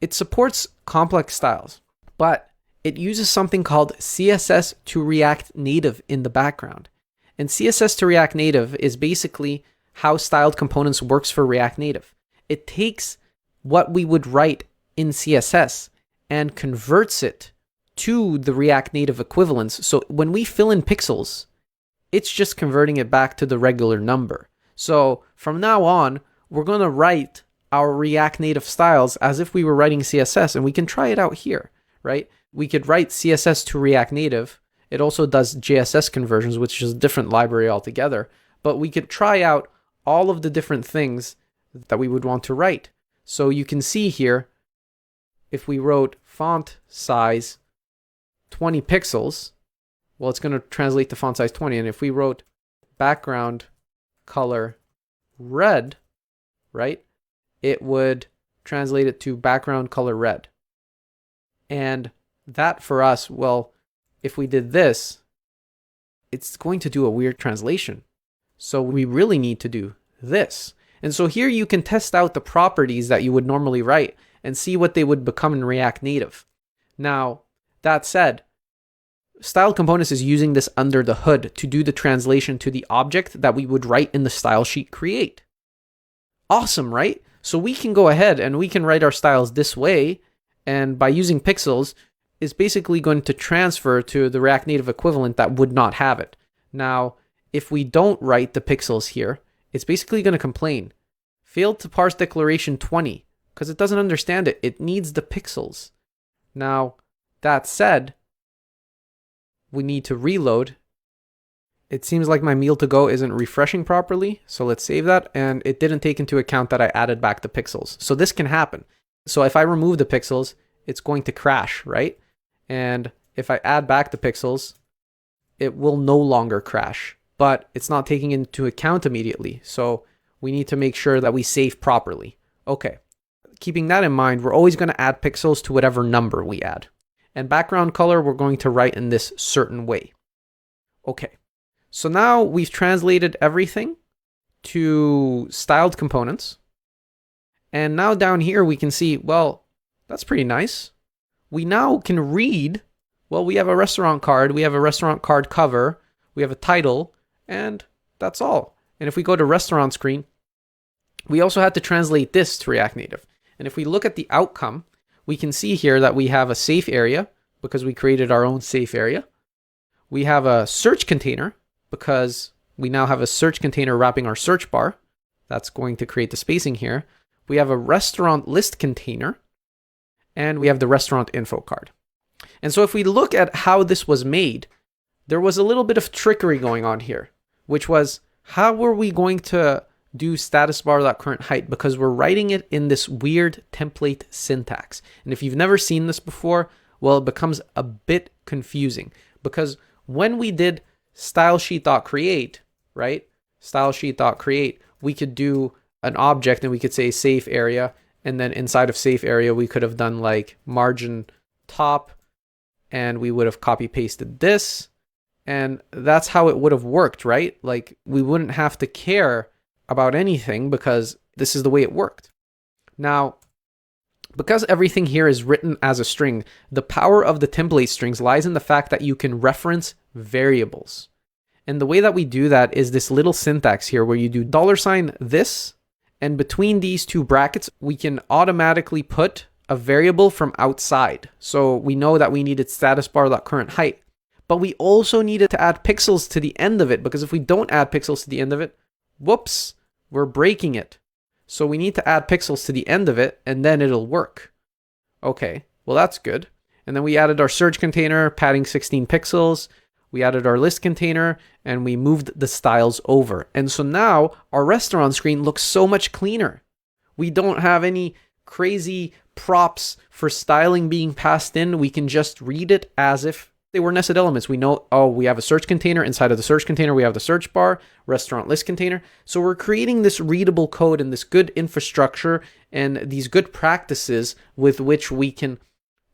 it supports complex styles, but it uses something called CSS to React Native in the background. And CSS to React Native is basically how styled components works for React Native. It takes what we would write in CSS and converts it to the React Native equivalents. So when we fill in pixels, it's just converting it back to the regular number. So from now on, we're going to write our React Native styles as if we were writing CSS, and we can try it out here, right? We could write CSS to React Native. It also does JSS conversions, which is a different library altogether, but we could try out all of the different things that we would want to write. So you can see here, if we wrote font size 20 pixels, well, it's going to translate to font size 20. And if we wrote background color red, right, it would translate it to background color red. And that for us, well, if we did this, it's going to do a weird translation. So we really need to do this. And so here you can test out the properties that you would normally write and see what they would become in React Native. Now, that said, Style Components is using this under the hood to do the translation to the object that we would write in the style sheet create. Awesome, right? So we can go ahead and we can write our styles this way, and by using pixels, is basically going to transfer to the React Native equivalent that would not have it. Now, if we don't write the pixels here, it's basically going to complain. Failed to parse declaration 20, because it doesn't understand it. It needs the pixels. Now, that said, we need to reload. It seems like my MealsToGo isn't refreshing properly, so let's save that. And it didn't take into account that I added back the pixels. So this can happen. So if I remove the pixels, it's going to crash, right? And if I add back the pixels, it will no longer crash, but it's not taking into account immediately. So we need to make sure that we save properly. Okay, keeping that in mind, we're always going to add pixels to whatever number we add. And background color, we're going to write in this certain way. Okay, so now we've translated everything to styled components. And now down here we can see, well, that's pretty nice. We now can read, well, we have a restaurant card, we have a restaurant card cover, we have a title, and that's all. And if we go to restaurant screen, we also had to translate this to React Native. And if we look at the outcome, we can see here that we have a safe area because we created our own safe area. We have a search container because we now have a search container wrapping our search bar. That's going to create the spacing here. We have a restaurant list container, and we have the restaurant info card. And so if we look at how this was made, there was a little bit of trickery going on here, which was, how were we going to do status bar.current height? Because we're writing it in this weird template syntax. And if you've never seen this before, well, it becomes a bit confusing, because when we did StyleSheet.create, right? StyleSheet.create, we could do an object and we could say safe area. And then inside of safe area, we could have done like margin top, and we would have copy pasted this. And that's how it would have worked, right? Like we wouldn't have to care about anything because this is the way it worked. Now, because everything here is written as a string, the power of the template strings lies in the fact that you can reference variables. And the way that we do that is this little syntax here where you do $ this, and between these two brackets, we can automatically put a variable from outside. So we know that we needed status bar.current height. but we also needed to add pixels to the end of it, because if we don't add pixels to the end of it, whoops, we're breaking it. So we need to add pixels to the end of it, and then it'll work. Okay, well that's good. And then we added our search container, padding 16 pixels. We added our list container, and we moved the styles over. And so now our restaurant screen looks so much cleaner. We don't have any crazy props for styling being passed in. We can just read it as if they were nested elements. We know, oh, we have a search container. Inside of the search container, we have the search bar, restaurant list container. So we're creating this readable code and this good infrastructure and these good practices with which we can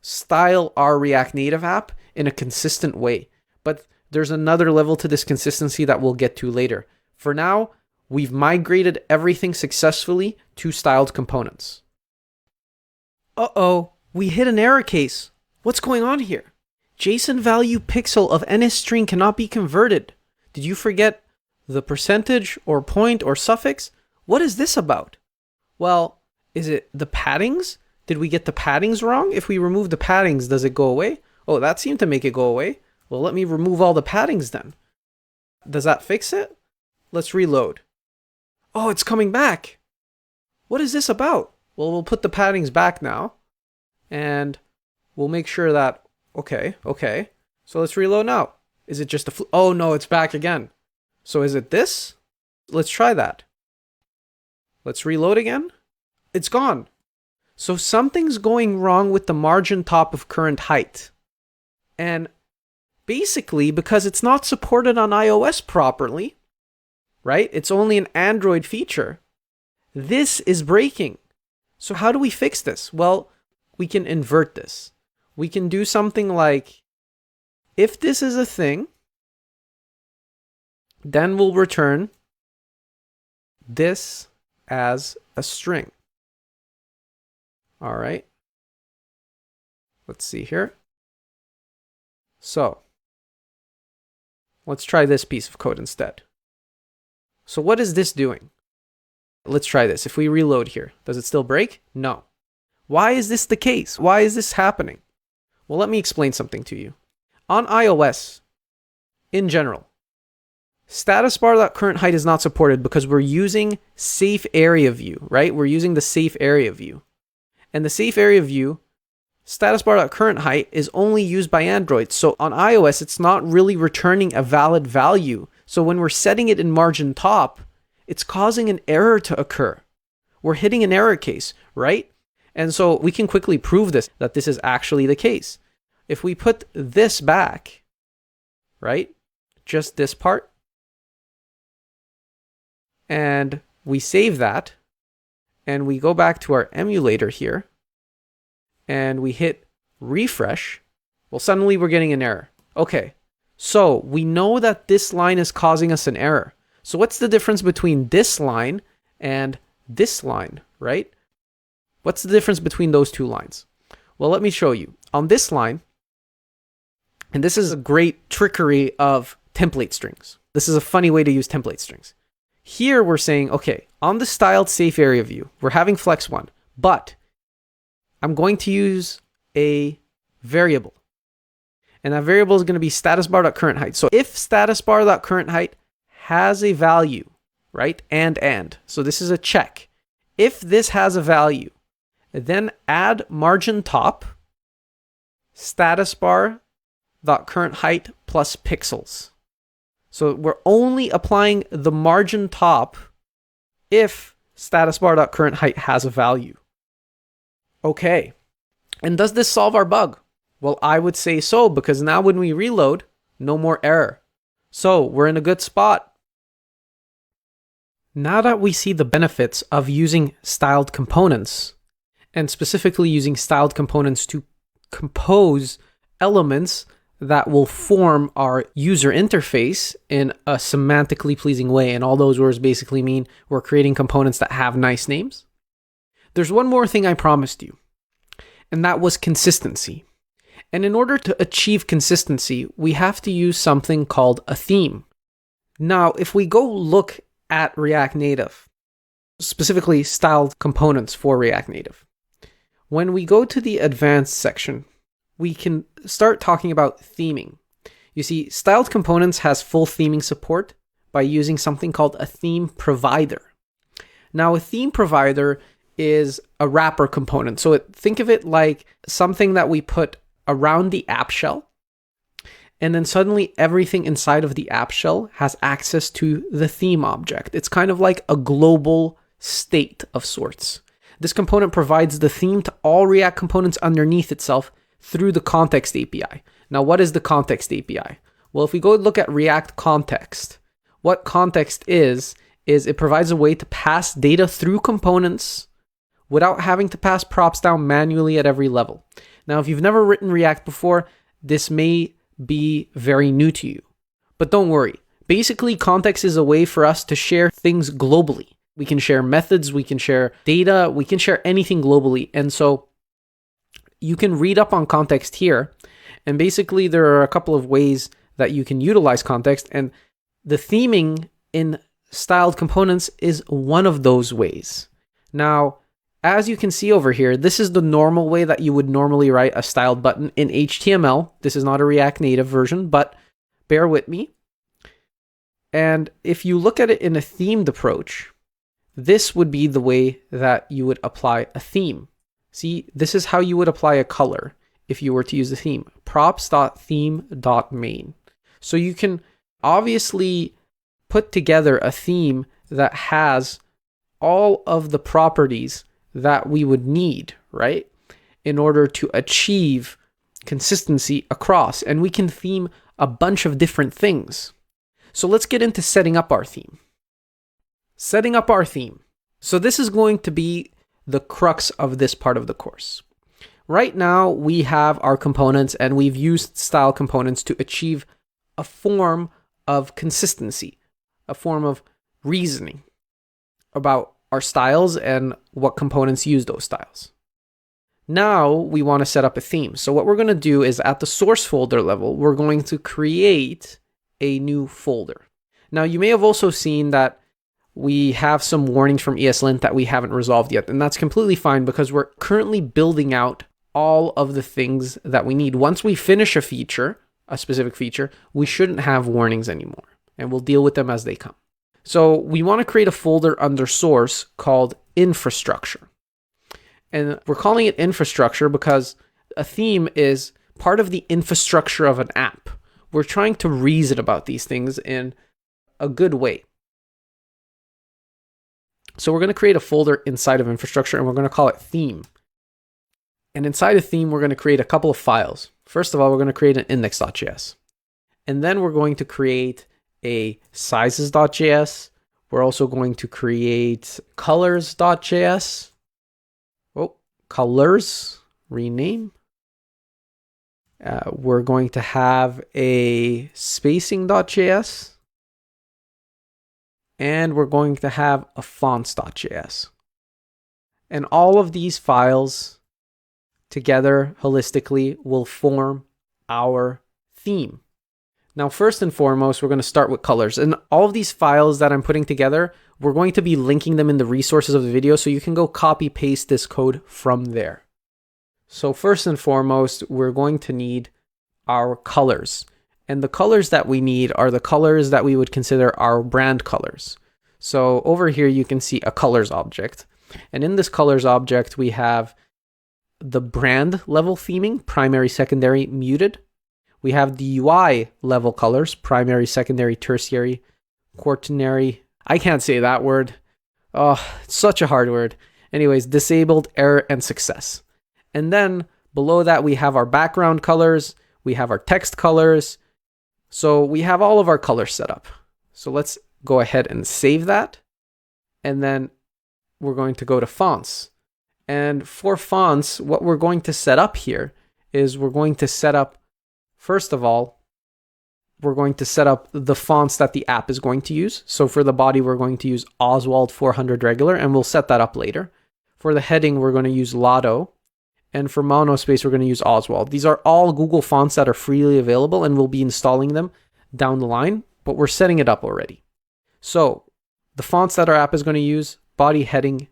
style our React Native app in a consistent way. But there's another level to this consistency that we'll get to later. For now, we've migrated everything successfully to styled components. Uh-oh, we hit an error case. What's going on here? JSON value pixel of NSString cannot be converted. Did you forget the percentage or point or suffix? What is this about? Well, is it the paddings? Did we get the paddings wrong? If we remove the paddings, does it go away? Oh, that seemed to make it go away. Well, let me remove all the paddings then. Does that fix it? Let's reload. Oh, it's coming back. What is this about? Well, we'll put the paddings back now. And we'll make sure that, okay. So let's reload now. Is it just a oh no, it's back again. So is it this? Let's try that. Let's reload again. It's gone. So something's going wrong with the margin top of current height. And basically, because it's not supported on iOS properly, right? It's only an Android feature. This is breaking. So how do we fix this? Well, we can invert this. We can do something like, if this is a thing, then we'll return this as a string. All right. Let's see here. So let's try this piece of code instead. So what is this doing? Let's try this. If we reload here, does it still break? No. Why is this the case? Why is this happening? Well, let me explain something to you. On iOS, in general, status bar.currentHeight is not supported because we're using safe area view, right? We're using the safe area view. And the safe area view, status bar.currentHeight, is only used by Android. So on iOS, it's not really returning a valid value. So when we're setting it in margin top, it's causing an error to occur. We're hitting an error case, right? And so we can quickly prove this, that this is actually the case. If we put this back, right? Just this part. And we save that. And we go back to our emulator here. And we hit refresh. Well, suddenly we're getting an error. Okay. So we know that this line is causing us an error. So what's the difference between this line and this line, right? What's the difference between those two lines? Well, let me show you. On this line, and this is a great trickery of template strings. This is a funny way to use template strings. Here we're saying, okay, on the styled safe area view, we're having flex 1, but I'm going to use a variable. And that variable is going to be status bar.currentHeight. So if status bar.currentHeight has a value, right? And. So this is a check. If this has a value, then add margin top status bar.currentHeight plus pixels. So we're only applying the margin top if status bar.currentHeight has a value. Okay. And does this solve our bug? Well, I would say so, because now when we reload, no more error. So we're in a good spot. Now that we see the benefits of using styled components, and specifically using styled components to compose elements that will form our user interface in a semantically pleasing way, and all those words basically mean we're creating components that have nice names, there's one more thing I promised you, and that was consistency. And in order to achieve consistency, we have to use something called a theme. Now, if we go look at React Native, specifically styled components for React Native, when we go to the advanced section, we can start talking about theming. You see, styled components has full theming support by using something called a theme provider. Now, a theme provider is a wrapper component. So think of it like something that we put around the app shell, and then suddenly everything inside of the app shell has access to the theme object. It's kind of like a global state of sorts. This component provides the theme to all React components underneath itself through the context API. Now, what is the context API? Well, if we go look at React context, what context is it provides a way to pass data through components without having to pass props down manually at every level. Now, if you've never written React before, this may be very new to you. But don't worry. Basically, context is a way for us to share things globally. We can share methods, we can share data, we can share anything globally. And so you can read up on context here. And basically, there are a couple of ways that you can utilize context. And the theming in styled components is one of those ways. Now, as you can see over here, this is the normal way that you would normally write a styled button in HTML. This is not a React Native version, but bear with me. And if you look at it in a themed approach, this would be the way that you would apply a theme. See, this is how you would apply a color if you were to use the theme. props.theme.main. So you can obviously put together a theme that has all of the properties that we would need, right, in order to achieve consistency across. And we can theme a bunch of different things. So let's get into setting up our theme. Setting up our theme. So this is going to be the crux of this part of the course. Right now, we have our components and we've used style components to achieve a form of consistency, a form of reasoning about our styles and what components use those styles. Now we want to set up a theme. So what we're going to do is at the source folder level, we're going to create a new folder. Now you may have also seen that we have some warnings from ESLint that we haven't resolved yet. And that's completely fine because we're currently building out all of the things that we need. Once we finish a feature, a specific feature, we shouldn't have warnings anymore. And we'll deal with them as they come. So we want to create a folder under source called infrastructure. And we're calling it infrastructure because a theme is part of the infrastructure of an app. We're trying to reason about these things in a good way. So we're going to create a folder inside of infrastructure and we're going to call it theme. And inside of theme, we're going to create a couple of files. First of all, we're going to create an index.js. And then we're going to create a sizes.js. We're also going to create colors.js. Oh, colors, rename. We're going to have a spacing.js. And we're going to have a fonts.js. And all of these files together holistically will form our theme. Now, first and foremost, we're going to start with colors. And all of these files that I'm putting together, we're going to be linking them in the resources of the video so you can go copy paste this code from there. So first and foremost, we're going to need our colors. And the colors that we need are the colors that we would consider our brand colors. So over here, you can see a colors object. And in this colors object, we have the brand level theming, primary, secondary, muted. We have the UI level colors, primary, secondary, tertiary, quaternary. I can't say that word. Oh, it's such a hard word. Anyways, disabled, error, and success. And then below that, we have our background colors. We have our text colors. So we have all of our colors set up. So let's go ahead and save that. And then we're going to go to fonts. And for fonts, what we're going to set up here is we're going to set up, first of all, we're going to set up the fonts that the app is going to use. So for the body, we're going to use Oswald 400 regular, and we'll set that up later. For the heading, we're going to use Lotto. And for monospace, we're going to use Oswald. These are all Google fonts that are freely available, and we'll be installing them down the line, but we're setting it up already. So the fonts that our app is going to use, body, heading,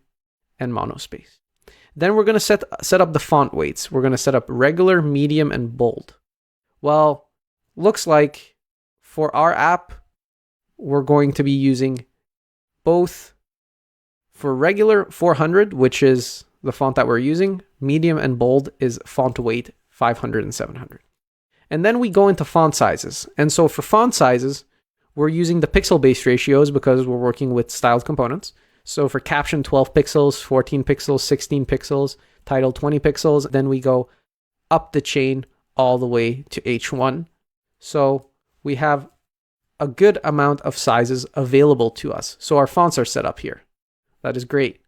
and monospace. Then we're going to set up the font weights. We're going to set up regular, medium, and bold. Well, looks like for our app, we're going to be using both for regular 400, which is the font that we're using, medium and bold is font weight 500 and 700. And then we go into font sizes. And so for font sizes, we're using the pixel-based ratios because we're working with styled components. So for caption, 12 pixels, 14 pixels, 16 pixels, title, 20 pixels. Then we go up the chain all the way to H1. So we have a good amount of sizes available to us. So our fonts are set up here. That is great.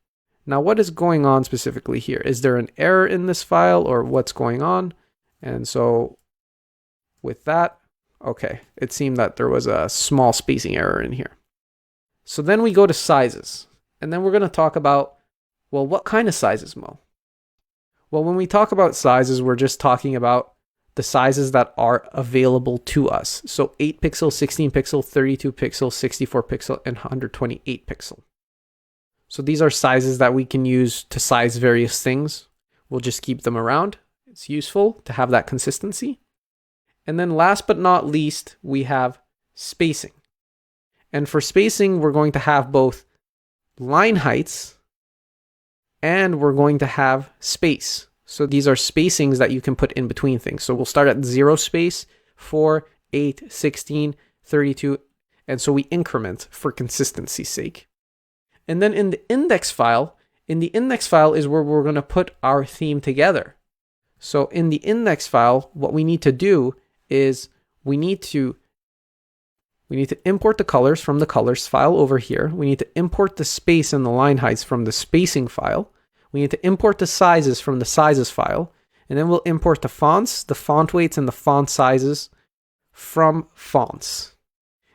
Now, what is going on specifically here? Is there an error in this file or what's going on? And so with that, okay, it seemed that there was a small spacing error in here. So then we go to sizes. And then we're going to talk about, well, what kind of sizes, Mo? Well, when we talk about sizes, we're just talking about the sizes that are available to us. So 8 pixel, 16 pixel, 32 pixel, 64 pixel, and 128 pixel. So these are sizes that we can use to size various things. We'll just keep them around. It's useful to have that consistency. And then last but not least, we have spacing. And for spacing, we're going to have both line heights and we're going to have space. So these are spacings that you can put in between things. So we'll start at 0 space, 4, 8, 16, 32. And so we increment for consistency's sake. And then in the index file is where we're going to put our theme together. So in the index file, what we need to do is we need to import the colors from the colors file over here. We need to import the space and the line heights from the spacing file. We need to import the sizes from the sizes file. And then we'll import the fonts, the font weights, and the font sizes from fonts.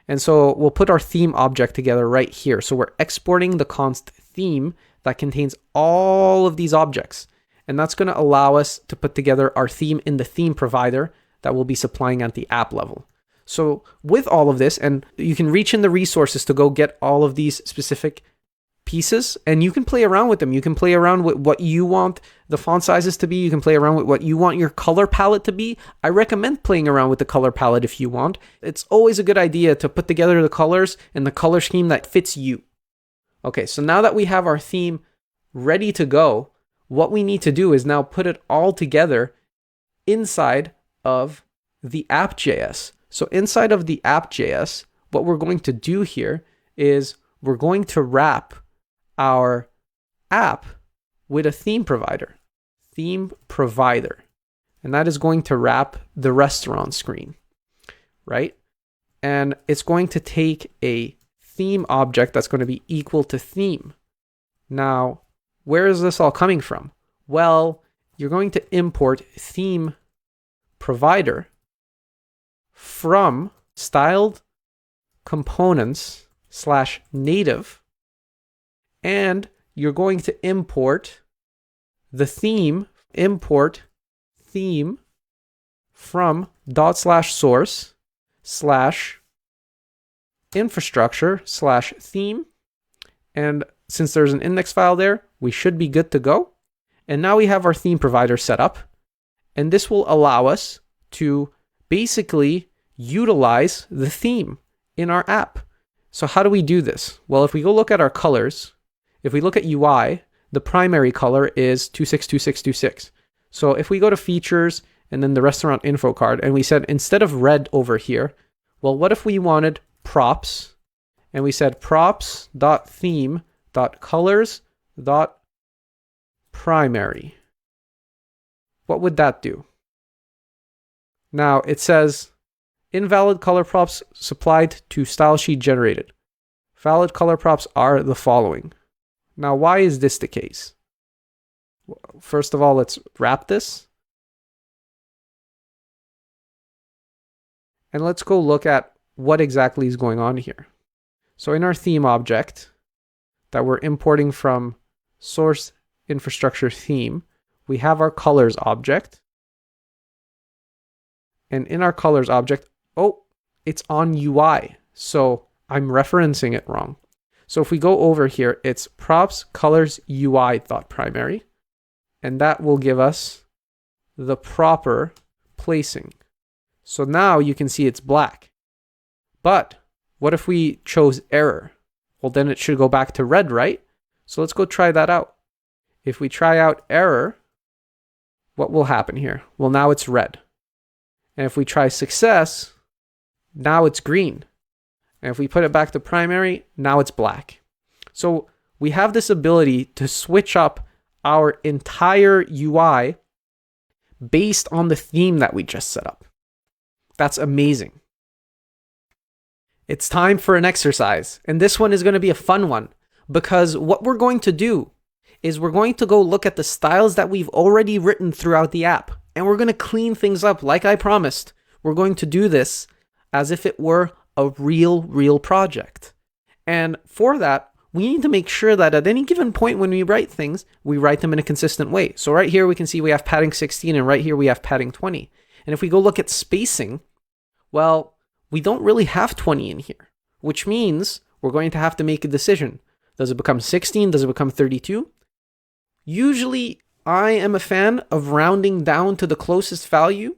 And so we'll put our theme object together right here. So we're exporting the const theme that contains all of these objects. And that's going to allow us to put together our theme in the theme provider that we'll be supplying at the app level. So with all of this, and you can reach in the resources to go get all of these specific pieces, and you can play around with them. You can play around with what you want the font sizes to be. You can play around with what you want your color palette to be. I recommend playing around with the color palette if you want. It's always a good idea to put together the colors and the color scheme that fits you. Okay, so now that we have our theme ready to go, what we need to do is now put it all together inside of the app.js. So inside of the app.js, what we're going to do here is we're going to wrap our app with a theme provider. And that is going to wrap the restaurant screen, right? And it's going to take a theme object that's going to be equal to theme. Now, where is this all coming from? Well, you're going to import theme provider from styled components /native, and you're going to import the theme, import theme from /source /infrastructure /theme. And since there's an index file there, we should be good to go. And now we have our theme provider set up. And this will allow us to basically utilize the theme in our app. So how do we do this? Well, if we go look at our colors, if we look at UI, the primary color is 262626. So if we go to features and then the restaurant info card, and we said instead of red over here, well, what if we wanted props? And we said props.theme.colors.primary. What would that do? Now it says invalid color props supplied to StyleSheet generated. Valid color props are the following. Now, why is this the case? First of all, let's wrap this. And let's go look at what exactly is going on here. So in our theme object that we're importing from source infrastructure theme, we have our colors object. And in our colors object, it's on UI. So I'm referencing it wrong. So if we go over here, it's props colors UI.primary. And that will give us the proper placing. So now you can see it's black. But what if we chose error? Well, then it should go back to red, right? So let's go try that out. If we try out error, what will happen here? Well, now it's red. And if we try success, now it's green. And if we put it back to primary, now it's black. So we have this ability to switch up our entire UI based on the theme that we just set up. That's amazing. It's time for an exercise. And this one is going to be a fun one, because what we're going to do is we're going to go look at the styles that we've already written throughout the app. And we're going to clean things up like I promised. We're going to do this as if it were a real project. And for that, we need to make sure that at any given point when we write things, we write them in a consistent way. So right here we can see we have padding 16 and right here we have padding 20. And if we go look at spacing, well, we don't really have 20 in here, which means we're going to have to make a decision. Does it become 16? Does it become 32? Usually, I am a fan of rounding down to the closest value.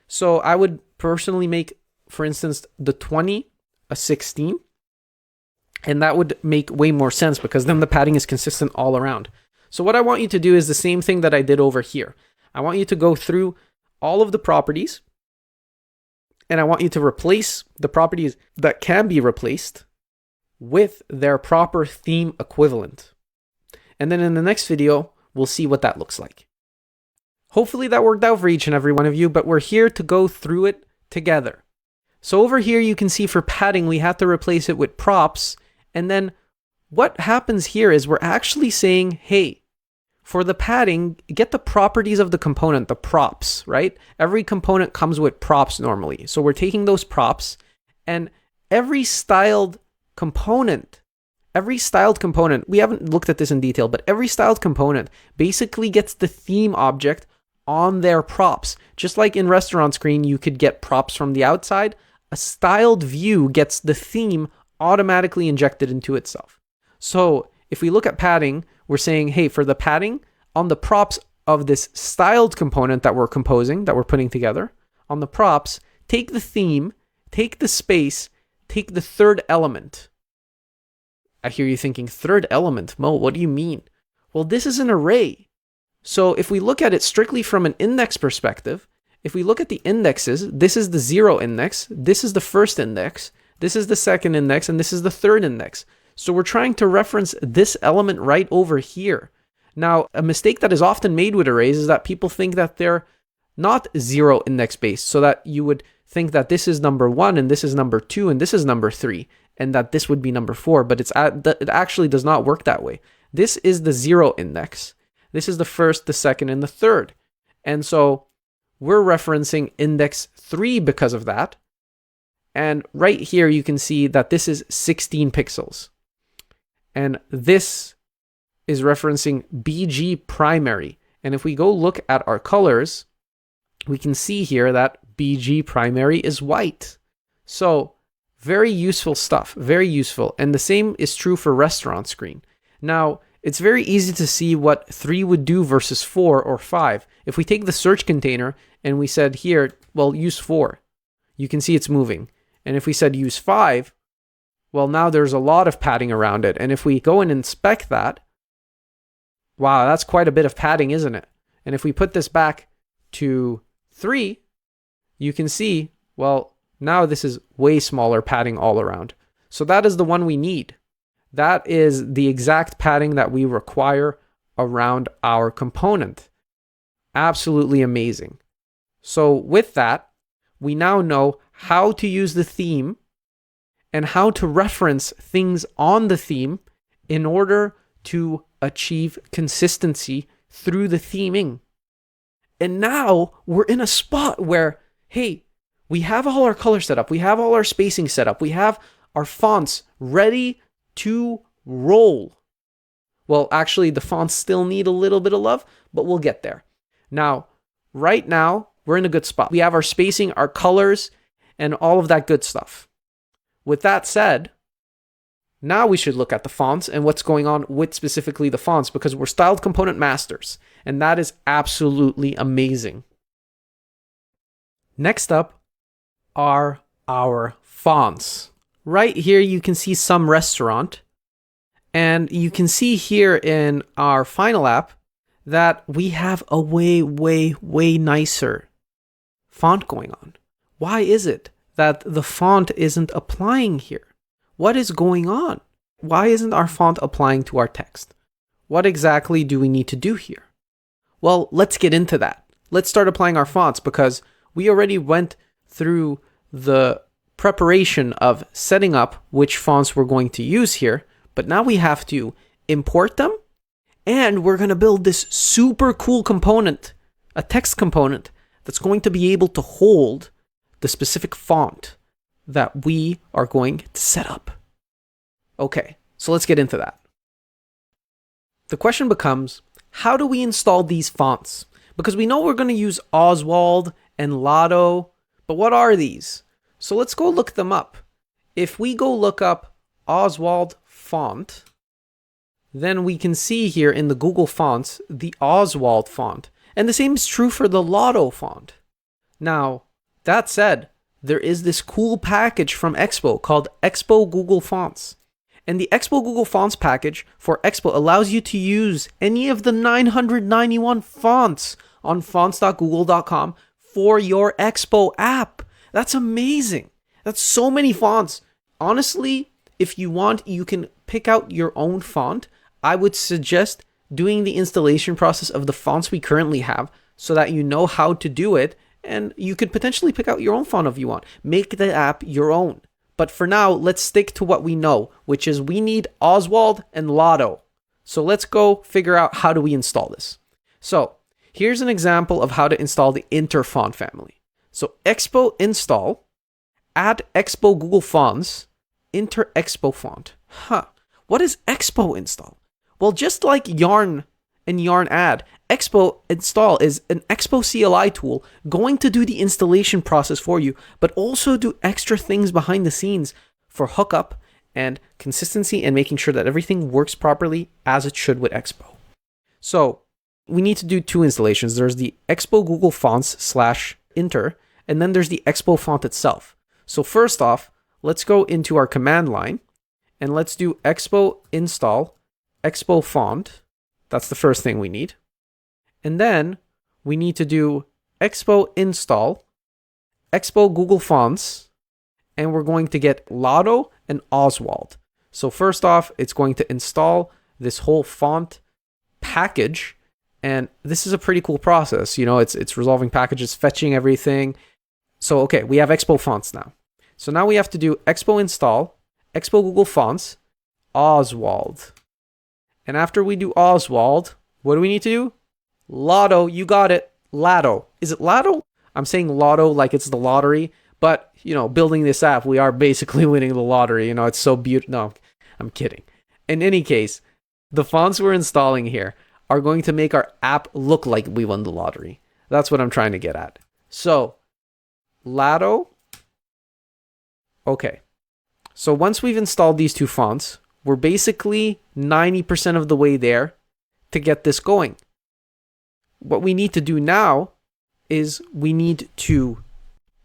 So I would personally make, for instance, the 20 a 16. And that would make way more sense because then the padding is consistent all around. So what I want you to do is the same thing that I did over here. I want you to go through all of the properties. And I want you to replace the properties that can be replaced with their proper theme equivalent. And then in the next video, we'll see what that looks like. Hopefully that worked out for each and every one of you, but we're here to go through it together. So over here, you can see for padding, we have to replace it with props. And then what happens here is we're actually saying, hey, for the padding, get the properties of the component, the props, right? Every component comes with props normally. So we're taking those props and every styled component, we haven't looked at this in detail, but every styled component basically gets the theme object on their props. Just like in restaurant screen, you could get props from the outside. A styled view gets the theme automatically injected into itself. So if we look at padding, we're saying, hey, for the padding, on the props of this styled component that we're composing, that we're putting together, on the props, take the theme, take the space, take the third element. I hear you thinking, third element? Mo, what do you mean? Well, this is an array. So if we look at it strictly from an index perspective, if we look at the indexes, this is the 0 index, this is the first index, this is the second index, and this is the third index. So we're trying to reference this element right over here. Now, a mistake that is often made with arrays is that people think that they're not 0 index based, so that you would think that this is number 1 and this is number 2 and this is number 3 and that this would be number 4, but it actually does not work that way. This is the 0 index. This is the first, the second, and the third. And so we're referencing index 3 because of that. And right here, you can see that this is 16 pixels. And this is referencing BG primary. And if we go look at our colors, we can see here that BG primary is white. So very useful stuff, very useful. And the same is true for restaurant screen. Now, it's very easy to see what 3 would do versus 4 or 5. If we take the search container and we said here, well, use 4, you can see it's moving. And if we said use 5, well, now there's a lot of padding around it. And if we go and inspect that, wow, that's quite a bit of padding, isn't it? And if we put this back to 3, you can see, well, now this is way smaller padding all around. So that is the one we need. That is the exact padding that we require around our component. Absolutely amazing. So with that, we now know how to use the theme and how to reference things on the theme in order to achieve consistency through the theming. And now we're in a spot where, hey, we have all our color set up, we have all our spacing set up, we have our fonts ready to roll. Well, actually, the fonts still need a little bit of love, but we'll get there. Now, right now, we're in a good spot. We have our spacing, our colors, and all of that good stuff. With that said, now we should look at the fonts and what's going on with specifically the fonts, because we're styled component masters, and that is absolutely amazing. Next up, are our fonts. Right here, you can see some restaurant. And you can see here in our final app that we have a way, way, way nicer font going on. Why is it that the font isn't applying here? What is going on? Why isn't our font applying to our text? What exactly do we need to do here? Well, let's get into that. Let's start applying our fonts because we already went through the preparation of setting up which fonts we're going to use here, but now we have to import them, and we're going to build this super cool component, a text component, that's going to be able to hold the specific font that we are going to set up. Okay, so let's get into that. The question becomes, how do we install these fonts? Because we know we're going to use Oswald and Lotto, but what are these? So let's go look them up. If we go look up Oswald font, then we can see here in the Google Fonts the Oswald font. And the same is true for the Lotto font. Now, that said, there is this cool package from Expo called Expo Google Fonts. And the Expo Google Fonts package for Expo allows you to use any of the 991 fonts on fonts.google.com for your Expo app. That's amazing. That's so many fonts. Honestly, if you want, you can pick out your own font. I would suggest doing the installation process of the fonts we currently have so that you know how to do it, and you could potentially pick out your own font if you want. Make the app your own. But for now, let's stick to what we know, which is we need Oswald and Lotto. So let's go figure out how do we install this. So here's an example of how to install the Inter font family. So Expo install, add Expo Google Fonts, Inter Expo font. What is Expo install? Well, just like Yarn and Yarn add, Expo install is an Expo CLI tool going to do the installation process for you, but also do extra things behind the scenes for hookup and consistency and making sure that everything works properly as it should with Expo. So we need to do two installations. There's the Expo Google Fonts /Inter, and then there's the Expo font itself. So first off, let's go into our command line and let's do Expo install Expo font. That's the first thing we need. And then we need to do Expo install Expo Google Fonts, and we're going to get Lotto and Oswald. So first off, it's going to install this whole font package, and this is a pretty cool process. You know, it's resolving packages, fetching everything. So okay, we have Expo fonts now. So now we have to do Expo install Expo Google Fonts Oswald. And after we do Oswald, what do we need to do? Lotto, you got it. Lotto. Is it Lotto? I'm saying Lotto like it's the lottery, but, you know, building this app, we are basically winning the lottery. You know, it's so beautiful. No, I'm kidding. In any case, the fonts we're installing here are going to make our app look like we won the lottery. That's what I'm trying to get at. So, Lotto. Okay. So once we've installed these two fonts, we're basically 90% of the way there to get this going. What we need to do now is we need to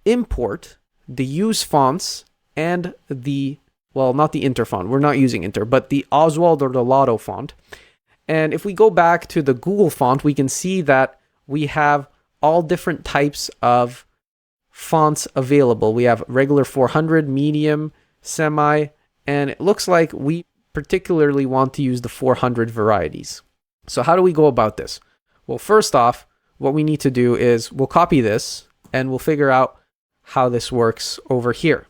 import the use fonts and the, well, not the Inter font. We're not using Inter, but the Oswald or the Lotto font. And if we go back to the Google font, we can see that we have all different types of fonts available. We have regular 400, medium, semi, and it looks like we particularly want to use the 400 varieties. So how do we go about this? Well, first off, what we need to do is we'll copy this and we'll figure out how this works over here.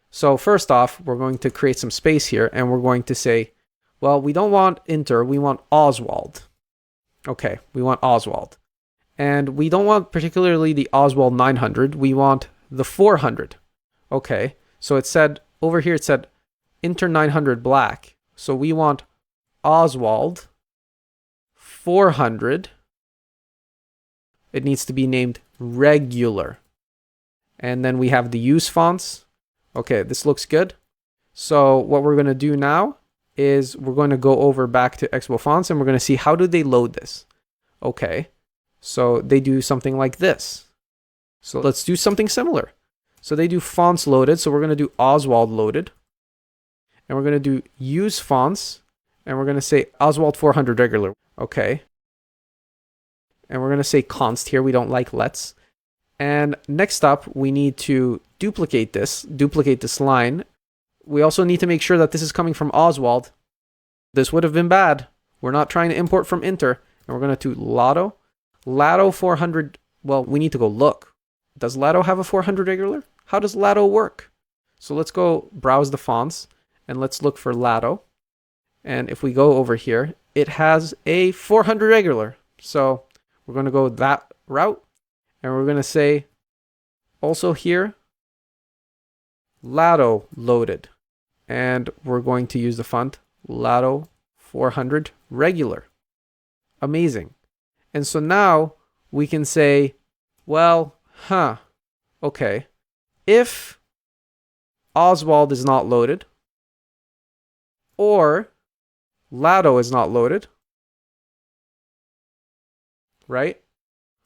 So first off, we're going to create some space here and we're going to say, well, we don't want Inter, we want Oswald. Okay, we want Oswald. And we don't want particularly the Oswald 900, we want the 400. Okay, so it said, over here it said Inter 900 black. So we want Oswald 400. It needs to be named regular. And then we have the use fonts. Okay, this looks good. So what we're going to do now is we're going to go over back to Expo Fonts and we're going to see how do they load this. Okay, so they do something like this. So let's do something similar. So they do fonts loaded. So we're going to do Oswald loaded. And we're going to do use fonts. And we're going to say Oswald 400 regular. Okay. And we're going to say const here. We don't like let's. And next up, we need to duplicate this line. We also need to make sure that this is coming from Oswald. This would have been bad. We're not trying to import from Inter. And we're going to do Lotto. Lotto 400. Well, we need to go look. Does Lotto have a 400 regular? How does Lotto work? So let's go browse the fonts and let's look for Lotto. And if we go over here, it has a 400 regular. So we're going to go that route. And we're going to say also here, Lotto loaded. And we're going to use the font Lotto 400 regular. Amazing. And so now we can say, well, okay. If Oswald is not loaded, or Lotto is not loaded, right?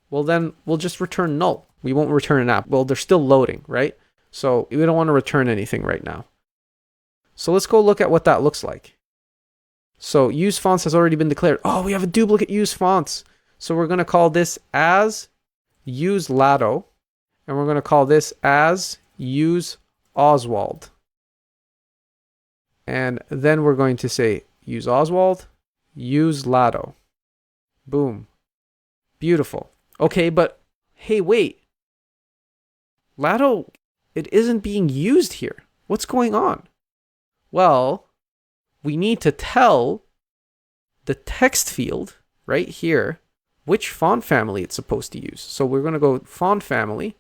Well, then we'll just return null. We won't return an app. Well, they're still loading, right? So we don't want to return anything right now. So let's go look at what that looks like. So use fonts has already been declared. Oh, we have a duplicate use fonts. So we're going to call this as use Lotto. And we're going to call this as use Oswald. And then we're going to say use Oswald, use Lotto. Boom. Beautiful. Okay, but hey, wait. Lotto, it isn't being used here. What's going on? Well, we need to tell the text field right here which font family it's supposed to use. So we're going to go font family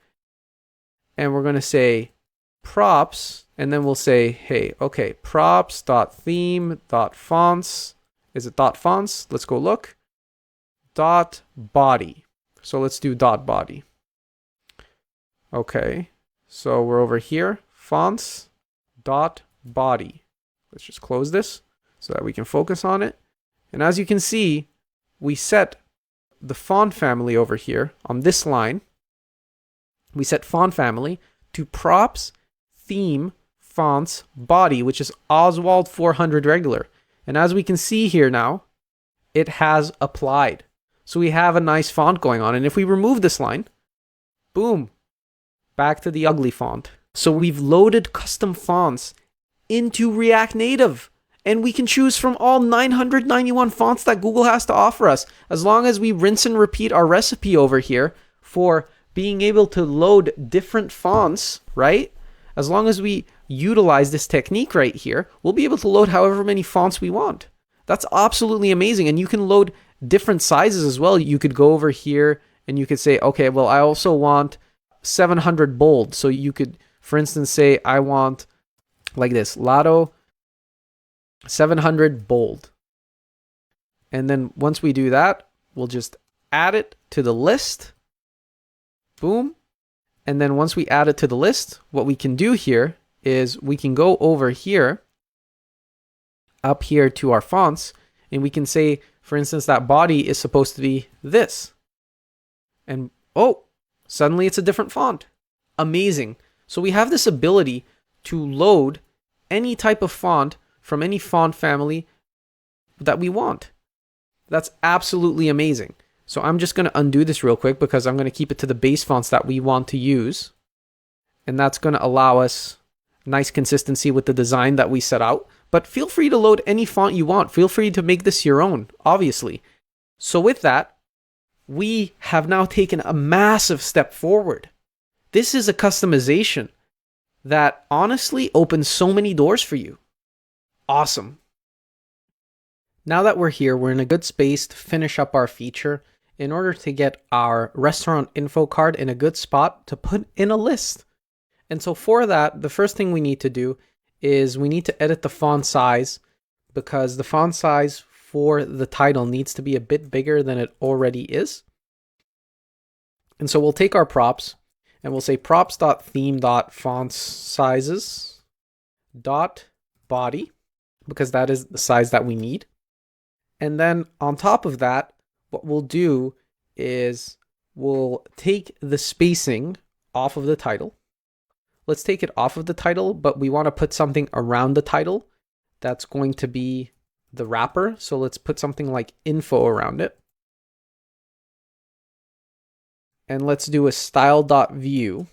and we're going to say props, and then we'll say, hey, okay, props.theme.fonts. Is it .fonts? Let's go look. .body. So let's do .body. Okay, so we're over here, fonts .body. Let's just close this so that we can focus on it. And as you can see, we set the font family over here on this line. We set font family to props theme fonts body, which is Oswald 400 regular. And as we can see here now, it has applied. So we have a nice font going on. And if we remove this line, boom, back to the ugly font. So we've loaded custom fonts into React Native. And we can choose from all 991 fonts that Google has to offer us. As long as we rinse and repeat our recipe over here for being able to load different fonts, right? As long as we utilize this technique right here, we'll be able to load however many fonts we want. That's absolutely amazing. And you can load different sizes as well. You could go over here and you could say, okay, well, I also want 700 bold. So you could, for instance, say, I want like this, Lotto 700 bold. And then once we do that, we'll just add it to the list. Boom. And then once we add it to the list, what we can do here is we can go over here, up here to our fonts, and we can say, for instance, that body is supposed to be this. And oh, suddenly it's a different font. Amazing. So we have this ability to load any type of font from any font family that we want. That's absolutely amazing. So I'm just going to undo this real quick because I'm going to keep it to the base fonts that we want to use. And that's going to allow us nice consistency with the design that we set out. But feel free to load any font you want. Feel free to make this your own, obviously. So with that, we have now taken a massive step forward. This is a customization that honestly opens so many doors for you. Awesome. Now that we're here, we're in a good space to finish up our feature in order to get our restaurant info card in a good spot to put in a list. And so for that, the first thing we need to do is we need to edit the font size, because the font size for the title needs to be a bit bigger than it already is. And so we'll take our props and we'll say props.theme.fontsizes.body, because that is the size that we need. And then on top of that, what we'll do is we'll take the spacing off of the title. let's take it off of the title, but we want to put something around the title that's going to be the wrapper. So let's put something like info around it. And let's do a style.view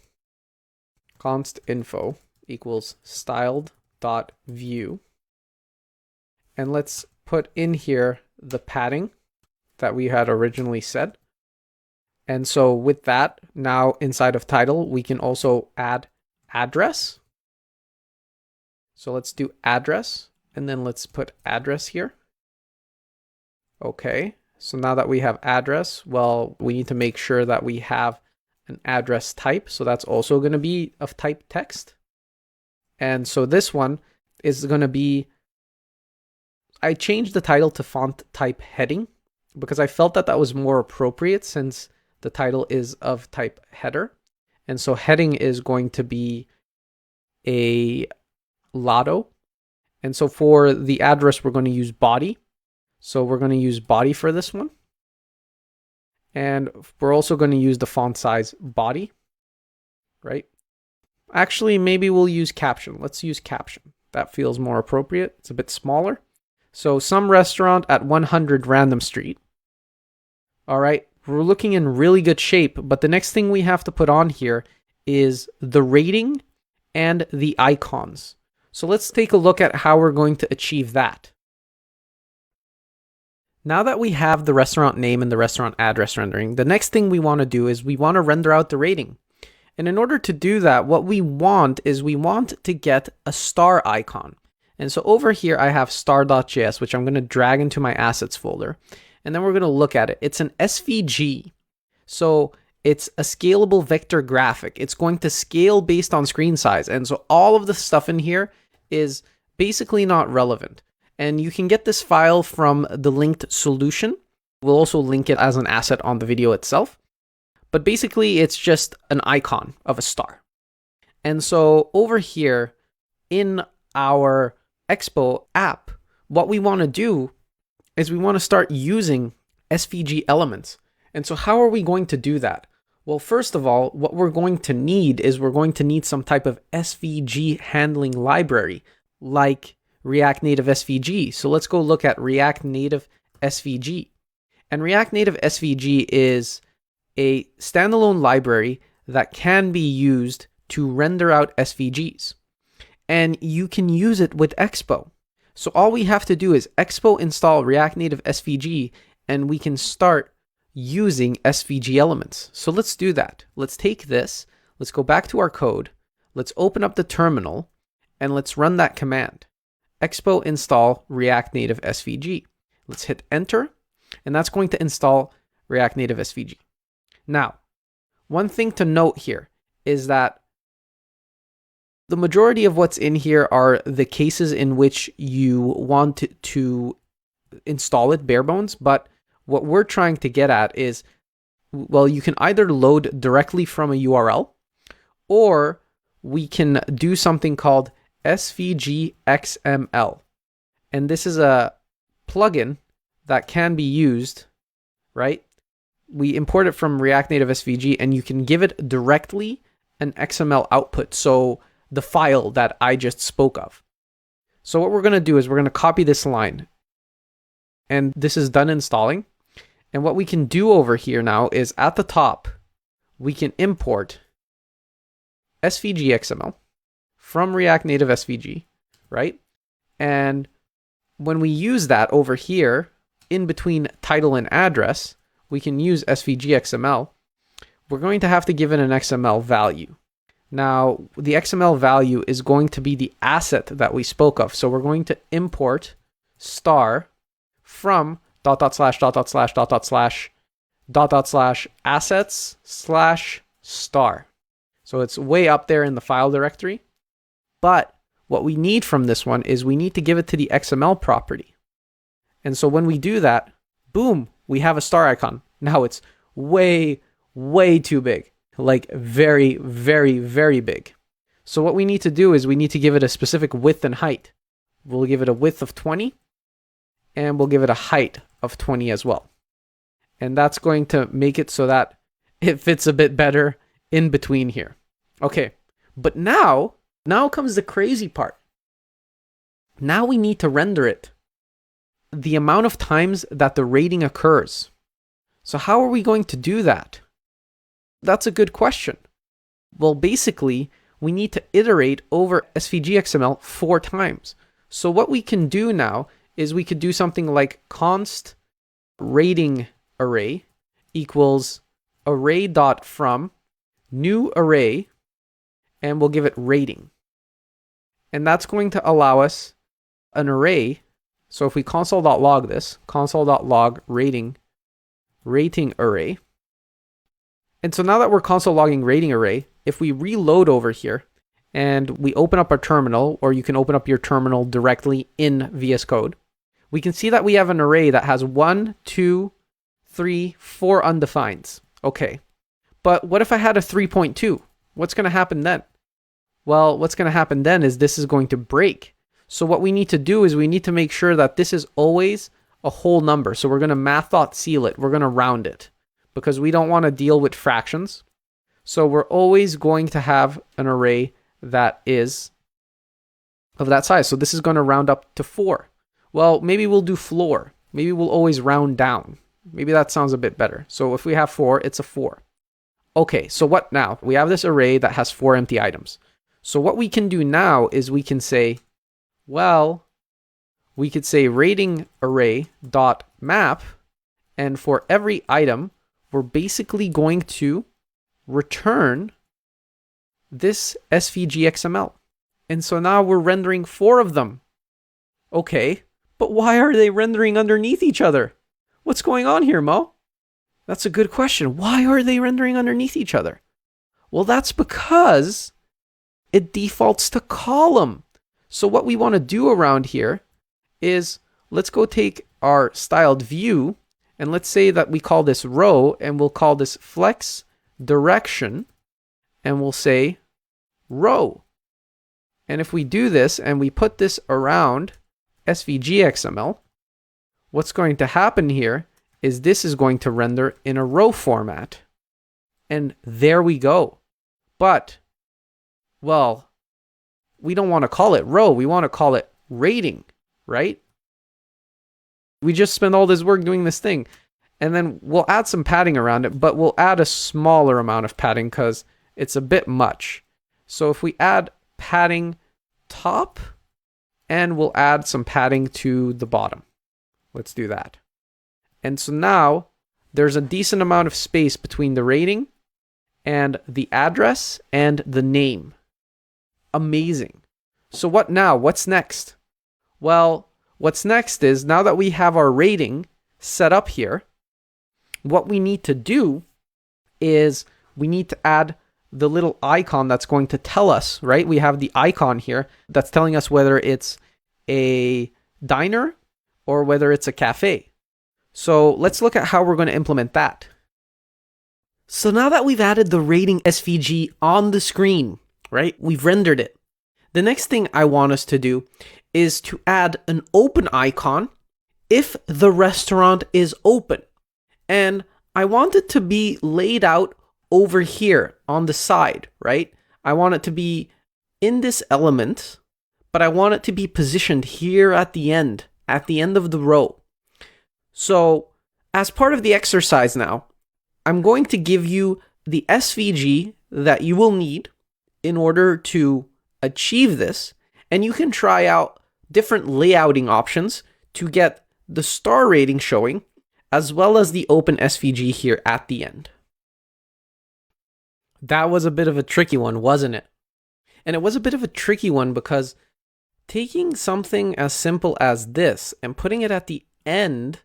const info equals styled.view. And let's put in here the padding that we had originally set. And so with that, now inside of title, we can also add address. So let's do address, and then let's put address here. Okay, so now that we have address, well, we need to make sure that we have an address type. So that's also going to be of type text. And so this one is going to be, I changed the title to font type heading because I felt that that was more appropriate since the title is of type header. And so heading is going to be a Lotto. And so for the address, we're going to use body. So we're going to use body for this one. And we're also going to use the font size body, right? Actually, maybe we'll use caption. Let's use caption. That feels more appropriate. It's a bit smaller. So some restaurant at 100 Random Street. All right, we're looking in really good shape, but the next thing we have to put on here is the rating and the icons. So let's take a look at how we're going to achieve that. Now that we have the restaurant name and the restaurant address rendering, the next thing we want to do is we want to render out the rating. And in order to do that, what we want is we want to get a star icon. And so over here, I have star.js, which I'm going to drag into my assets folder. And then we're going to look at it. It's an SVG. So it's a scalable vector graphic. It's going to scale based on screen size. And so all of the stuff in here is basically not relevant. And you can get this file from the linked solution. We'll also link it as an asset on the video itself. But basically, it's just an icon of a star. And so over here in our Expo app, what we want to do is we want to start using SVG elements. And so how are we going to do that? Well, first of all, what we're going to need is we're going to need some type of SVG handling library like React Native SVG. So let's go look at React Native SVG. And React Native SVG is a standalone library that can be used to render out SVGs. And you can use it with Expo. So all we have to do is Expo install React Native SVG, and we can start using SVG elements. So let's do that. Let's take this, let's go back to our code, let's open up the terminal, and let's run that command. Expo install React Native SVG. Let's hit enter, and that's going to install React Native SVG. Now, one thing to note here is that the majority of what's in here are the cases in which you want to install it bare bones, but what we're trying to get at is, well, you can either load directly from a URL, or we can do something called SVG XML. And this is a plugin that can be used, right? We import it from React Native SVG, and you can give it directly an XML output. So the file that I just spoke of. So what we're going to do is we're going to copy this line, and this is done installing. And what we can do over here now is at the top, we can import SVG XML from React Native SVG, right? And when we use that over here, in between title and address, we can use SVG XML. We're going to have to give it an XML value. Now, the XML value is going to be the asset that we spoke of. So we're going to import star from //assets/star. So it's way up there in the file directory. But what we need from this one is we need to give it to the XML property. And so when we do that, boom, we have a star icon. Now it's way, way too big. Like very, very, very big. So what we need to do is we need to give it a specific width and height. We'll give it a width of 20, and we'll give it a height of 20 as well. And that's going to make it so that it fits a bit better in between here. Okay, But now comes the crazy part. Now we need to render it the amount of times that the rating occurs. So how are we going to do that? That's a good question. Well, basically, we need to iterate over SVG XML 4 times. So what we can do now is we could do something like const rating array equals array.from new array, and we'll give it rating. And that's going to allow us an array. So if we console.log this, console.log rating array. And so now that we're console logging rating array, if we reload over here and we open up our terminal, or you can open up your terminal directly in VS Code, we can see that we have an array that has 1, 2, 3, 4 undefineds. Okay. But what if I had a 3.2? What's going to happen then? Well, what's going to happen then is this is going to break. So what we need to do is we need to make sure that this is always a whole number. So we're going to math.ceil it. We're going to round it because we don't want to deal with fractions. So we're always going to have an array that is of that size. So this is going to round up to 4. Well, maybe we'll do floor. Maybe we'll always round down. Maybe that sounds a bit better. So if we have 4, it's a 4. Okay, so what now? We have this array that has 4 empty items. So what we can do now is we can say, well, we could say rating array dot map, and for every item, we're basically going to return this SVG XML. And so now we're rendering 4 of them. Okay, but why are they rendering underneath each other? What's going on here, Mo? That's a good question. Why are they rendering underneath each other? Well, that's because it defaults to column. So what we want to do around here is let's go take our styled view and let's say that we call this row and we'll call this flex direction and we'll say row. And if we do this and we put this around SVG XML, what's going to happen here is this is going to render in a row format. And there we go. But, well, we don't want to call it row. We want to call it rating, right? We just spend all this work doing this thing. And then we'll add some padding around it, but we'll add a smaller amount of padding because it's a bit much. So if we add padding top, and we'll add some padding to the bottom. Let's do that. And so now there's a decent amount of space between the rating and the address and the name. Amazing. So what now? What's next? Well, what's next is now that we have our rating set up here, what we need to do is we need to add the little icon that's going to tell us, right? We have the icon here that's telling us whether it's a diner or whether it's a cafe. So let's look at how we're going to implement that. So now that we've added the rating SVG on the screen, right? We've rendered it. The next thing I want us to do is to add an open icon if the restaurant is open. And I want it to be laid out over here on the side, right? I want it to be in this element, but I want it to be positioned here at the end of the row. So as part of the exercise now, I'm going to give you the SVG that you will need in order to achieve this, and you can try out different layouting options to get the star rating showing, as well as the open SVG here at the end. That was a bit of a tricky one, wasn't it? And it was a bit of a tricky one because taking something as simple as this and putting it at the end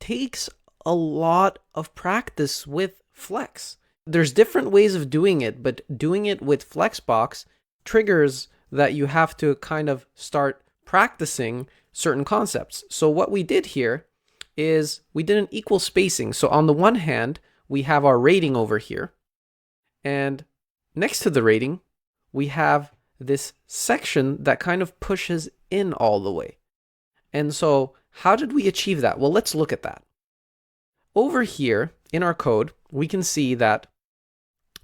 takes a lot of practice with Flex. There's different ways of doing it, but doing it with Flexbox triggers that you have to kind of start practicing certain concepts. So what we did here is we did an equal spacing. So on the one hand, we have our rating over here. And next to the rating, we have this section that kind of pushes in all the way. And so how did we achieve that? Well, let's look at that. Over here in our code, we can see that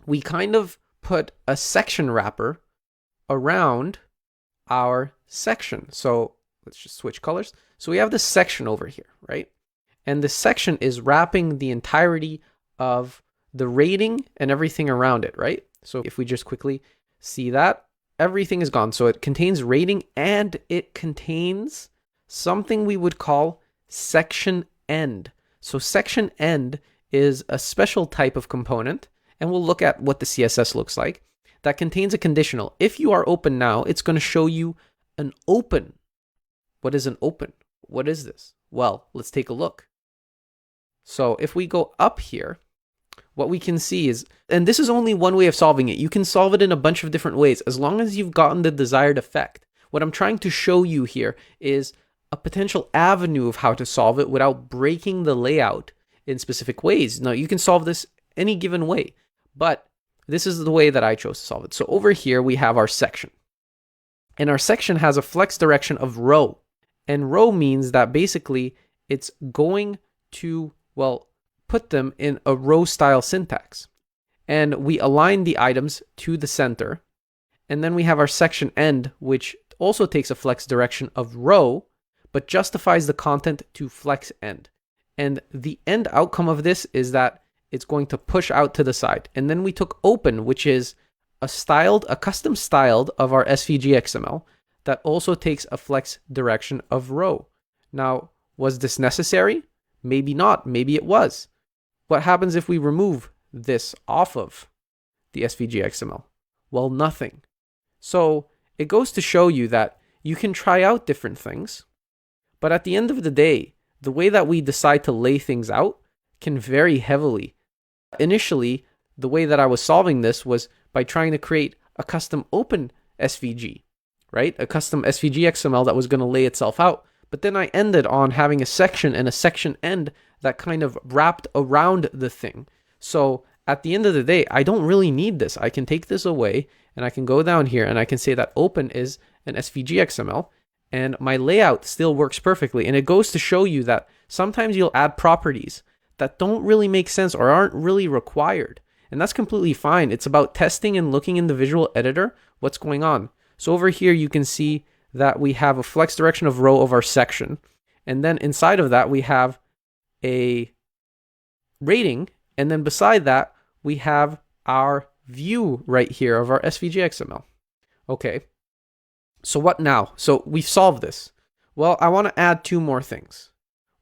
we kind of put a section wrapper around our section. So let's just switch colors. So we have this section over here, right? And this section is wrapping the entirety of the rating and everything around it, right? So if we just quickly see that, everything is gone. So it contains rating and it contains something we would call section end. So section end is a special type of component, and we'll look at what the CSS looks like, that contains a conditional. If you are open now, it's going to show you an open. What is an open? What is this? Well, let's take a look. So if we go up here, what we can see is, and this is only one way of solving it. You can solve it in a bunch of different ways as long as you've gotten the desired effect. What I'm trying to show you here is a potential avenue of how to solve it without breaking the layout in specific ways. Now, you can solve this any given way, but this is the way that I chose to solve it. So over here, we have our section. And our section has a flex direction of row. And row means that basically it's going to, well, put them in a row style syntax. And we align the items to the center. And then we have our section end, which also takes a flex direction of row, but justifies the content to flex end. And the end outcome of this is that it's going to push out to the side. And then we took open, which is a custom styled of our SVG XML that also takes a flex direction of row. Now, was this necessary? Maybe not. Maybe it was. What happens if we remove this off of the SVG XML? Well, nothing. So it goes to show you that you can try out different things, but at the end of the day, the way that we decide to lay things out can vary heavily. Initially, the way that I was solving this was by trying to create a custom open SVG, right? A custom SVG XML that was going to lay itself out. But then I ended on having a section and a section end that kind of wrapped around the thing. So at the end of the day, I don't really need this. I can take this away and I can go down here and I can say that open is an SVG XML and my layout still works perfectly. And it goes to show you that sometimes you'll add properties that don't really make sense or aren't really required. And that's completely fine. It's about testing and looking in the visual editor what's going on. So over here, you can see that we have a flex direction of row of our section. And then inside of that, we have a rating. And then beside that, we have our view right here of our SVG XML. Okay. So what now? So we've solved this. Well, I want to add two more things.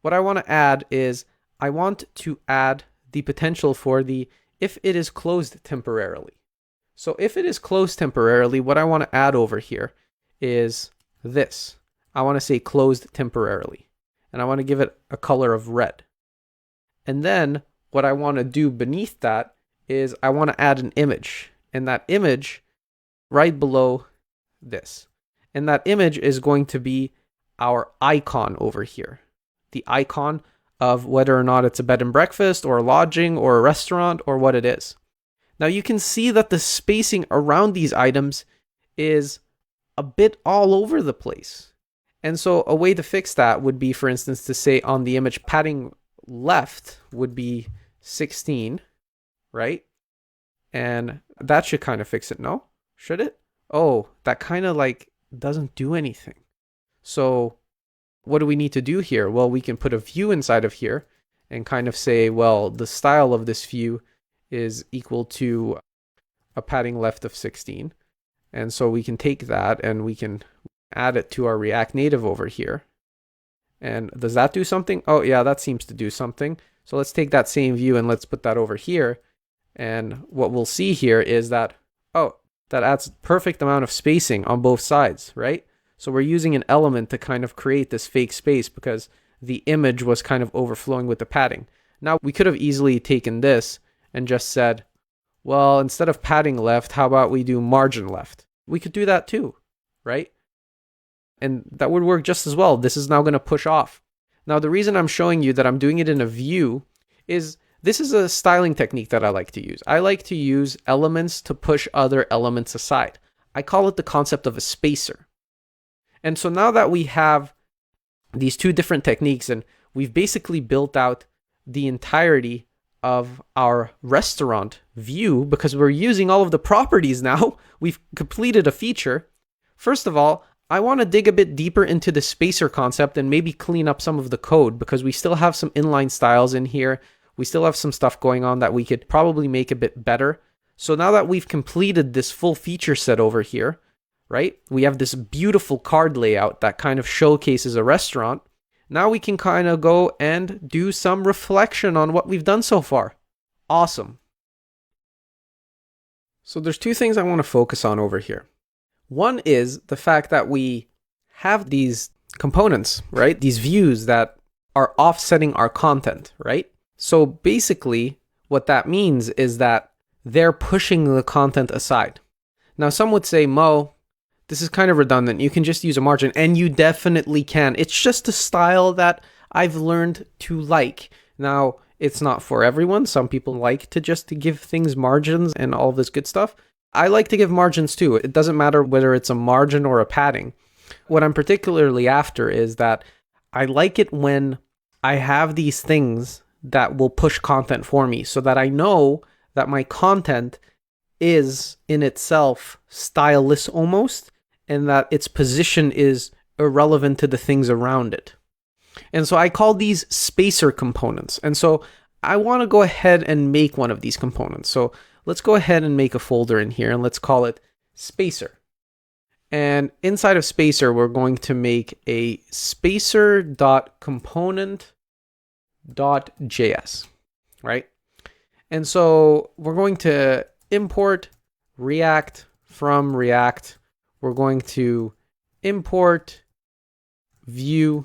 What I want to add is I want to add the potential for the if it is closed temporarily. So if it is closed temporarily, what I want to add over here is this. I want to say closed temporarily. And I want to give it a color of red. And then what I want to do beneath that is I want to add an image. And that image right below this. And that image is going to be our icon over here. The icon of whether or not it's a bed and breakfast or a lodging or a restaurant or what it is. Now you can see that the spacing around these items is a bit all over the place. And so a way to fix that would be, for instance, to say on the image padding left would be 16, right? And that should kind of fix it, no? Should it? Oh, that kind of like doesn't do anything. So what do we need to do here? Well, we can put a view inside of here and kind of say, well, the style of this view is equal to a padding left of 16. And so we can take that and we can add it to our React Native over here. And does that do something? Oh yeah, that seems to do something. So let's take that same view and let's put that over here. And what we'll see here is that, oh, that adds perfect amount of spacing on both sides, right? So we're using an element to kind of create this fake space because the image was kind of overflowing with the padding. Now we could have easily taken this and just said, well, instead of padding left, how about we do margin left? We could do that too, right? And that would work just as well. This is now going to push off. Now, the reason I'm showing you that I'm doing it in a view is this is a styling technique that I like to use. I like to use elements to push other elements aside. I call it the concept of a spacer. And so now that we have these two different techniques and we've basically built out the entirety of our restaurant view, because we're using all of the properties now, we've completed a feature. First of all, I want to dig a bit deeper into the spacer concept and maybe clean up some of the code, because we still have some inline styles in here. We still have some stuff going on that we could probably make a bit better. So now that we've completed this full feature set over here, right? We have this beautiful card layout that kind of showcases a restaurant. Now we can kind of go and do some reflection on what we've done so far. Awesome. So there's two things I want to focus on over here. One is the fact that we have these components, right? These views that are offsetting our content, right? So basically what that means is that they're pushing the content aside. Now some would say, Mo, this is kind of redundant. You can just use a margin, and you definitely can. It's just a style that I've learned to like. Now, it's not for everyone. Some people like to just give things margins and all this good stuff. I like to give margins too. It doesn't matter whether it's a margin or a padding. What I'm particularly after is that I like it when I have these things that will push content for me, so that I know that my content is in itself styleless almost, and that its position is irrelevant to the things around it. And so I call these spacer components. And so I want to go ahead and make one of these components. So let's go ahead and make a folder in here, and let's call it spacer. And inside of spacer, we're going to make a spacer.component.js, right? And so we're going to import React from React. We're going to import view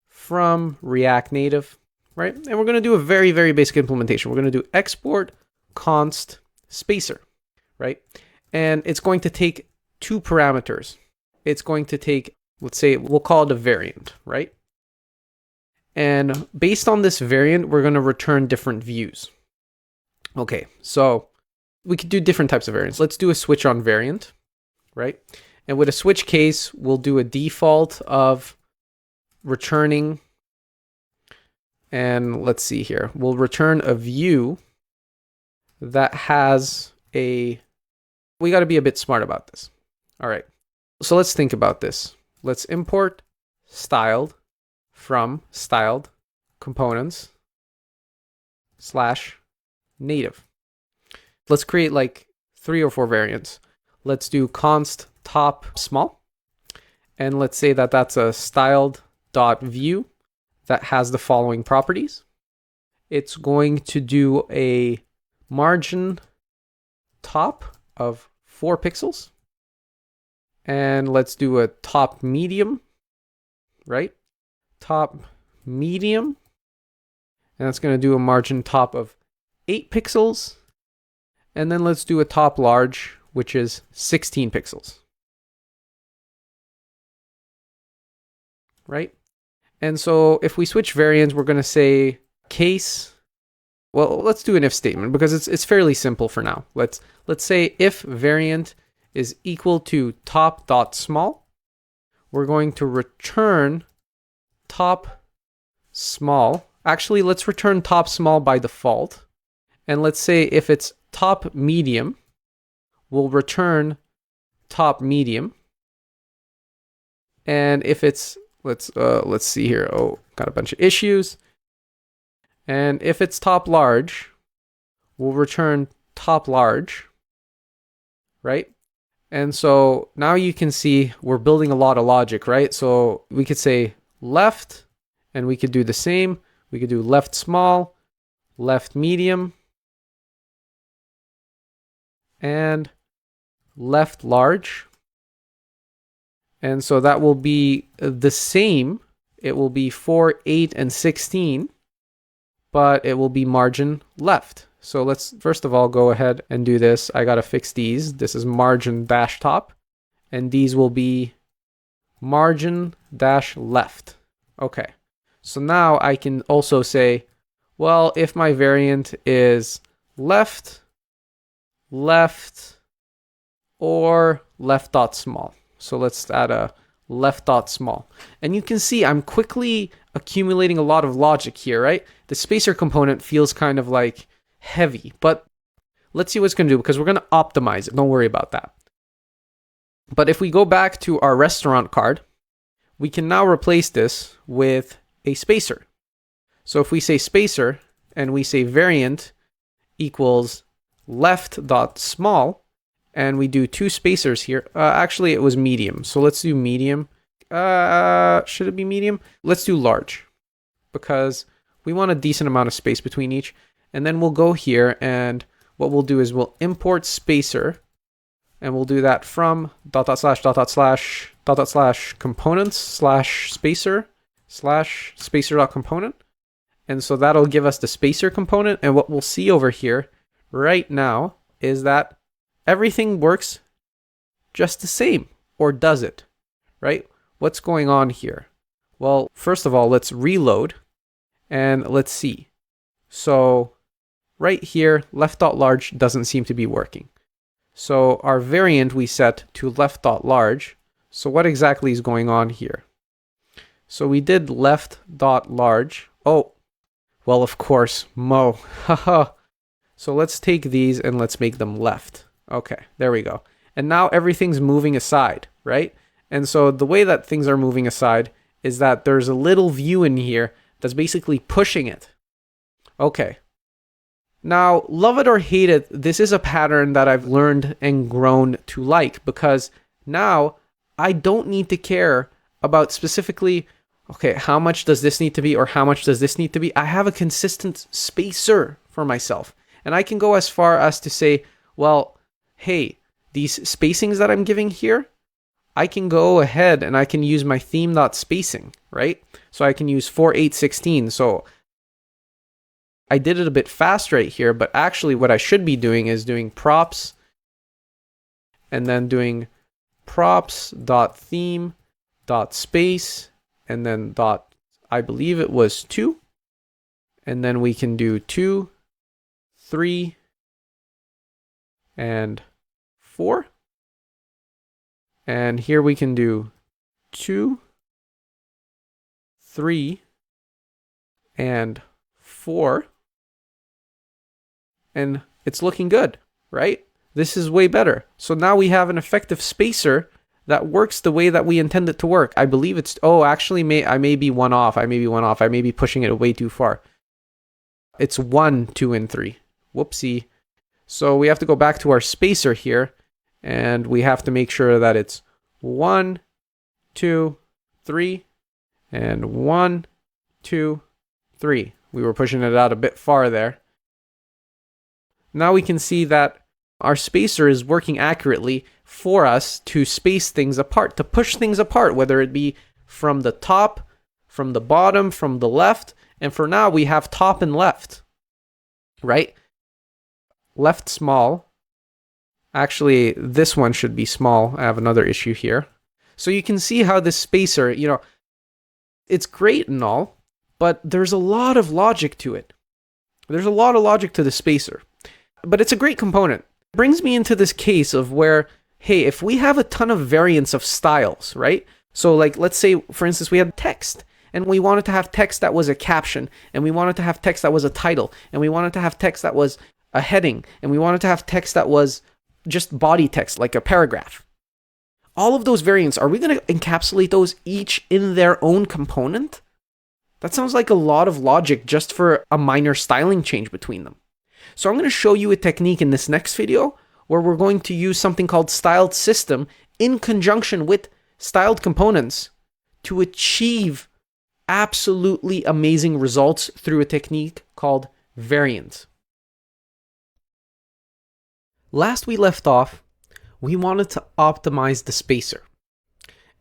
from React Native, right? And we're going to do a very, very basic implementation. We're going to do export const spacer, right? And it's going to take two parameters. It's going to take, let's say, we'll call it a variant, right? And based on this variant, we're going to return different views. Okay, so we could do different types of variants. Let's do a switch on variant, right? And with a switch case, we'll do a default of returning, and let's see here. We'll return a view that has a, we got to be a bit smart about this. All right, so let's think about this. Let's import styled from styled components / native. Let's create like 3 or 4 variants. Let's do const top small, and let's say that that's a styled.view that has the following properties. It's going to do a margin top of 4 pixels, and let's do a top medium, right? Top medium, and that's going to do a margin top of 8 pixels, and then let's do a top large, which is 16 pixels, right? And so if we switch variants, we're going to say case, well, let's do an if statement because it's fairly simple for now. Let's say if variant is equal to top.small, we're going to return top small. Actually, let's return top small by default. And let's say if it's top medium, we'll return top medium. And if it's, let's see here. Oh, got a bunch of issues. And if it's top large, we'll return top large, right? And so now you can see we're building a lot of logic, right? So we could say left, and we could do the same. We could do left small, left medium, and left large. And so that will be the same. It will be 4, 8, and 16, but it will be margin left. So let's first of all go ahead and do this. I got to fix these. This is margin dash top, and these will be margin dash left. Okay. So now I can also say, well, if my variant is left, left, or left dot small. So let's add a left dot small. And you can see I'm quickly accumulating a lot of logic here, right? The spacer component feels kind of like heavy, but let's see what it's going to do because we're going to optimize it. Don't worry about that. But if we go back to our restaurant card, we can now replace this with a spacer. So if we say spacer and we say variant equals left dot small, and we do 2 spacers here. Actually, it was medium. So let's do medium. Should it be medium? Let's do large because we want a decent amount of space between each. And then we'll go here and what we'll do is we'll import spacer and we'll do that from dot dot slash dot dot slash dot dot slash components slash spacer slash spacer dot component. And so that'll give us the spacer component. And what we'll see over here right now is that everything works just the same, or does it, right? What's going on here? Well, first of all, let's reload and let's see. So right here, left dot large doesn't seem to be working. So our variant we set to left dot large. So what exactly is going on here? So we did left dot large. Oh, well, of course, Mo. Haha. So let's take these and let's make them left. Okay, there we go. And now everything's moving aside, right? And so the way that things are moving aside is that there's a little view in here that's basically pushing it. Okay. Now, love it or hate it, this is a pattern that I've learned and grown to like because now I don't need to care about specifically, okay, how much does this need to be or how much does this need to be? I have a consistent spacer for myself. And I can go as far as to say, well, hey, these spacings that I'm giving here, I can go ahead and I can use my theme.spacing, right? So I can use 4, 8, 16. So I did it a bit fast right here, but actually what I should be doing is doing props and then doing props.theme.space and then dot, I believe it was 2. And then we can do 2, 3, and 4. And here we can do 2, 3, and 4. And it's looking good, right? This is way better. So now we have an effective spacer that works the way that we intend it to work. I believe it's, oh, actually, I may be one off. I may be pushing it way too far. It's 1, 2, and 3. Whoopsie. So we have to go back to our spacer here, and we have to make sure that it's 1, 2, 3, and 1, 2, 3. We were pushing it out a bit far there. Now we can see that our spacer is working accurately for us to space things apart, to push things apart, whether it be from the top, from the bottom, from the left, and for now we have top and left, right? Left small. Actually, this one should be small. I have another issue here. So you can see how this spacer, it's great and all, but there's a lot of logic to it. There's a lot of logic to the spacer, but it's a great component. It brings me into this case of where, hey, if we have a ton of variants of styles, right? So like, let's say, for instance, we had text and we wanted to have text that was a caption, and we wanted to have text that was a title, and we wanted to have text that was a heading, and we wanted to have text that was just body text, like a paragraph. All of those variants, are we going to encapsulate those each in their own component? That sounds like a lot of logic just for a minor styling change between them. So I'm going to show you a technique in this next video where we're going to use something called styled system in conjunction with styled components to achieve absolutely amazing results through a technique called variant. Last we left off, we wanted to optimize the spacer.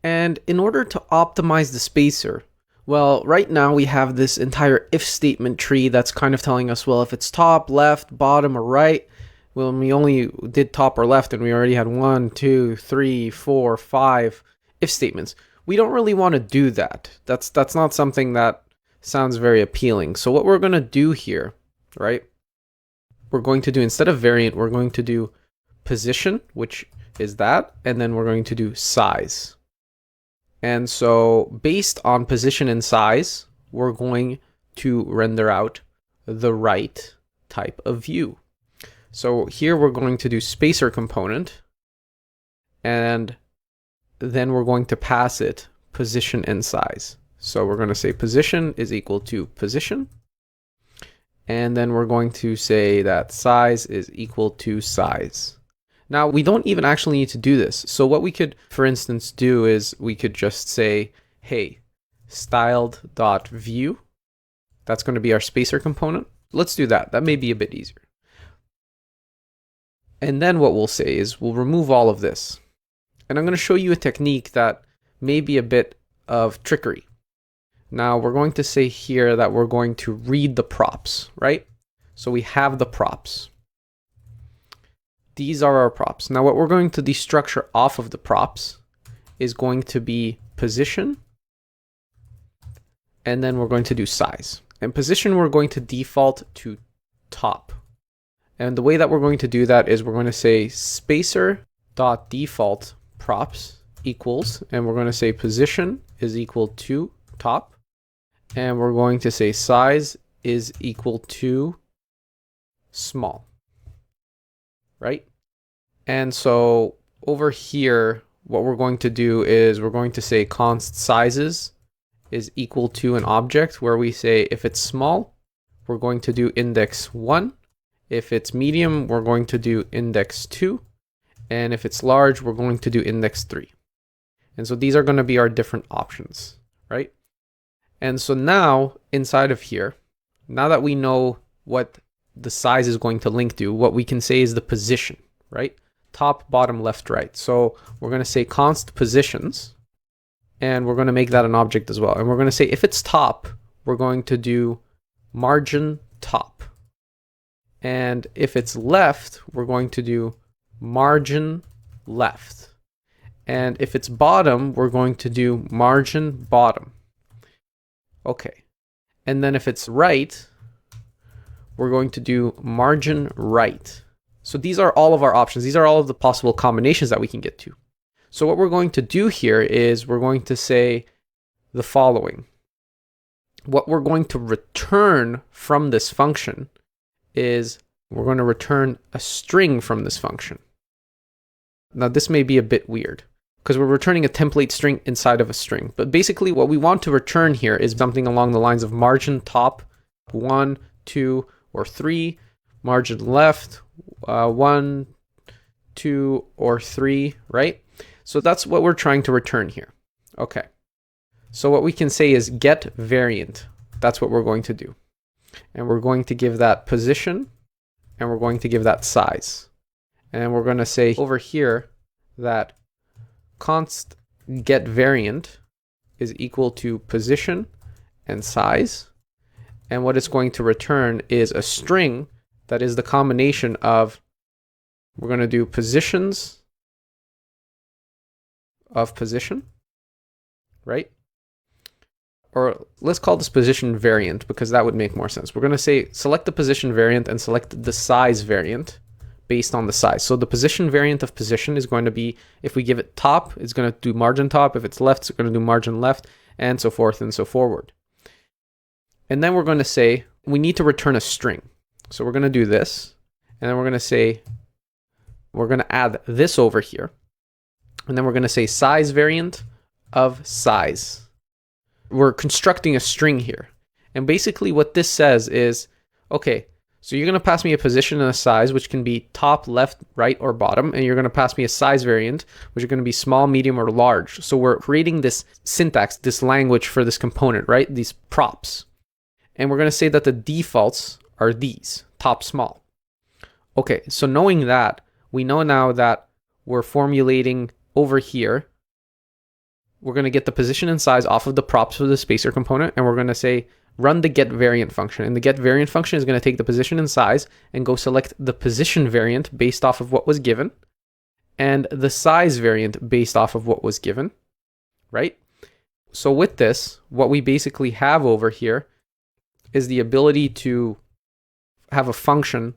And in order to optimize the spacer, well, right now we have this entire if statement tree that's kind of telling us, well, if it's top, left, bottom, or right, well, we only did top or left and we already had 1, 2, 3, 4, 5 if statements. We don't really want to do that. That's not something that sounds very appealing. So what we're going to do here, right? We're going to do, instead of variant, we're going to do position, which is that, and then we're going to do size. And so based on position and size, we're going to render out the right type of view. So here we're going to do spacer component, and then we're going to pass it position and size. So we're going to say position is equal to position, and then we're going to say that size is equal to size. Now, we don't even actually need to do this. So what we could, for instance, do is we could just say, hey, styled.view. That's going to be our spacer component. Let's do that. That may be a bit easier. And then what we'll say is we'll remove all of this. And I'm going to show you a technique that may be a bit of trickery. Now, we're going to say here that we're going to read the props, right? So we have the props. These are our props. Now, what we're going to destructure off of the props is going to be position, and then we're going to do size. And position, we're going to default to top. And the way that we're going to do that is we're going to say spacer.default props equals, and we're going to say position is equal to top, and we're going to say size is equal to small, right? And so over here, what we're going to do is we're going to say const sizes is equal to an object where we say if it's small, we're going to do index 1. If it's medium, we're going to do index 2. And if it's large, we're going to do index 3. And so these are going to be our different options, right? And so now inside of here, now that we know what the size is going to link to, what we can say is the position, right? Top, bottom, left, right. So we're going to say const positions, and we're going to make that an object as well. And we're going to say if it's top, we're going to do margin top. And if it's left, we're going to do margin left. And if it's bottom, we're going to do margin bottom. Okay. And then if it's right, we're going to do margin right. So these are all of our options. These are all of the possible combinations that we can get to. So what we're going to do here is we're going to say the following. What we're going to return from this function is we're going to return a string from this function. Now this may be a bit weird because we're returning a template string inside of a string. But basically what we want to return here is something along the lines of margin top 1, 2, or 3, margin left 1, 2, or 3, right? So that's what we're trying to return here. Okay. So what we can say is get variant. That's what we're going to do. And we're going to give that position, and we're going to give that size. And we're going to say over here that const get variant is equal to position and size. And what it's going to return is a string that is the combination of, we're going to do positions of position, right? Or let's call this position variant because that would make more sense. We're going to say select the position variant and select the size variant based on the size. So the position variant of position is going to be, if we give it top, it's going to do margin top. If it's left, it's going to do margin left, and so forth and so forward. And then we're going to say we need to return a string. So we're going to do this, and then we're going to say we're going to add this over here, and then we're going to say size variant of size. We're constructing a string here. And basically what this says is, okay, so you're going to pass me a position and a size, which can be top, left, right, or bottom. And you're going to pass me a size variant, which are going to be small, medium, or large. So we're creating this syntax, this language for this component, right? These props. And we're going to say that the defaults are these, top, small. Okay, so knowing that, we know now that we're formulating over here, we're going to get the position and size off of the props for the spacer component, and we're going to say run the get variant function. And the get variant function is going to take the position and size and go select the position variant based off of what was given and the size variant based off of what was given, right? So with this, what we basically have over here is the ability to have a function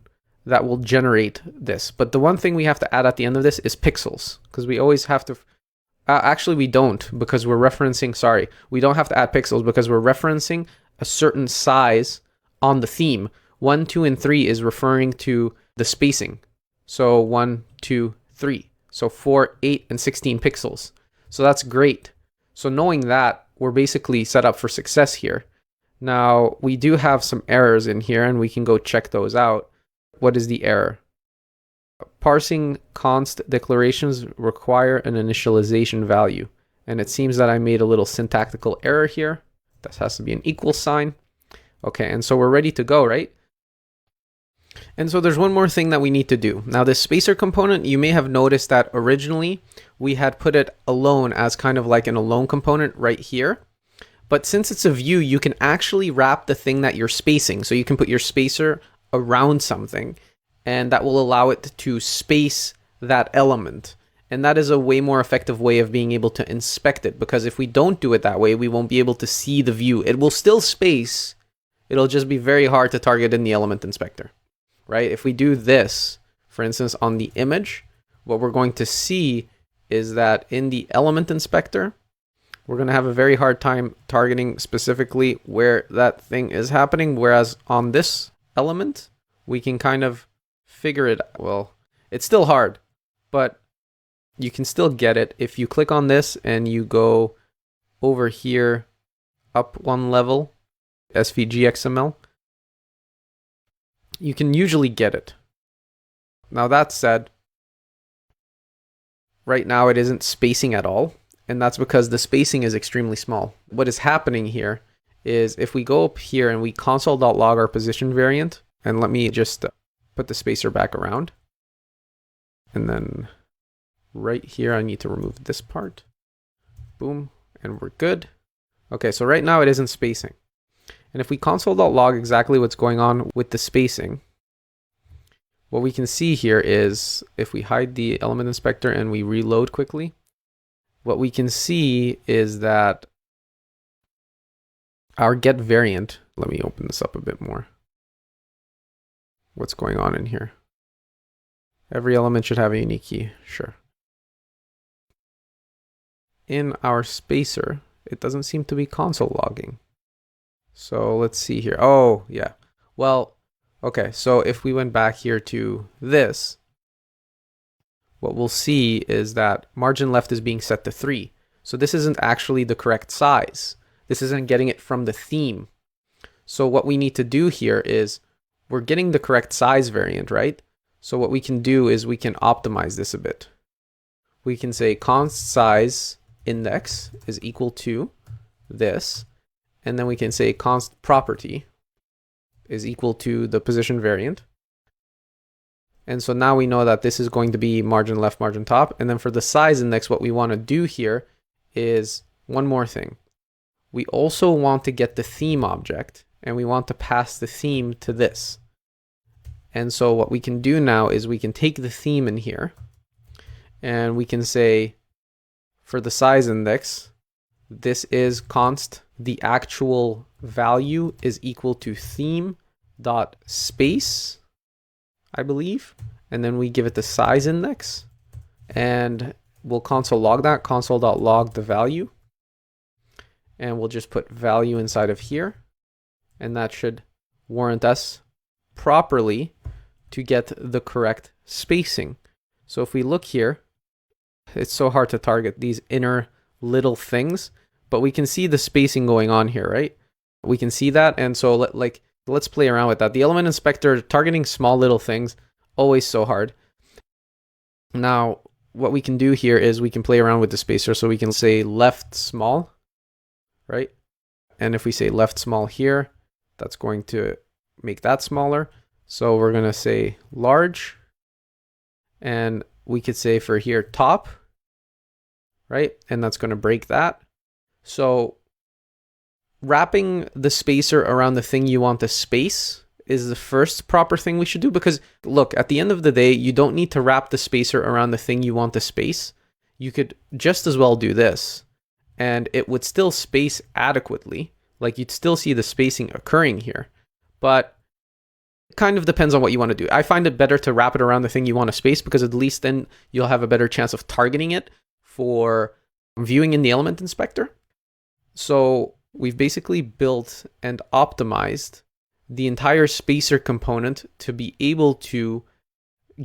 that will generate this. But the one thing we have to add at the end of this is pixels, because we always have to Actually, we don't, because we're referencing, sorry, we don't have to add pixels because we're referencing a certain size on the theme. 1, 2, and 3 is referring to the spacing. So 1, 2, 3. So 4, 8, and 16 pixels. So that's great. So knowing that, we're basically set up for success here. Now, we do have some errors in here, and we can go check those out. What is the error? Parsing const declarations require an initialization value. And it seems that I made a little syntactical error here. This has to be an equal sign. Okay, and so we're ready to go, right? And so there's one more thing that we need to do. Now, this spacer component, you may have noticed that originally we had put it alone as kind of like an alone component right here. But since it's a view, you can actually wrap the thing that you're spacing. So you can put your spacer around something, and that will allow it to space that element. And that is a way more effective way of being able to inspect it, because if we don't do it that way, we won't be able to see the view. It will still space. It'll just be very hard to target in the element inspector, right? If we do this, for instance, on the image, what we're going to see is that in the element inspector, we're going to have a very hard time targeting specifically where that thing is happening. Whereas on this element, we can kind of figure it. Well, it's still hard, but you can still get it. If you click on this and you go over here, up one level, SVG XML, you can usually get it. Now that said, right now it isn't spacing at all. And that's because the spacing is extremely small. What is happening here is if we go up here and we console.log our position variant, and let me just put the spacer back around. And then right here, I need to remove this part. Boom, and we're good. Okay, so right now it isn't spacing. And if we console.log exactly what's going on with the spacing, what we can see here is if we hide the element inspector and we reload quickly, what we can see is that our get variant, let me open this up a bit more. What's going on in here? Every element should have a unique key, sure. In our spacer, it doesn't seem to be console logging. So let's see here. Oh, yeah. Well, okay, so if we went back here to this, what we'll see is that margin left is being set to 3. So this isn't actually the correct size. This isn't getting it from the theme. So what we need to do here is we're getting the correct size variant, right? So what we can do is we can optimize this a bit. We can say const size index is equal to this. And then we can say const property is equal to the position variant. And so now we know that this is going to be margin left, margin top. And then for the size index, what we want to do here is one more thing. We also want to get the theme object, and we want to pass the theme to this. And so what we can do now is we can take the theme in here, and we can say for the size index, this is const, the actual value is equal to theme dot space, I believe, and then we give it the size index, and we'll console log that, console.log the value, and we'll just put value inside of here, and that should warrant us properly to get the correct spacing. So if we look here, it's so hard to target these inner little things, but we can see the spacing going on here, right? We can see that, and so let's play around with that. The element inspector, targeting small little things, always so hard. Now, what we can do here is we can play around with the spacer. So we can say left small, right? And if we say left small here, that's going to make that smaller. So we're going to say large. And we could say for here top, right? And that's going to break that. So wrapping the spacer around the thing you want to space is the first proper thing we should do, because look, at the end of the day, you don't need to wrap the spacer around the thing you want to space. You could just as well do this, and it would still space adequately. Like, you'd still see the spacing occurring here, but it kind of depends on what you want to do. I find it better to wrap it around the thing you want to space, because at least then you'll have a better chance of targeting it for viewing in the element inspector. So we've basically built and optimized the entire spacer component to be able to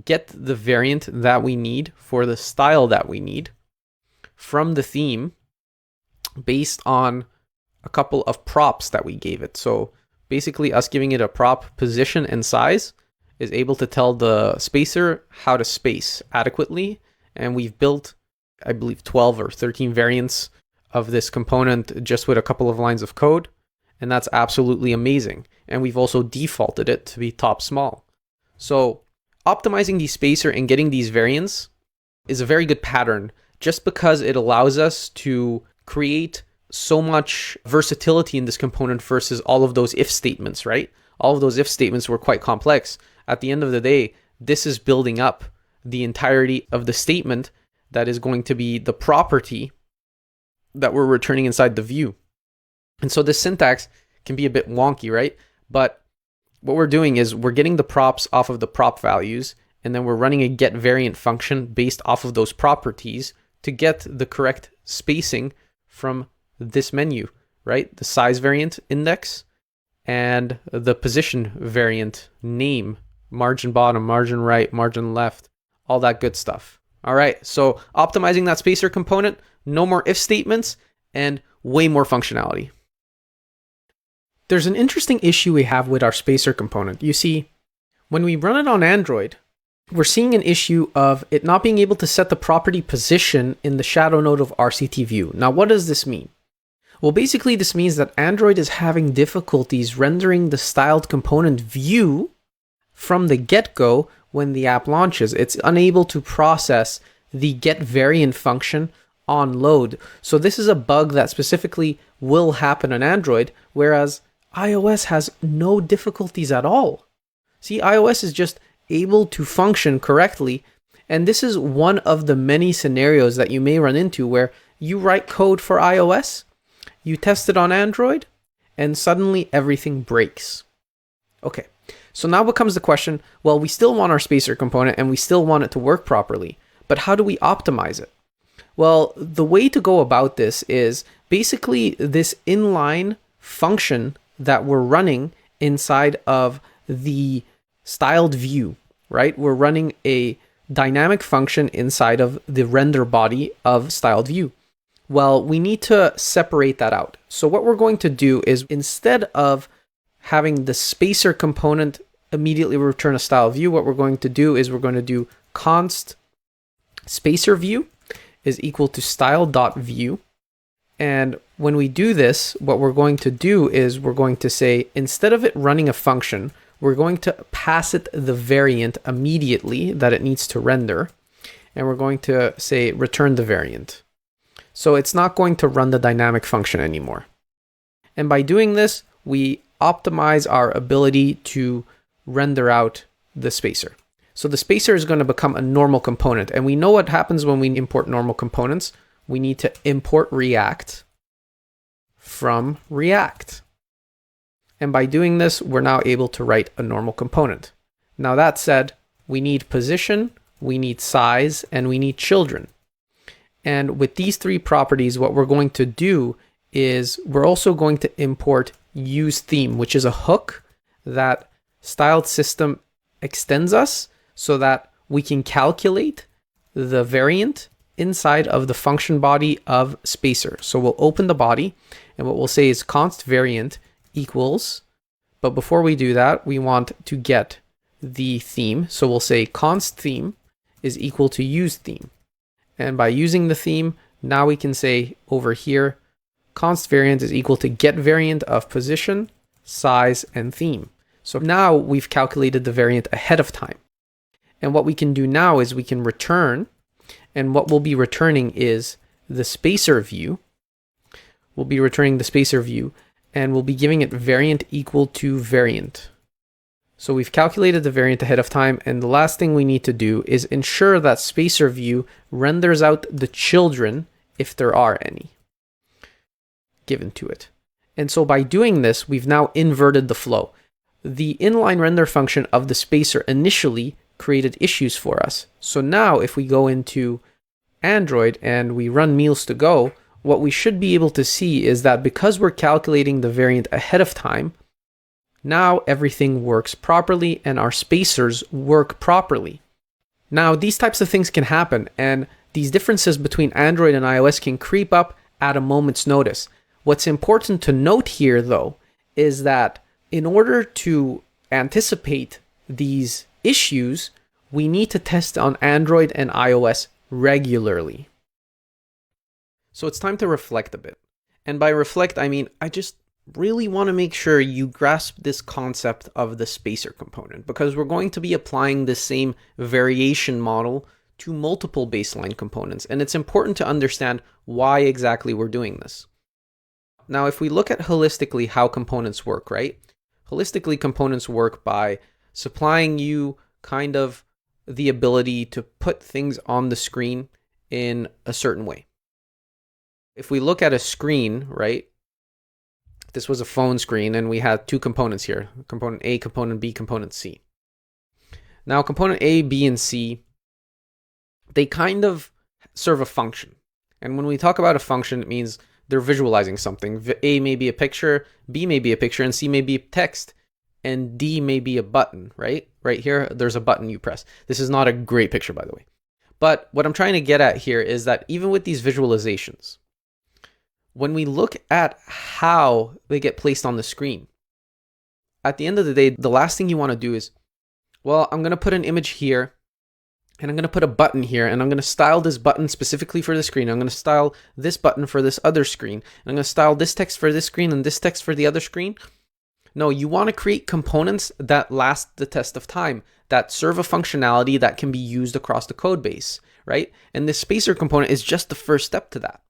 get the variant that we need for the style that we need from the theme based on a couple of props that we gave it. So basically us giving it a prop position and size is able to tell the spacer how to space adequately. And we've built, I believe, 12 or 13 variants of this component just with a couple of lines of code. And that's absolutely amazing. And we've also defaulted it to be top small. So optimizing the spacer and getting these variants is a very good pattern just because it allows us to create so much versatility in this component versus all of those if statements, right? All of those if statements were quite complex. At the end of the day, this is building up the entirety of the statement that is going to be the property that we're returning inside the view. And so this syntax can be a bit wonky, right? But what we're doing is we're getting the props off of the prop values, and then we're running a get variant function based off of those properties to get the correct spacing from this menu, right? The size variant index and the position variant name, margin bottom, margin right, margin left, all that good stuff. All right, so optimizing that spacer component, no more if statements, and way more functionality. There's an interesting issue we have with our spacer component. You see, when we run it on Android, we're seeing an issue of it not being able to set the property position in the shadow node of RCT view. Now, what does this mean? Well, basically, this means that Android is having difficulties rendering the styled component view from the get-go when the app launches. It's unable to process the get variant function on load. So this is a bug that specifically will happen on Android, whereas iOS has no difficulties at all. See, iOS is just able to function correctly. And this is one of the many scenarios that you may run into where you write code for iOS, you test it on Android, and suddenly everything breaks. Okay, so now becomes the question, well, we still want our spacer component and we still want it to work properly, but how do we optimize it? Well, the way to go about this is basically this inline function that we're running inside of the styled view, right? We're running a dynamic function inside of the render body of styled view. Well, we need to separate that out. So what we're going to do is instead of having the spacer component immediately return a style view, what we're going to do is we're going to do const spacer view is equal to style.view. And when we do this, what we're going to do is we're going to say, instead of it running a function, we're going to pass it the variant immediately that it needs to render. And we're going to say return the variant. So it's not going to run the dynamic function anymore. And by doing this, we optimize our ability to render out the spacer. So the spacer is going to become a normal component. And we know what happens when we import normal components. We need to import React from React. And by doing this, we're now able to write a normal component. Now that said, we need position, we need size, and we need children. And with these three properties, what we're going to do is we're also going to import useTheme, which is a hook that Styled System extends us so that we can calculate the variant inside of the function body of spacer. So we'll open the body and what we'll say is const variant equals, but before we do that, we want to get the theme. So we'll say const theme is equal to useTheme. And by using the theme, now we can say over here, const variant is equal to get variant of position, size, and theme. So now we've calculated the variant ahead of time. And what we can do now is we can return, and what we'll be returning is the spacer view. We'll be returning the spacer view, and we'll be giving it variant equal to variant. So we've calculated the variant ahead of time, and the last thing we need to do is ensure that spacer view renders out the children, if there are any, given to it. And so by doing this, we've now inverted the flow. The inline render function of the spacer initially created issues for us. So now if we go into Android and we run MealsToGo, what we should be able to see is that because we're calculating the variant ahead of time, now everything works properly and our spacers work properly. Now, these types of things can happen, and these differences between Android and iOS can creep up at a moment's notice. What's important to note here, though, is that in order to anticipate these issues, we need to test on Android and iOS regularly. So it's time to reflect a bit. And by reflect, I mean, I just really want to make sure you grasp this concept of the spacer component, because we're going to be applying the same variation model to multiple baseline components. And it's important to understand why exactly we're doing this. Now, if we look at holistically how components work, right? Holistically, components work by supplying you kind of the ability to put things on the screen in a certain way. If we look at a screen, right? This was a phone screen and we had two components here, component A, component B, component C. Now, component A, B, and C, they kind of serve a function. And when we talk about a function, it means they're visualizing something. A may be a picture, B may be a picture, and C may be text, and D may be a button, right? Right here, there's a button you press. This is not a great picture, by the way. But what I'm trying to get at here is that even with these visualizations, when we look at how they get placed on the screen, at the end of the day, the last thing you want to do is, well, I'm going to put an image here, and I'm going to put a button here, and I'm going to style this button specifically for the screen. I'm going to style this button for this other screen. And I'm going to style this text for this screen and this text for the other screen. No, you want to create components that last the test of time, that serve a functionality that can be used across the code base, right? And this spacer component is just the first step to that.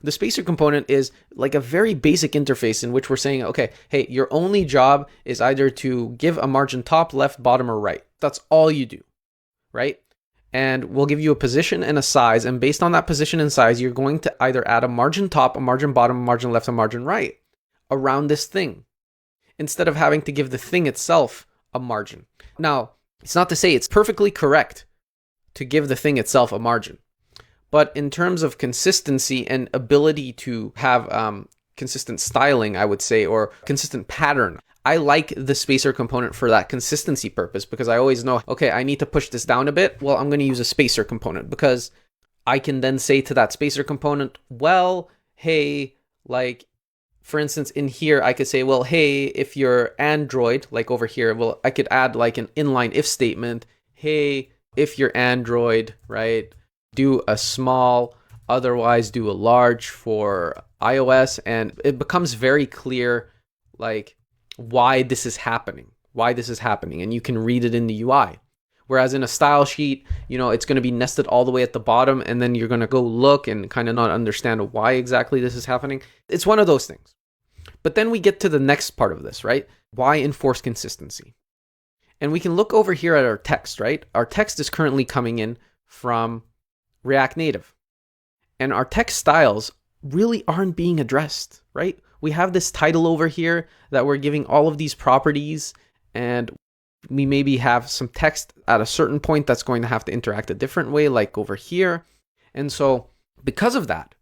The spacer component is like a very basic interface in which we're saying, okay, hey, your only job is either to give a margin top, left, bottom, or right. That's all you do, right? And we'll give you a position and a size. And based on that position and size, you're going to either add a margin top, a margin bottom, a margin left, a margin right around this thing, instead of having to give the thing itself a margin. Now, it's not to say it's perfectly correct to give the thing itself a margin. But in terms of consistency and ability to have consistent styling, I would say, or consistent pattern, I like the spacer component for that consistency purpose, because I always know, okay, I need to push this down a bit. Well, I'm going to use a spacer component because I can then say to that spacer component, well, hey, like, for instance, in here, I could say, well, hey, if you're Android, like over here, well, I could add like an inline if statement. Hey, if you're Android, right? Do a small, otherwise do a large for iOS, and it becomes very clear like why this is happening, and you can read it in the UI. Whereas in a style sheet, you know, it's going to be nested all the way at the bottom, and then you're going to go look and kind of not understand why exactly this is happening. It's one of those things. But then we get to the next part of this, right? Why enforce consistency? And we can look over here at our text, right? Our text is currently coming in from React Native. And our text styles really aren't being addressed, right? We have this title over here that we're giving all of these properties, and we maybe have some text at a certain point that's going to have to interact a different way, like over here. And so because of that,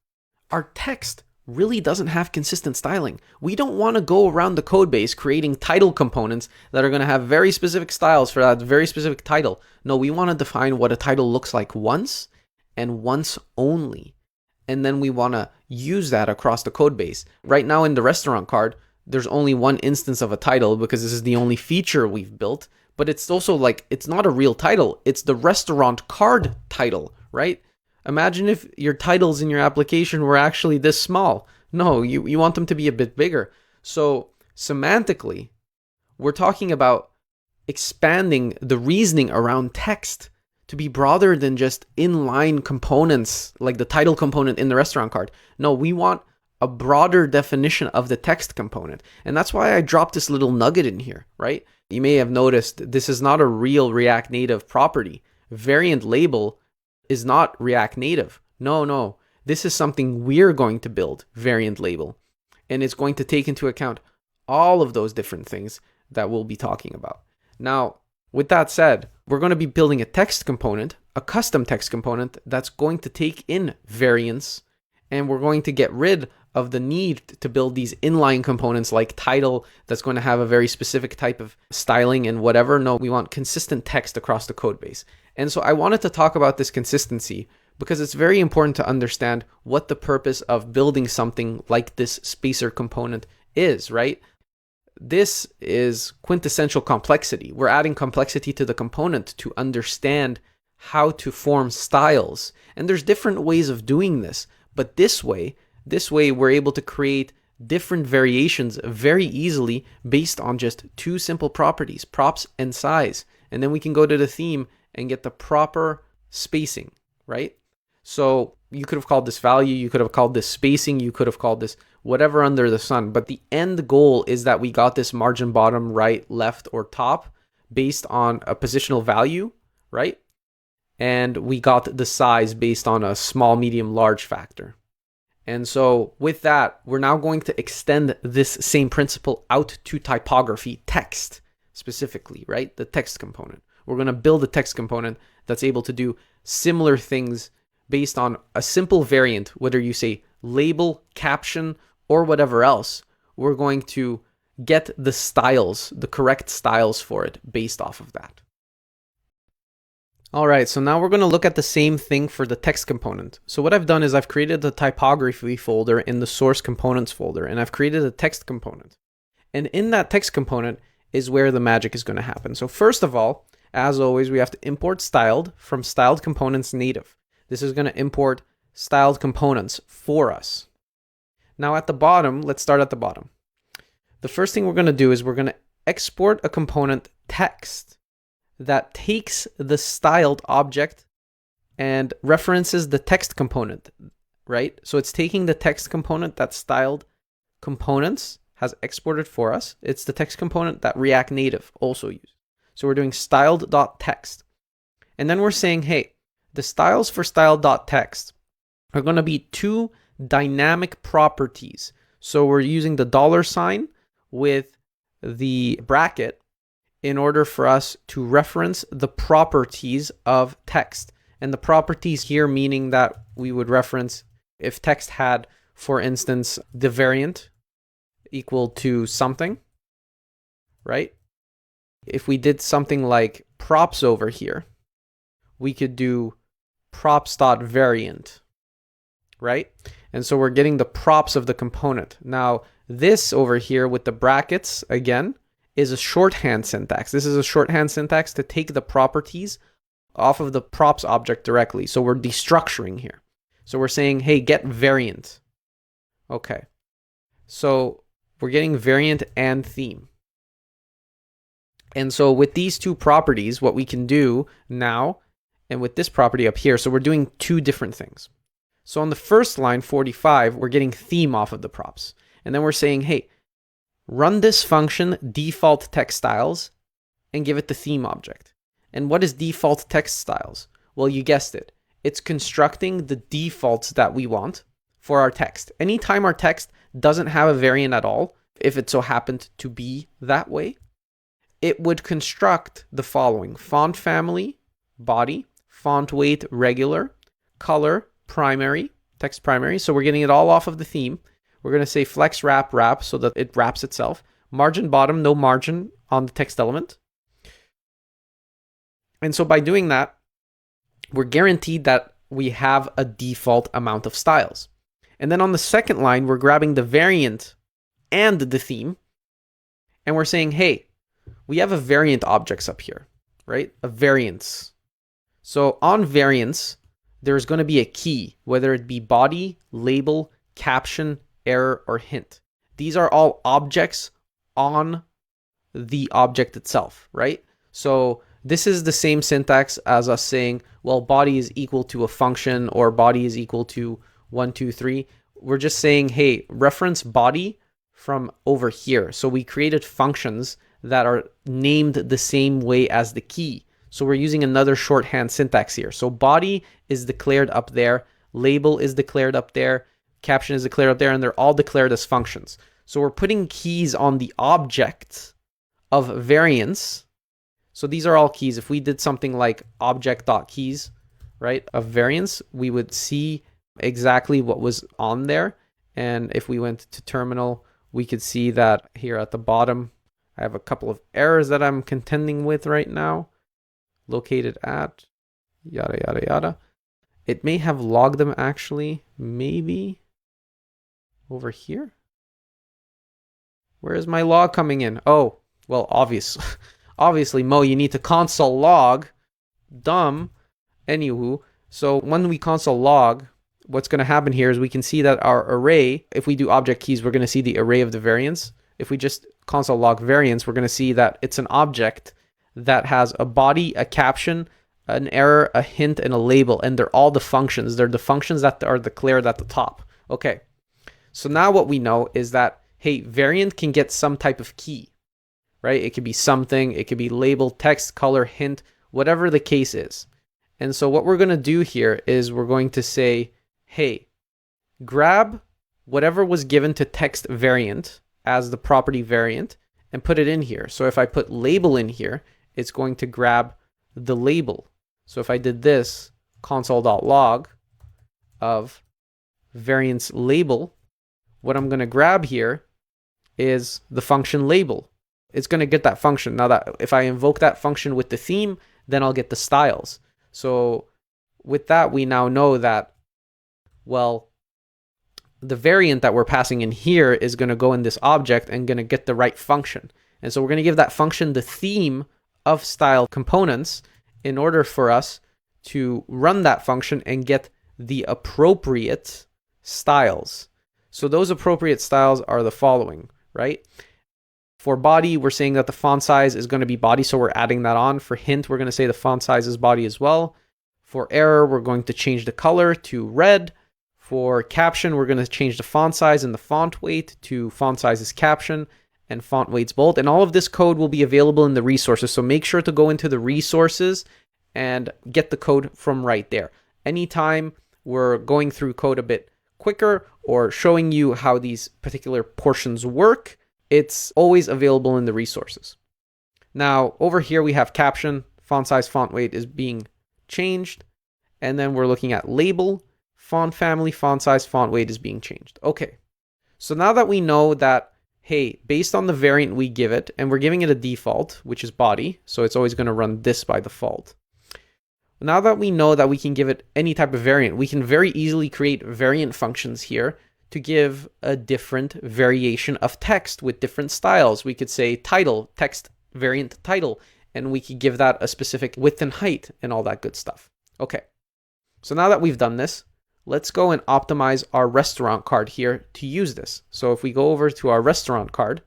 our text really doesn't have consistent styling. We don't want to go around the code base creating title components that are going to have very specific styles for that very specific title. No, we want to define what a title looks like once, and once only. And then we want to use that across the code base. Right now in the restaurant card, there's only one instance of a title because this is the only feature we've built. But it's also like, it's not a real title. It's the restaurant card title, right? Imagine if your titles in your application were actually this small. No, you want them to be a bit bigger. So semantically, we're talking about expanding the reasoning around text to be broader than just inline components like the title component in the restaurant card. No, we want a broader definition of the text component. And that's why I dropped this little nugget in here, right? You may have noticed this is not a real React Native property. Variant label is not React Native. No. This is something we're going to build, variant label. And it's going to take into account all of those different things that we'll be talking about. Now, With that said, we're going to be building a text component, a custom text component that's going to take in variants, and we're going to get rid of the need to build these inline components like title that's going to have a very specific type of styling and whatever. No, we want consistent text across the code base. And so I wanted to talk about this consistency because it's very important to understand what the purpose of building something like this spacer component is, right? This is quintessential complexity. We're adding complexity to the component to understand how to form styles. And there's different ways of doing this, but this way we're able to create different variations very easily based on just two simple properties, props and size. And then we can go to the theme and get the proper spacing, right? So you could have called this value, you could have called this spacing, you could have called this whatever under the sun. But the end goal is that we got this margin bottom, right, left, or top based on a positional value, right? And we got the size based on a small, medium, large factor. And so with that, we're now going to extend this same principle out to typography, text specifically, right? The text component. We're going to build a text component that's able to do similar things based on a simple variant, whether you say label, caption, or whatever else. We're going to get the styles, the correct styles for it based off of that. All right, so now we're going to look at the same thing for the text component. So what I've done is I've created the typography folder in the source components folder, and I've created a text component. And in that text component is where the magic is going to happen. So first of all, as always, we have to import styled from styled components native. This is going to import styled components for us. Now at the bottom, let's start at the bottom. The first thing we're going to do is we're going to export a component text that takes the styled object and references the text component, right? So it's taking the text component that styled components has exported for us. It's the text component that React Native also used. So we're doing styled.text. And then we're saying, hey, the styles for styled.text are going to be two dynamic properties. So we're using the $sign with the bracket in order for us to reference the properties of text. And the properties here meaning that we would reference if text had, for instance, the variant equal to something, right? If we did something like props over here, we could do props.variant, right? And so we're getting the props of the component. Now, this over here with the brackets, again, is a shorthand syntax. This is a shorthand syntax to take the properties off of the props object directly. So we're destructuring here. So we're saying, hey, get variant. Okay. So we're getting variant and theme. And so with these two properties, what we can do now, and with this property up here, so we're doing two different things. So on the first line, 45, we're getting theme off of the props. And then we're saying, hey, run this function default text styles and give it the theme object. And what is default text styles? Well, you guessed it. It's constructing the defaults that we want for our text. Anytime our text doesn't have a variant at all, if it so happened to be that way, it would construct the following: font family, body, font weight, regular, color, primary, text primary. So we're getting it all off of the theme. We're going to say flex wrap wrap so that it wraps itself. Margin bottom, no margin on the text element. And so by doing that, we're guaranteed that we have a default amount of styles. And then on the second line, we're grabbing the variant and the theme. And we're saying, hey, we have a variant objects up here, right? A variance. So on variance, there's going to be a key, whether it be body, label, caption, error, or hint. These are all objects on the object itself, right? So this is the same syntax as us saying, well, body is equal to a function or body is equal to 1, 2, 3. We're just saying, hey, reference body from over here. So we created functions that are named the same way as the key. So we're using another shorthand syntax here. So body is declared up there, label is declared up there, caption is declared up there, and they're all declared as functions. So we're putting keys on the object of variance So these are all keys. If we did something like object.keys, right, of variants, we would see exactly what was on there. And if we went to terminal, we could see that here at the bottom, I have a couple of errors that I'm contending with right now. Located at yada, yada, yada. It may have logged them actually, maybe over here. Where is my log coming in? Oh, well, obviously, Mo, you need to console log. Dumb. Anywho, so when we console log, what's going to happen here is we can see that our array, if we do object keys, we're going to see the array of the variants. If we just console log variants, we're going to see that it's an object that has a body, a caption, an error, a hint, and a label, and they're all the functions. They're the functions that are declared at the top. Okay, so now what we know is that, hey, variant can get some type of key, right? It could be something, it could be label, text, color, hint, whatever the case is. And so what we're going to do here is we're going to say, hey, grab whatever was given to text variant as the property variant and put it in here. So if I put label in here, it's going to grab the label. So if I did this, console.log of variance label, what I'm going to grab here is the function label. It's going to get that function. Now that if I invoke that function with the theme, then I'll get the styles. So with that, we now know that, well, the variant that we're passing in here is going to go in this object and going to get the right function. And so we're going to give that function the theme of style components in order for us to run that function and get the appropriate styles. So those appropriate styles are the following, right? For body, we're saying that the font size is going to be body, so we're adding that on. For hint, we're going to say the font size is body as well. For error, we're going to change the color to red. For caption, we're going to change the font size and the font weight to font size is caption and font weight's bold. And all of this code will be available in the resources. So make sure to go into the resources and get the code from right there. Anytime we're going through code a bit quicker or showing you how these particular portions work, it's always available in the resources. Now, over here we have caption, font size, font weight is being changed. And then we're looking at label, font family, font size, font weight is being changed. Okay, so now that we know that, hey, based on the variant we give it, and we're giving it a default, which is body, so it's always going to run this by default. Now that we know that we can give it any type of variant, we can very easily create variant functions here to give a different variation of text with different styles. We could say title, text variant title, and we could give that a specific width and height and all that good stuff. Okay, so now that we've done this, let's go and optimize our restaurant card here to use this. So if we go over to our restaurant card,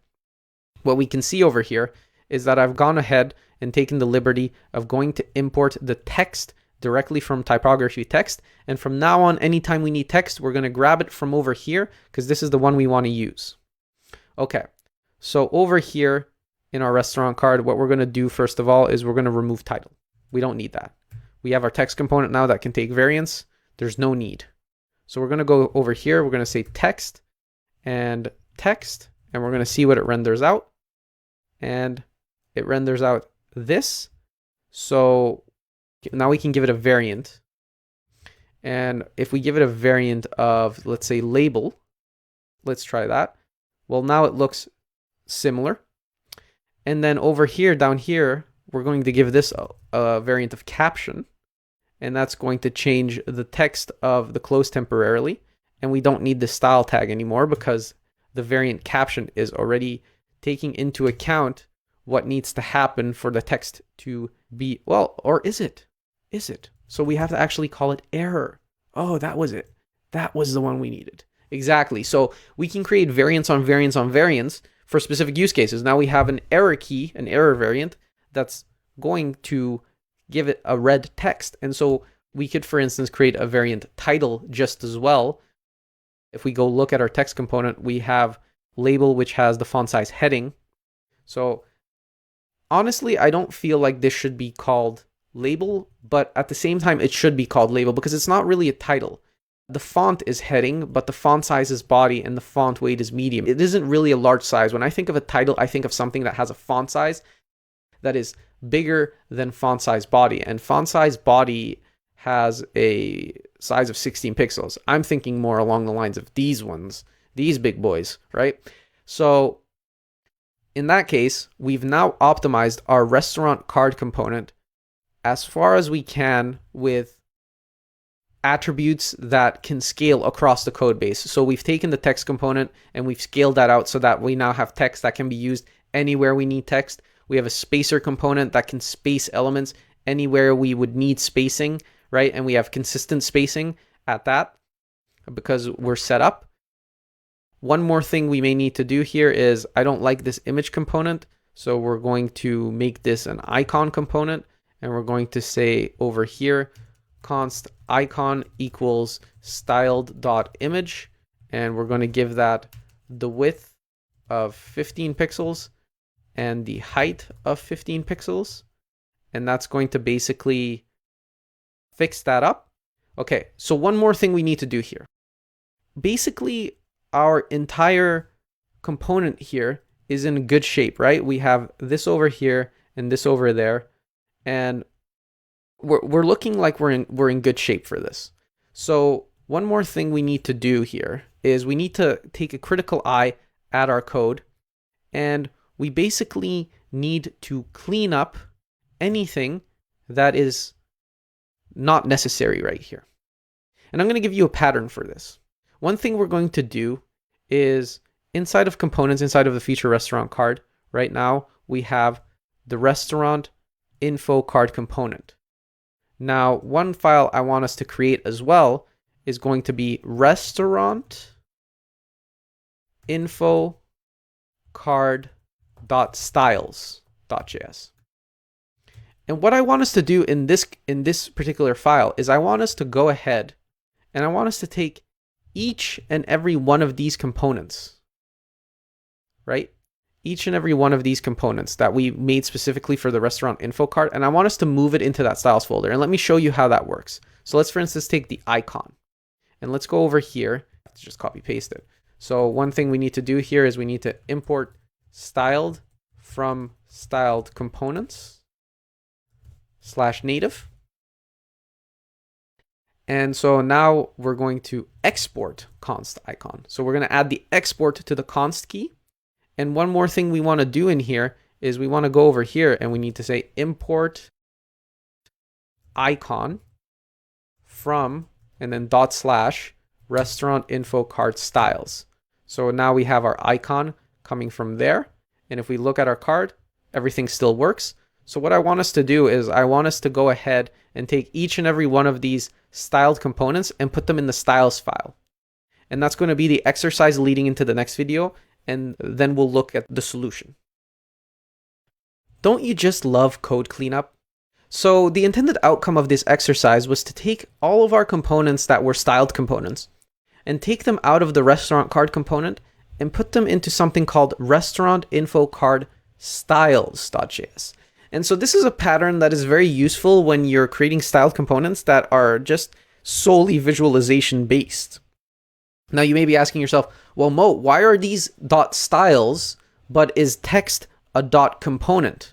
what we can see over here is that I've gone ahead and taken the liberty of going to import the text directly from typography text. And from now on, anytime we need text, we're going to grab it from over here because this is the one we want to use. Okay, so over here in our restaurant card, what we're going to do first of all is we're going to remove title. We don't need that. We have our text component now that can take variants. There's no need. So we're going to go over here. We're going to say text, and we're going to see what it renders out. And it renders out this. So now we can give it a variant. And if we give it a variant of, let's say, label, let's try that. Well, now it looks similar. And then over here, down here, we're going to give this a variant of caption. And that's going to change the text of the close temporarily. And we don't need the style tag anymore because the variant caption is already taking into account what needs to happen for the text to be, well, or is it? Is it? So we have to actually call it error. Oh, that was it. That was the one we needed. Exactly. So we can create variants on variants on variants for specific use cases. Now we have an error key, an error variant that's going to give it a red text. And so we could, for instance, create a variant title just as well. If we go look at our text component, we have label, which has the font size heading. So honestly, I don't feel like this should be called label, but at the same time, it should be called label because it's not really a title. The font is heading, but the font size is body and the font weight is medium. It isn't really a large size. When I think of a title, I think of something that has a font size that is bigger than font size body. And font size body has a size of 16 pixels. I'm thinking more along the lines of these ones, these big boys, right? So in that case, we've now optimized our restaurant card component as far as we can with attributes that can scale across the code base. So we've taken the text component and we've scaled that out so that we now have text that can be used anywhere we need text. We have a spacer component that can space elements anywhere we would need spacing, right? And we have consistent spacing at that because we're set up. One more thing we may need to do here is I don't like this image component. So we're going to make this an icon component, and we're going to say over here, const icon equals styled.image, and we're going to give that the width of 15 pixels and the height of 15 pixels. And that's going to basically fix that up. Okay, so one more thing we need to do here. Basically, our entire component here is in good shape, right? We have this over here and this over there, and we're looking like we're in good shape for this. So one more thing we need to do here is we need to take a critical eye at our code, and we basically need to clean up anything that is not necessary right here. And I'm going to give you a pattern for this. One thing we're going to do is inside of components, inside of the feature restaurant card, right now we have the restaurant info card component. Now, one file I want us to create as well is going to be restaurant info card.styles.js. And what I want us to do in this particular file is I want us to go ahead and I want us to take each and every one of these components, right? Each and every one of these components that we made specifically for the restaurant info card, and I want us to move it into that styles folder. And let me show you how that works. So let's, for instance, take the icon, and let's go over here. Let's just copy paste it. So one thing we need to do here is we need to import styled from styled components /native. And so now we're going to export const icon. So we're going to add the export to the const key. And one more thing we want to do in here is we want to go over here and we need to say import icon from and then / restaurant info card styles. So now we have our icon coming from there. And if we look at our card, everything still works. So what I want us to do is I want us to go ahead and take each and every one of these styled components and put them in the styles file. And that's going to be the exercise leading into the next video, and then we'll look at the solution. Don't you just love code cleanup? So the intended outcome of this exercise was to take all of our components that were styled components and take them out of the restaurant card component and put them into something called restaurant info card styles.js. And so this is a pattern that is very useful when you're creating styled components that are just solely visualization based. Now you may be asking yourself, well, Mo, why are these .styles, but is text a .component?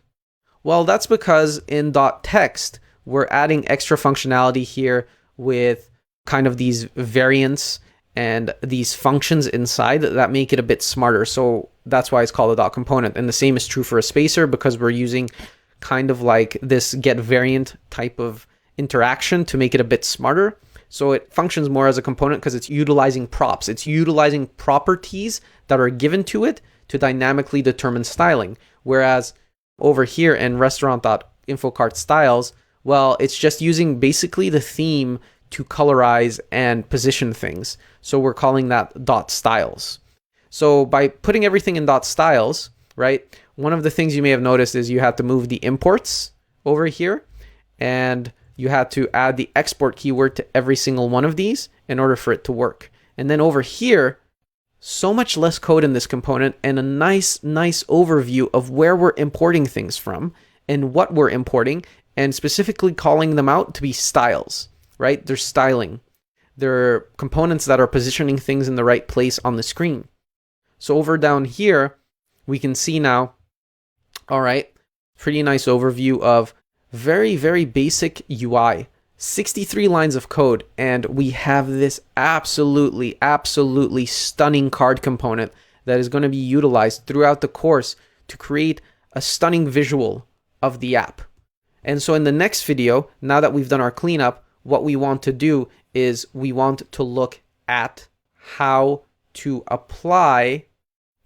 Well, that's because in .text, we're adding extra functionality here with kind of these variants and these functions inside that make it a bit smarter. So that's why it's called a .component. And the same is true for a spacer because we're using kind of like this get variant type of interaction to make it a bit smarter. So it functions more as a component because it's utilizing props. It's utilizing properties that are given to it to dynamically determine styling. Whereas over here in restaurant.infocart_styles, well, it's just using basically the theme to colorize and position things. So we're calling that .styles. So by putting everything in .styles, right, one of the things you may have noticed is you had to move the imports over here, and you had to add the export keyword to every single one of these in order for it to work. And then over here, so much less code in this component and a nice overview of where we're importing things from and what we're importing, and specifically calling them out to be styles, right? They're styling. They're components that are positioning things in the right place on the screen. So over down here, we can see now, all right, Pretty nice overview of very, very basic UI. 63 lines of code, and we have this absolutely, absolutely stunning card component that is going to be utilized throughout the course to create a stunning visual of the app. And so in the next video, now that we've done our cleanup, what we want to do is we want to look at how to apply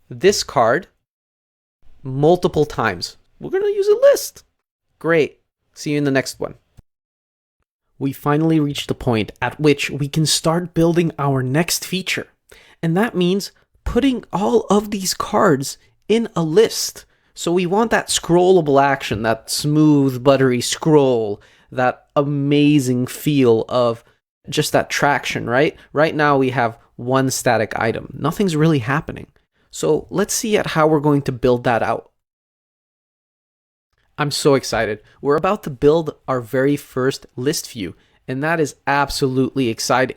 this card multiple times. We're going to use a list. Great. See you in the next one. We finally reached the point at which we can start building our next feature. And that means putting all of these cards in a list. So we want that scrollable action, that smooth, buttery scroll, that amazing feel of just that traction, right? Right now we have one static item. Nothing's really happening. So let's see at how we're going to build that out. I'm so excited. We're about to build our very first list view, and that is absolutely exciting.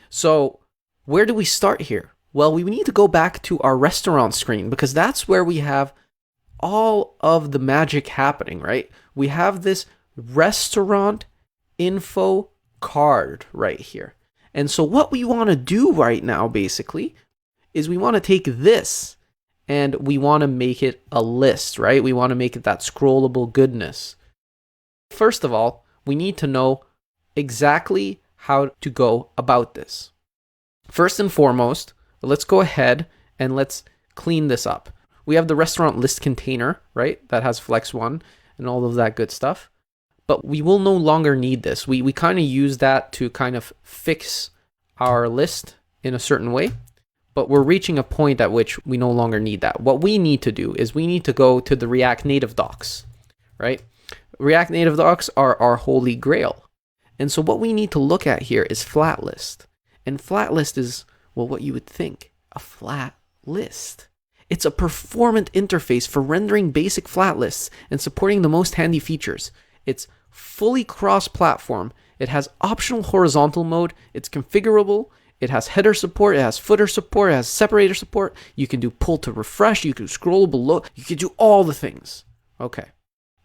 So where do we start here? Well, we need to go back to our restaurant screen because that's where we have all of the magic happening, right? We have this restaurant info card right here. And so what we want to do right now, basically, is we want to take this and we want to make it a list, right? We want to make it that scrollable goodness. First of all, we need to know exactly how to go about this. First and foremost, let's go ahead and let's clean this up. We have the restaurant list container, right? That has Flex1 and all of that good stuff. But we will no longer need this. We kind of use that to kind of fix our list in a certain way. But we're reaching a point at which we no longer need that. What we need to do is we need to go to the React Native docs, right? React Native docs are our holy grail. And so what we need to look at here is flat list. And flat list is, well, what you would think, a flat list. It's a performant interface for rendering basic flat lists and supporting the most handy features. It's fully cross-platform. It has optional horizontal mode. It's configurable. It has header support, it has footer support, it has separator support. You can do pull to refresh, you can scroll below, you can do all the things. Okay.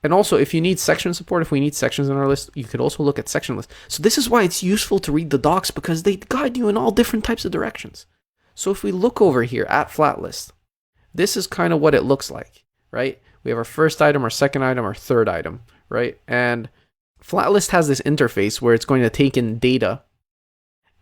And also, if you need section support, if we need sections in our list, you could also look at section lists. So this is why it's useful to read the docs because they guide you in all different types of directions. So if we look over here at flat list, this is kind of what it looks like, right? We have our first item, our second item, our third item, right? And flat list has this interface where it's going to take in data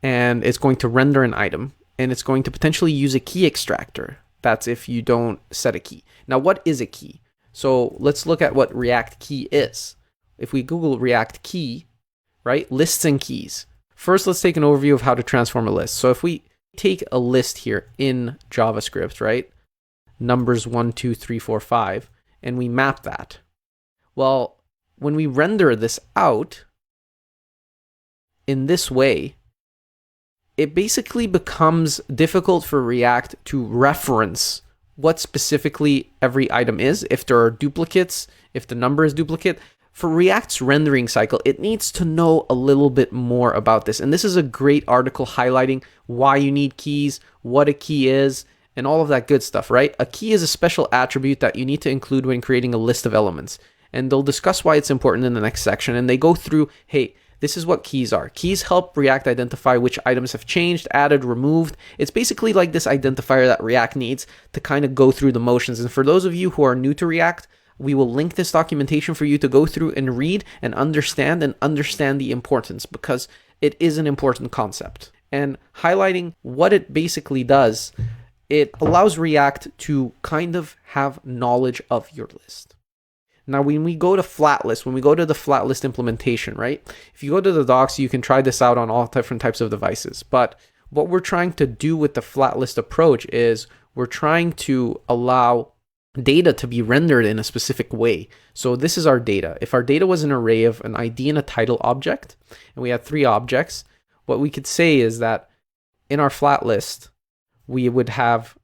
and it's going to render an item, and it's going to potentially use a key extractor. That's if you don't set a key. Now, what is a key? So let's look at what React key is. If we Google React key, right, lists and keys. First, let's take an overview of how to transform a list. So if we take a list here in JavaScript, right, numbers 1, 2, 3, 4, 5, and we map that. Well, when we render this out in this way, it basically becomes difficult for React to reference what specifically every item is. If there are duplicates, if the number is duplicate, for React's rendering cycle, it needs to know a little bit more about this. And this is a great article highlighting why you need keys, what a key is, and all of that good stuff, right? A key is a special attribute that you need to include when creating a list of elements. And they'll discuss why it's important in the next section. And they go through, hey, this is what keys are. Keys help React identify which items have changed, added, removed. It's basically like this identifier that React needs to kind of go through the motions. And for those of you who are new to React, we will link this documentation for you to go through and read and understand the importance because it is an important concept. And highlighting what it basically does, it allows React to kind of have knowledge of your list. Now, when we go to flat list, when we go to the flat list implementation, right? If you go to the docs, you can try this out on all different types of devices. But what we're trying to do with the flat list approach is we're trying to allow data to be rendered in a specific way. So this is our data. If our data was an array of an ID and a title object, and we had 3 objects, what we could say is that in our flat list, we would have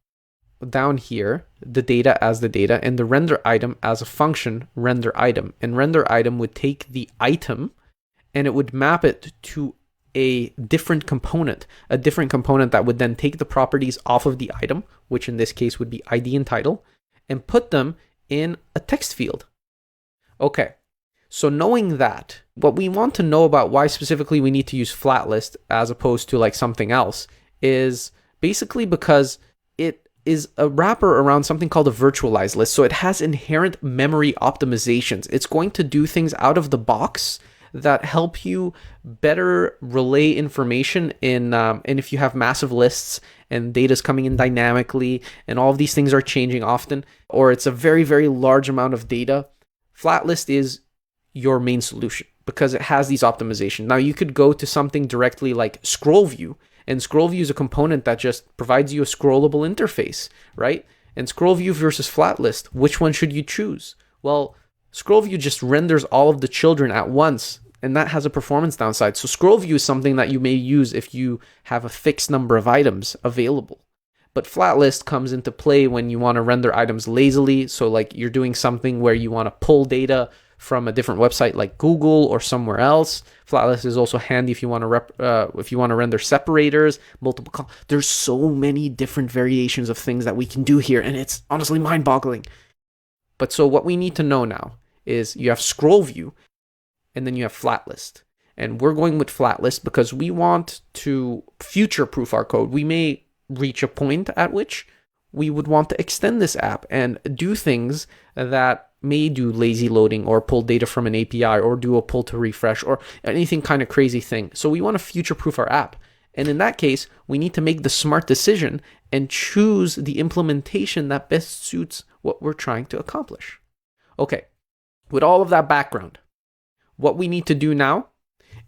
down here the data as the data and the render item as a function render item. And render item would take the item and it would map it to a different component that would then take the properties off of the item, which in this case would be ID and title, and put them in a text field. Okay, so knowing that, what we want to know about why specifically we need to use flat list as opposed to like something else is basically because it is a wrapper around something called a virtualized list. So it has inherent memory optimizations. It's going to do things out of the box that help you better relay information and if you have massive lists and data's coming in dynamically and all of these things are changing often, or it's a very, very large amount of data, flat list is your main solution because it has these optimizations. Now you could go to something directly like scroll view, and scroll view is a component that just provides you a scrollable interface, right? And scroll view versus flat list, which one should you choose? Well, scroll view just renders all of the children at once, and that has a performance downside. So scroll view is something that you may use if you have a fixed number of items available. But flat list comes into play when you want to render items lazily. So like you're doing something where you want to pull data from a different website like Google or somewhere else. Flat list is also handy if you want to render separators, there's so many different variations of things that we can do here, and it's honestly mind-boggling. But so what we need to know now is you have scroll view, and then you have flat list. And we're going with flat list because we want to future-proof our code. We may reach a point at which we would want to extend this app and do things that may do lazy loading or pull data from an API or do a pull to refresh or anything kind of crazy thing. So we want to future-proof our app. And in that case, we need to make the smart decision and choose the implementation that best suits what we're trying to accomplish. Okay, with all of that background, what we need to do now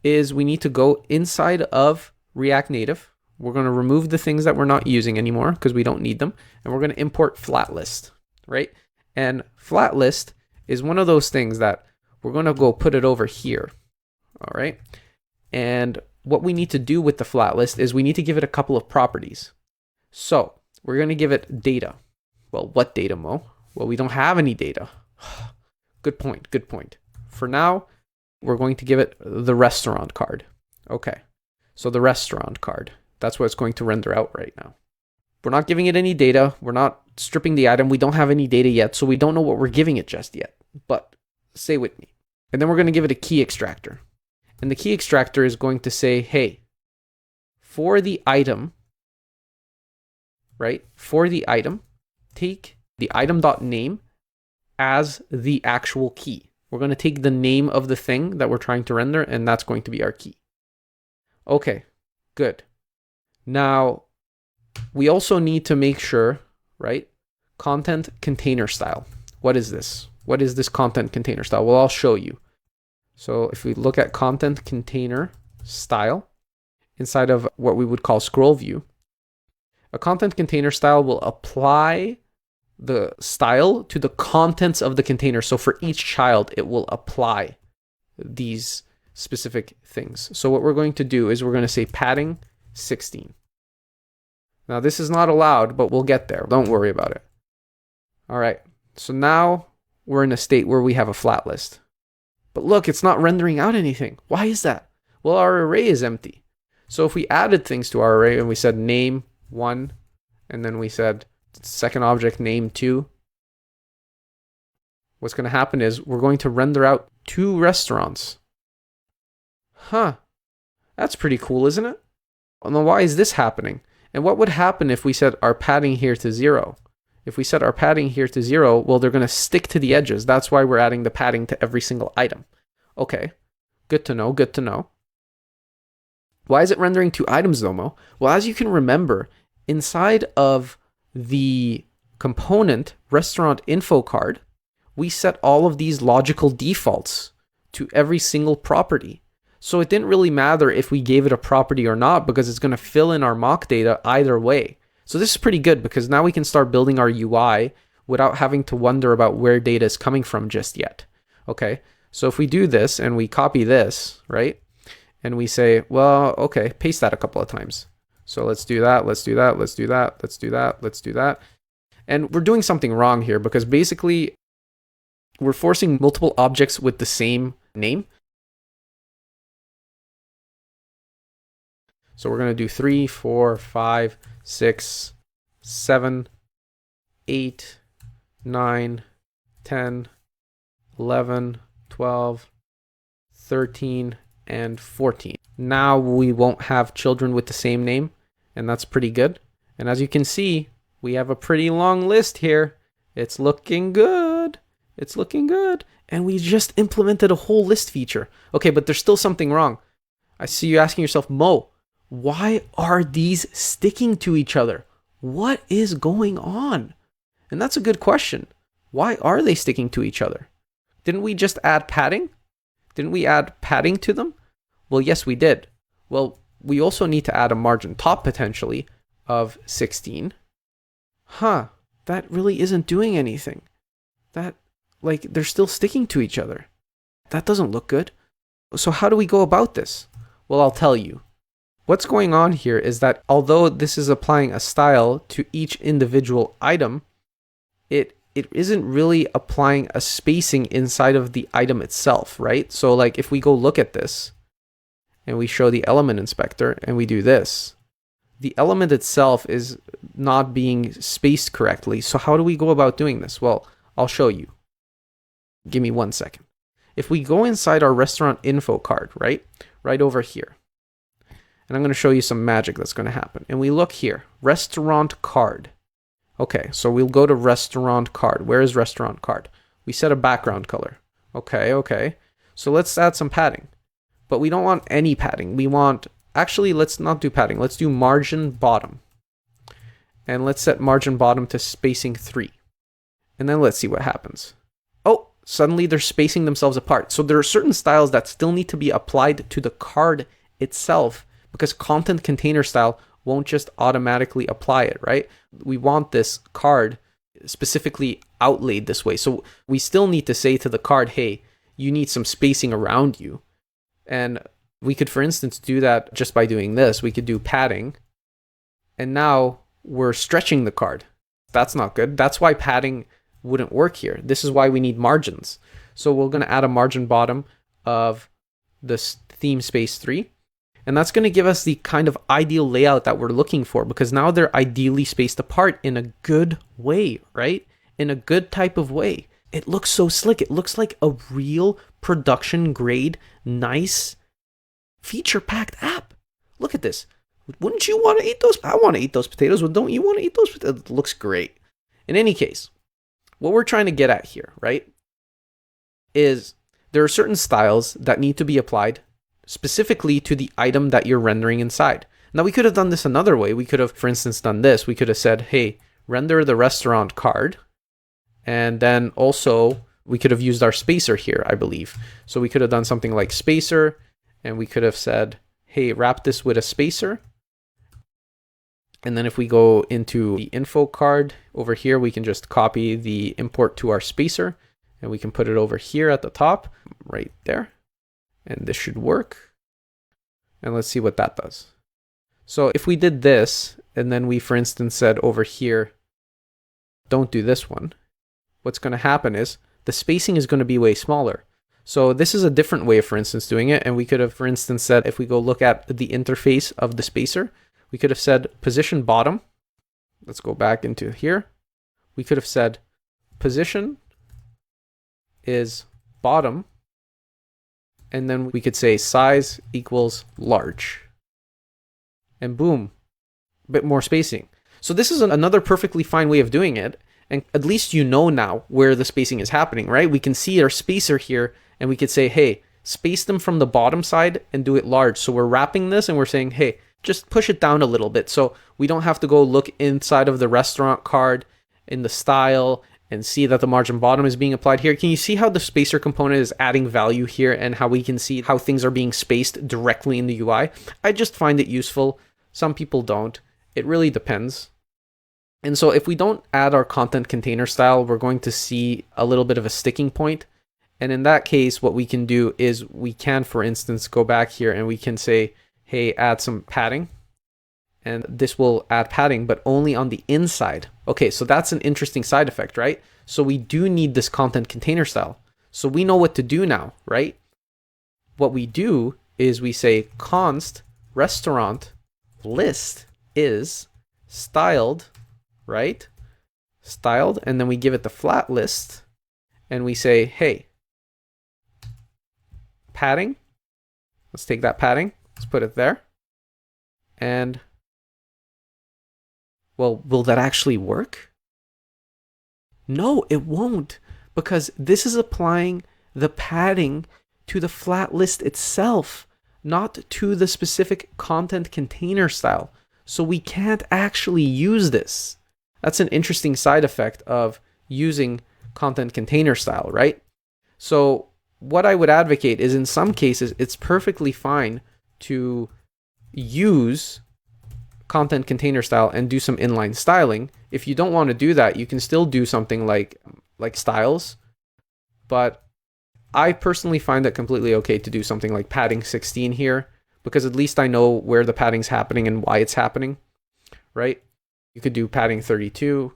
is we need to go inside of React Native. We're going to remove the things that we're not using anymore because we don't need them. And we're going to import flat list, right? And flat list is one of those things that we're going to go put it over here. All right. And what we need to do with the flat list is we need to give it a couple of properties. So we're going to give it data. Well, what data, Mo? Well, we don't have any data. Good point. Good point. For now, we're going to give it the restaurant card. Okay. So the restaurant card, that's what it's going to render out right now. We're not giving it any data. We're not stripping the item. We don't have any data yet, so we don't know what we're giving it just yet. But stay with me. And then we're going to give it a key extractor. And the key extractor is going to say, hey, for the item, right? For the item, take the item.name as the actual key. We're going to take the name of the thing that we're trying to render, and that's going to be our key. Okay, good. Now, we also need to make sure, right? Content container style. What is this? What is this content container style? Well, I'll show you. So if we look at content container style inside of what we would call scroll view, a content container style will apply the style to the contents of the container. So for each child, it will apply these specific things. So what we're going to do is we're going to say padding 16. Now this is not allowed, but we'll get there. Don't worry about it. All right. So now we're in a state where we have a flat list. But look, it's not rendering out anything. Why is that? Well, our array is empty. So if we added things to our array and we said name 1, and then we said second object name 2, what's going to happen is we're going to render out 2 restaurants. Huh. That's pretty cool, isn't it? Well, then why is this happening? And what would happen if we set our padding here to 0? If we set our padding here to 0, well, they're going to stick to the edges. That's why we're adding the padding to every single item. Okay, good to know, good to know. Why is it rendering 2 items though, Mo? Well, as you can remember, inside of the component restaurant info card, we set all of these logical defaults to every single property. So it didn't really matter if we gave it a property or not because it's going to fill in our mock data either way. So this is pretty good because now we can start building our UI without having to wonder about where data is coming from just yet. Okay, so if we do this and we copy this, right? And we say, well, okay, paste that a couple of times. So let's do that, let's do that, let's do that, let's do that, let's do that. And we're doing something wrong here because basically we're forcing multiple objects with the same name. So we're going to do 3, 4, 5, 6, 7, 8, 9, 10, 11, 12, 13, and 14. Now we won't have children with the same name, and that's pretty good. And as you can see, we have a pretty long list here. It's looking good. It's looking good. And we just implemented a whole list feature. Okay, but there's still something wrong. I see you asking yourself, Mo, why are these sticking to each other? What is going on? And that's a good question. Why are they sticking to each other? Didn't we just add padding? Didn't we add padding to them? Well, yes, we did. Well, we also need to add a margin top potentially of 16. That really isn't doing anything. They're still sticking to each other. That doesn't look good. So how do we go about this? Well, I'll tell you. What's going on here is that although this is applying a style to each individual item, it isn't really applying a spacing inside of the item itself, right? So like if we go look at this and we show the element inspector and we do this, the element itself is not being spaced correctly. So how do we go about doing this? Well, I'll show you. Give me 1 second. If we go inside our restaurant info card, right over here, and I'm going to show you some magic that's going to happen. And we look here, restaurant card. Okay, so we'll go to restaurant card. Where is restaurant card? We set a background color. Okay. So let's add some padding. But we don't want any padding. Actually, let's not do padding. Let's do margin bottom. And let's set margin bottom to spacing 3. And then let's see what happens. Oh, suddenly they're spacing themselves apart. So there are certain styles that still need to be applied to the card itself because content container style won't just automatically apply it, right? We want this card specifically outlaid this way. So we still need to say to the card, hey, you need some spacing around you. And we could, for instance, do that just by doing this. We could do padding. And now we're stretching the card. That's not good. That's why padding wouldn't work here. This is why we need margins. So we're going to add a margin bottom of this theme space 3. And that's going to give us the kind of ideal layout that we're looking for because now they're ideally spaced apart in a good way, right? In a good type of way. It looks so slick. It looks like a real production grade, nice, feature-packed app. Look at this. Wouldn't you want to eat those? I want to eat those potatoes. Well, don't you want to eat those potatoes? It looks great. In any case, what we're trying to get at here, right, is there are certain styles that need to be applied specifically to the item that you're rendering inside. Now, we could have done this another way. We could have, for instance, done this. We could have said, hey, render the restaurant card. And then also, we could have used our spacer here, I believe. So we could have done something like spacer, and we could have said, hey, wrap this with a spacer. And then if we go into the info card over here, we can just copy the import to our spacer, and we can put it over here at the top, right there. And this should work. And let's see what that does. So if we did this, and then we, for instance, said over here, don't do this one, what's going to happen is the spacing is going to be way smaller. So this is a different way of, for instance, doing it. And we could have, for instance, said, if we go look at the interface of the spacer, we could have said position bottom. Let's go back into here. We could have said position is bottom. And then we could say size equals large. And boom, a bit more spacing. So this is another perfectly fine way of doing it. And at least you know now where the spacing is happening, right? We can see our spacer here and we could say, hey, space them from the bottom side and do it large. So we're wrapping this and we're saying, hey, just push it down a little bit. So we don't have to go look inside of the restaurant card in the style and see that the margin bottom is being applied here. Can you see how the spacer component is adding value here and how we can see how things are being spaced directly in the UI? I just find it useful. Some people don't. It really depends. And so if we don't add our content container style, we're going to see a little bit of a sticking point. And in that case, what we can do is we can, for instance, go back here and we can say, hey, add some padding. And this will add padding, but only on the inside. Okay, so that's an interesting side effect, right? So we do need this content container style. So we know what to do now, right? What we do is we say const restaurant list is styled, right? Styled, and then we give it the flat list, and we say, hey, padding. Let's take that padding. Let's put it there. And, well, will that actually work? No, it won't, because this is applying the padding to the flat list itself, not to the specific content container style. So we can't actually use this. That's an interesting side effect of using content container style, right? So what I would advocate is, in some cases, it's perfectly fine to use content container style and do some inline styling. If you don't want to do that, you can still do something like styles. But I personally find it completely okay to do something like padding 16 here, because at least I know where the padding's happening and why it's happening, right? You could do padding 32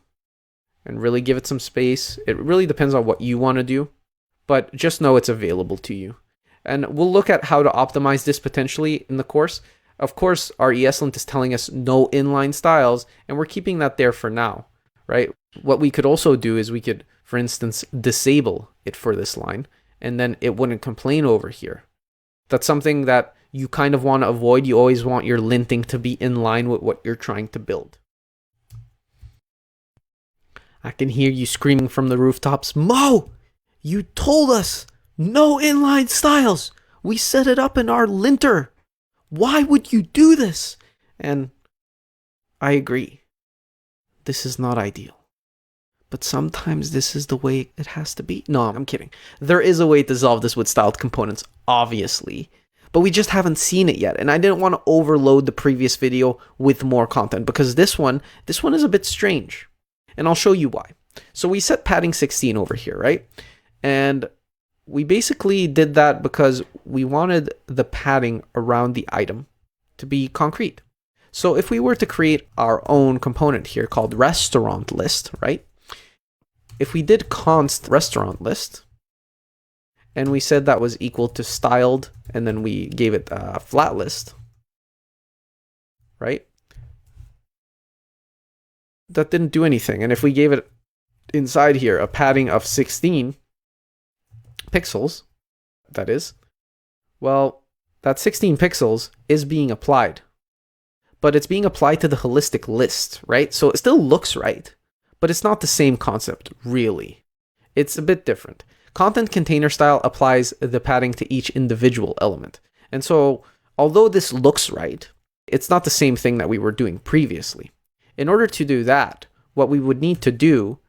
and really give it some space. It really depends on what you want to do, but just know it's available to you. And we'll look at how to optimize this potentially in the course. Of course, our ESLint is telling us no inline styles, and we're keeping that there for now, right? What we could also do is we could, for instance, disable it for this line, and then it wouldn't complain over here. That's something that you kind of want to avoid. You always want your linting to be in line with what you're trying to build. I can hear you screaming from the rooftops, Mo, you told us no inline styles. We set it up in our linter. Why would you do this? And I agree. This is not ideal. But sometimes this is the way it has to be. No, I'm kidding. There is a way to solve this with styled components, obviously. But we just haven't seen it yet. And I didn't want to overload the previous video with more content, because this one is a bit strange. And I'll show you why. So we set padding 16 over here, right? And we basically did that because we wanted the padding around the item to be concrete. So if we were to create our own component here called restaurant list, right? If we did const restaurant list, and we said that was equal to styled, and then we gave it a flat list, right? That didn't do anything. And if we gave it inside here a padding of 16 pixels, that is, well, that 16 pixels is being applied. But it's being applied to the holistic list, right? So it still looks right, but it's not the same concept, really. It's a bit different. Content container style applies the padding to each individual element. And so, although this looks right, it's not the same thing that we were doing previously. In order to do that, what we would need to do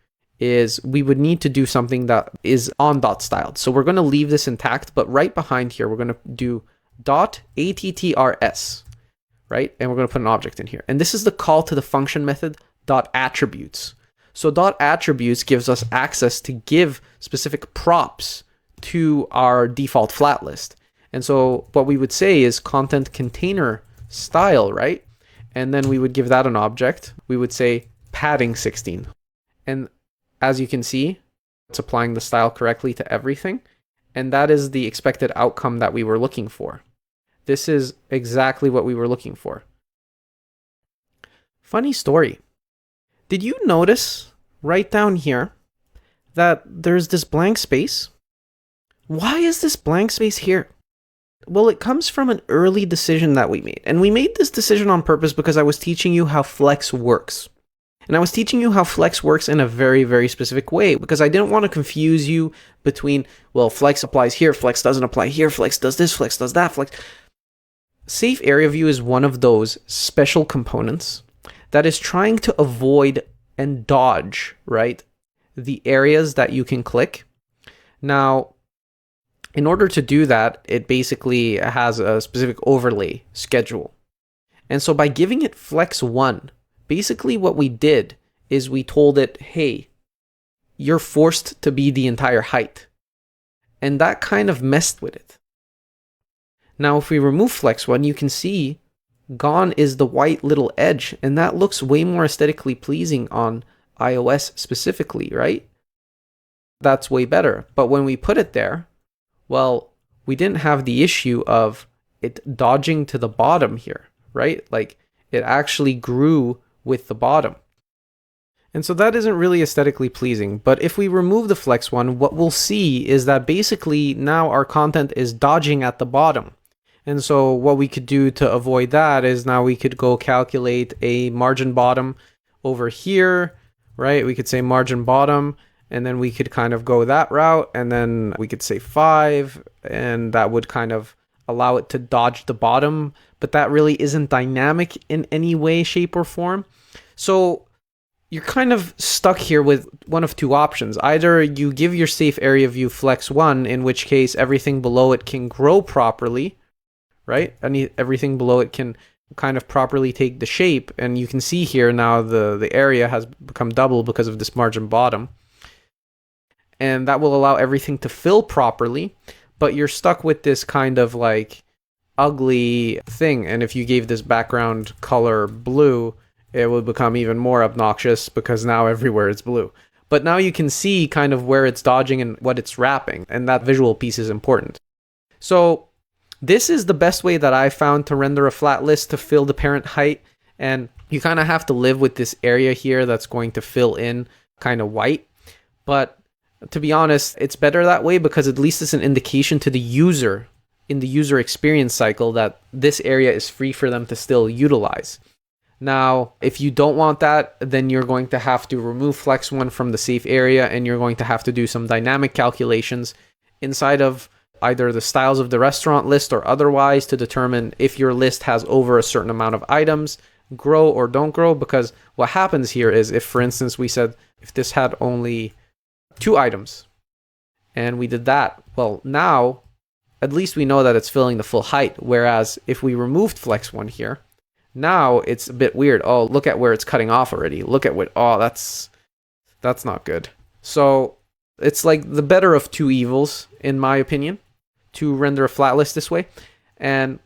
is we would need to do something that is on.styled. So we're going to leave this intact, but right behind here, we're going to do .attrs, right? And we're going to put an object in here. And this is the call to the function method .attributes. So .attributes gives us access to give specific props to our default flat list. And so what we would say is content container style, right? And then we would give that an object. We would say padding 16. And as you can see, it's applying the style correctly to everything. And that is the expected outcome that we were looking for. This is exactly what we were looking for. Funny story. Did you notice right down here that there's this blank space? Why is this blank space here? Well, it comes from an early decision that we made. And we made this decision on purpose because I was teaching you how Flex works. And I was teaching you how Flex works in a very, very specific way, because I didn't want to confuse you between, well, Flex applies here, Flex doesn't apply here, Flex does this, Flex does that, Flex. Safe Area View is one of those special components that is trying to avoid and dodge, right, the areas that you can click. Now, in order to do that, it basically has a specific overlay schedule. And so by giving it Flex 1, basically what we did is we told it, hey, you're forced to be the entire height. And that kind of messed with it. Now, if we remove Flex 1, you can see gone is the white little edge, and that looks way more aesthetically pleasing on iOS specifically, right? That's way better. But when we put it there, well, we didn't have the issue of it dodging to the bottom here, right? Like, it actually grew with the bottom. And so that isn't really aesthetically pleasing. But if we remove the flex one, what we'll see is that basically now our content is dodging at the bottom. And so what we could do to avoid that is now we could go calculate a margin bottom over here, right? We could say margin bottom, and then we could kind of go that route, and then we could say 5, and that would kind of allow it to dodge the bottom, but that really isn't dynamic in any way, shape, or form. So you're kind of stuck here with one of two options. Either you give your safe area view flex 1, in which case everything below it can grow properly, right? Everything below it can kind of properly take the shape, and you can see here now the area has become double because of this margin bottom. And that will allow everything to fill properly, but you're stuck with this kind of like ugly thing. And if you gave this background color blue, it would become even more obnoxious because now everywhere it's blue. But now you can see kind of where it's dodging and what it's wrapping, and that visual piece is important. So this is the best way that I found to render a flat list to fill the parent height, and you kind of have to live with this area here that's going to fill in kind of white. But to be honest, it's better that way because at least it's an indication to the user in the user experience cycle that this area is free for them to still utilize. Now, if you don't want that, then you're going to have to remove flex 1 from the safe area, and you're going to have to do some dynamic calculations inside of either the styles of the restaurant list or otherwise to determine if your list has over a certain amount of items, grow or don't grow. Because what happens here is if, for instance, we said if this had only 2 items and we did that, well, now at least we know that it's filling the full height. Whereas if we removed flex 1 here, now it's a bit weird. Oh, look at where it's cutting off already. Look at what, oh, that's not good. So it's like the better of two evils, in my opinion, to render a flat list this way. And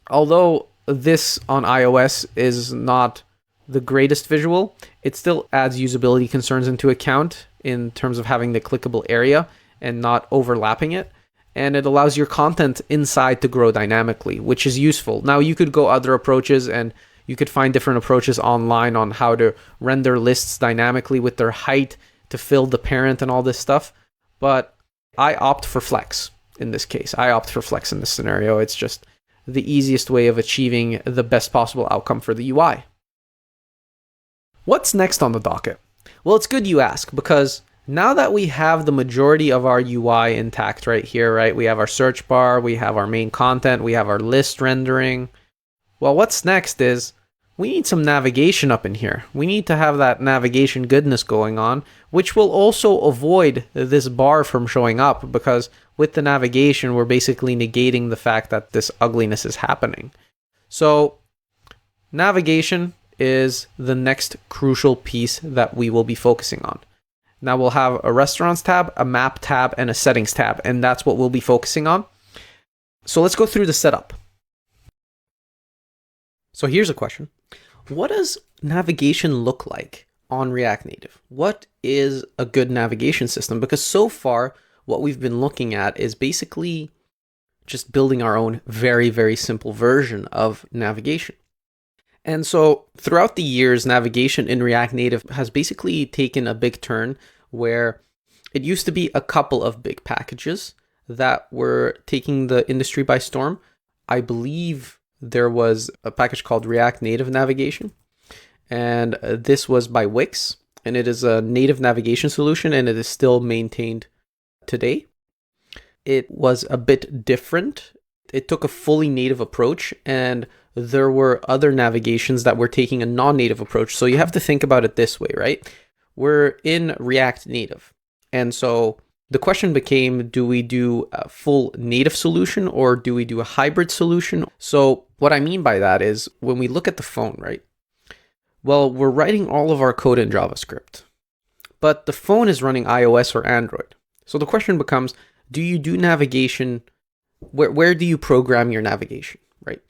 although this on iOS is not the greatest visual, it still adds usability concerns into account in terms of having the clickable area and not overlapping it. And it allows your content inside to grow dynamically, which is useful. Now, you could go other approaches, and you could find different approaches online on how to render lists dynamically with their height to fill the parent and all this stuff. But I opt for flex in this case. I opt for flex in this scenario. It's just the easiest way of achieving the best possible outcome for the UI. What's next on the docket? Well, it's good you ask, because now that we have the majority of our UI intact right here, right? We have our search bar, we have our main content, we have our list rendering. Well, what's next is we need some navigation up in here. We need to have that navigation goodness going on, which will also avoid this bar from showing up, because with the navigation, we're basically negating the fact that this ugliness is happening. So navigation is the next crucial piece that we will be focusing on. Now we'll have a restaurants tab, a map tab, and a settings tab, and that's what we'll be focusing on. So let's go through the setup. So here's a question. What does navigation look like on React Native? What is a good navigation system? Because so far, what we've been looking at is basically just building our own very, very simple version of navigation. And so throughout the years, navigation in React Native has basically taken a big turn, where it used to be a couple of big packages that were taking the industry by storm. I believe there was a package called React Native Navigation, and this was by Wix, and it is a native navigation solution, and it is still maintained today. It was a bit different. It took a fully native approach, and there were other navigations that were taking a non-native approach. So you have to think about it this way, right? We're in React Native. And so the question became, do we do a full native solution or do we do a hybrid solution? So what I mean by that is when we look at the phone, right? Well, we're writing all of our code in JavaScript, but the phone is running iOS or Android. So the question becomes, do you do navigation? Where do you program your navigation, right?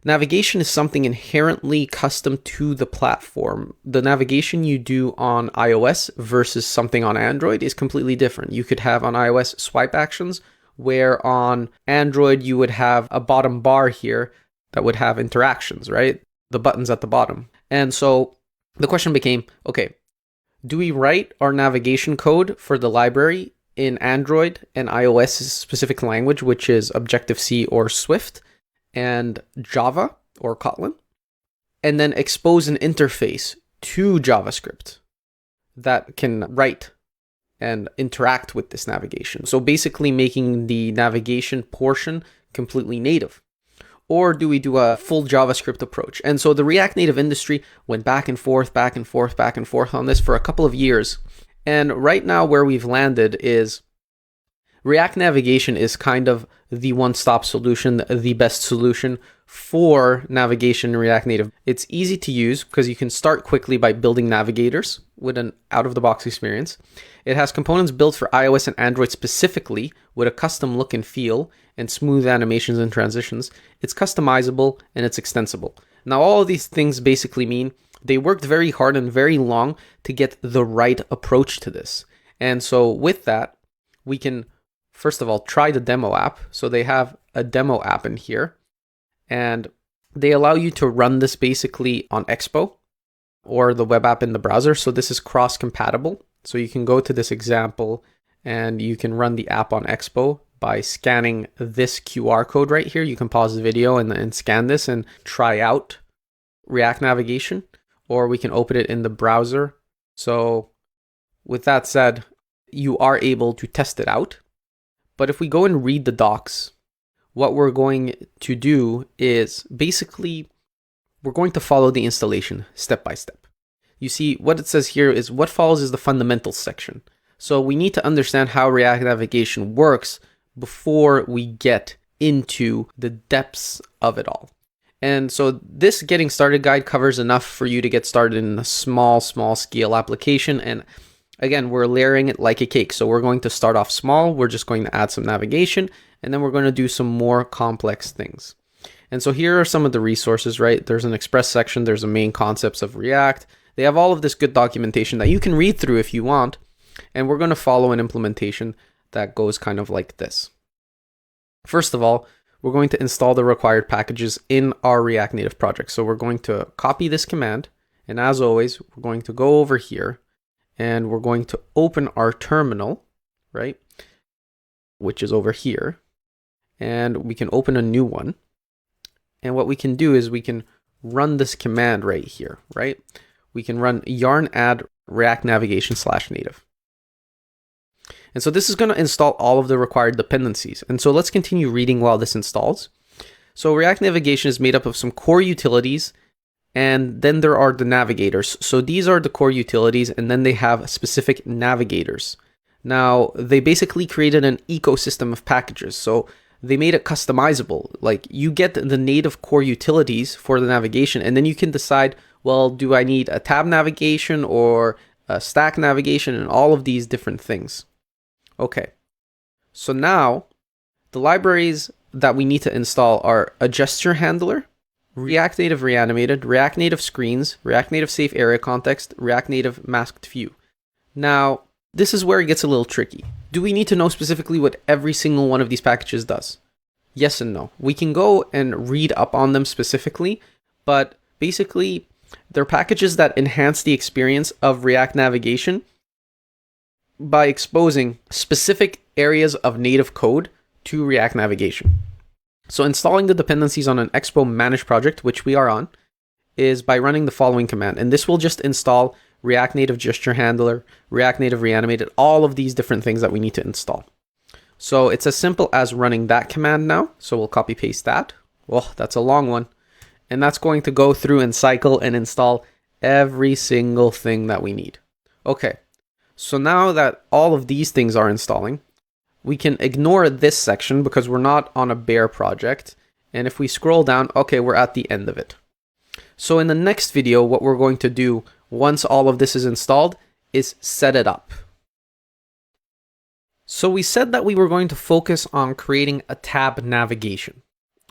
Navigation is something inherently custom to the platform. The navigation you do on iOS versus something on Android is completely different. You could have on iOS swipe actions, where on Android you would have a bottom bar here that would have interactions, right? The buttons at the bottom. And so the question became, okay, Do we write our navigation code for the library in Android and iOS specific language, which is Objective-C or Swift, and Java or Kotlin, and then expose an interface to JavaScript that can write and interact with this navigation? So basically making the navigation portion completely native. Or do we do a full JavaScript approach? And so the React Native industry went back and forth on this for a couple of years. And right now where we've landed is React Navigation is kind of the one-stop solution, the best solution for navigation in React Native. It's easy to use because you can start quickly by building navigators with an out-of-the-box experience. It has components built for iOS and Android specifically with a custom look and feel and smooth animations and transitions. It's customizable and it's extensible. Now, all of these things basically mean they worked very hard and very long to get the right approach to this. And so with that, we can, first of all, try the demo app. So they have a demo app in here, and they allow you to run this basically on Expo or the web app in the browser. So this is cross-compatible. So you can go to this example and you can run the app on Expo by scanning this QR code right here. You can pause the video and scan this and try out React Navigation, or we can open it in the browser. So with that said, you are able to test it out. But if we go and read the docs, what we're going to do is basically we're going to follow the installation step by step. You see, what it says here is what follows is the fundamentals section. So we need to understand how React Navigation works before we get into the depths of it all. And so this getting started guide covers enough for you to get started in a small scale application. And again, we're layering it like a cake. So we're going to start off small. We're just going to add some navigation, and then we're going to do some more complex things. And so here are some of the resources, right? There's an express section. There's a main concepts of React. They have all of this good documentation that you can read through if you want. And we're going to follow an implementation that goes kind of like this. First of all, we're going to install the required packages in our React Native project. So we're going to copy this command. And as always, we're going to go over here and we're going to open our terminal, right? Which is over here. And we can open a new one. And what we can do is we can run this command right here, right? We can run yarn add React Navigation /native. And so this is going to install all of the required dependencies. And so let's continue reading while this installs. So React Navigation is made up of some core utilities, and then there are the navigators. So these are the core utilities, and then they have specific navigators. Now, they basically created an ecosystem of packages. So they made it customizable. Like, you get the native core utilities for the navigation, and then you can decide, well, do I need a tab navigation or a stack navigation, and all of these different things. Okay, so now the libraries that we need to install are a gesture handler, React Native Reanimated, React Native Screens, React Native Safe Area Context, React Native Masked View. Now, this is where it gets a little tricky. Do we need to know specifically what every single one of these packages does? Yes and no. We can go and read up on them specifically, but basically, they're packages that enhance the experience of React Navigation by exposing specific areas of native code to React Navigation. So installing the dependencies on an Expo managed project, which we are on, is by running the following command. And this will just install React Native Gesture Handler, React Native Reanimated, all of these different things that we need to install. So it's as simple as running that command now. So we'll copy paste that. Well, that's a long one. And that's going to go through and cycle and install every single thing that we need. Okay. So now that all of these things are installing, we can ignore this section because we're not on a bare project. And if we scroll down, okay, we're at the end of it. So in the next video, what we're going to do once all of this is installed is set it up. So we said that we were going to focus on creating a tab navigation.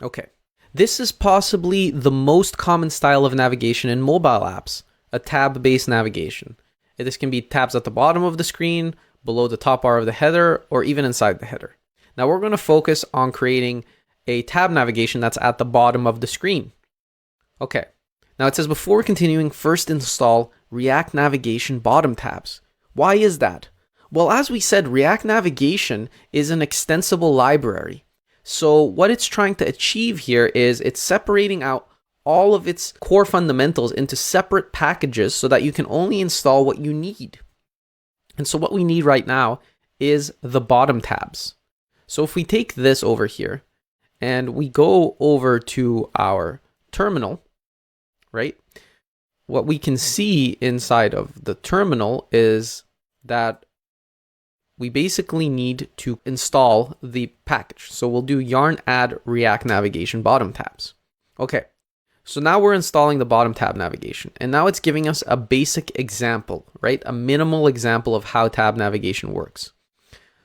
Okay, this is possibly the most common style of navigation in mobile apps, a tab-based navigation. This can be tabs at the bottom of the screen, below the top bar of the header, or even inside the header. Now we're going to focus on creating a tab navigation that's at the bottom of the screen. Okay, now it says before continuing, first install React Navigation bottom tabs. Why is that? Well, as we said, React Navigation is an extensible library. So what it's trying to achieve here is it's separating out all of its core fundamentals into separate packages so that you can only install what you need. And so what we need right now is the bottom tabs. So if we take this over here and we go over to our terminal, right? What we can see inside of the terminal is that we basically need to install the package. So we'll do yarn add React Navigation bottom tabs. Okay, so now we're installing the bottom tab navigation, and now it's giving us a basic example, right? A minimal example of how tab navigation works.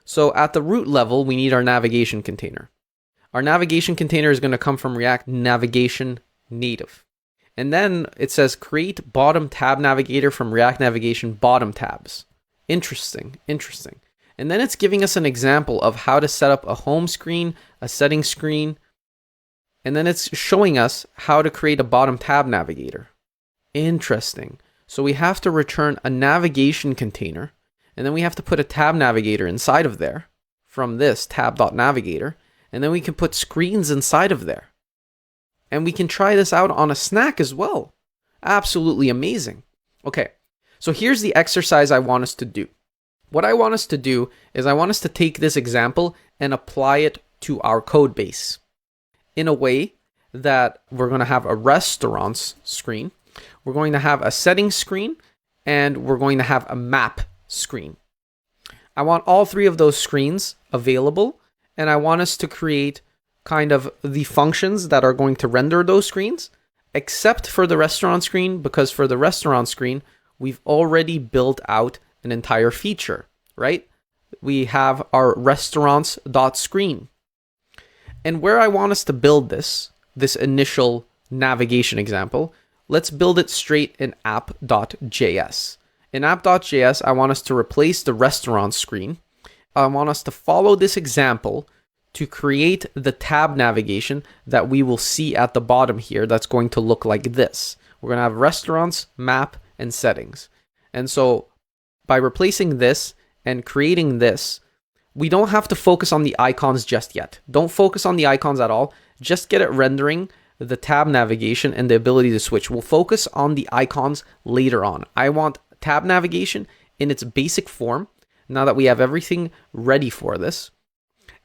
So at the root level, we need our navigation container. Our navigation container is going to come from React Navigation Native. And then it says create bottom tab navigator from React Navigation bottom tabs. Interesting. And then it's giving us an example of how to set up a home screen, a settings screen, and then it's showing us how to create a bottom tab navigator. Interesting. So we have to return a navigation container, and then we have to put a tab navigator inside of there from this tab.navigator, and then we can put screens inside of there. And we can try this out on a snack as well. Absolutely amazing. Okay, so here's the exercise I want us to do. What I want us to do is I want us to take this example and apply it to our code base in a way that we're going to have a restaurants screen, we're going to have a settings screen, and we're going to have a map screen. I want all three of those screens available, and I want us to create kind of the functions that are going to render those screens, except for the restaurant screen, because for the restaurant screen, we've already built out an entire feature, right? We have our restaurants.screen. And where I want us to build this initial navigation example, let's build it straight in app.js. In app.js, I want us to replace the restaurant screen. I want us to follow this example to create the tab navigation that we will see at the bottom here that's going to look like this. We're going to have restaurants, map, and settings. And so by replacing this and creating this, we don't have to focus on the icons just yet. Don't focus on the icons at all. Just get it rendering the tab navigation and the ability to switch. We'll focus on the icons later on. I want tab navigation in its basic form now that we have everything ready for this.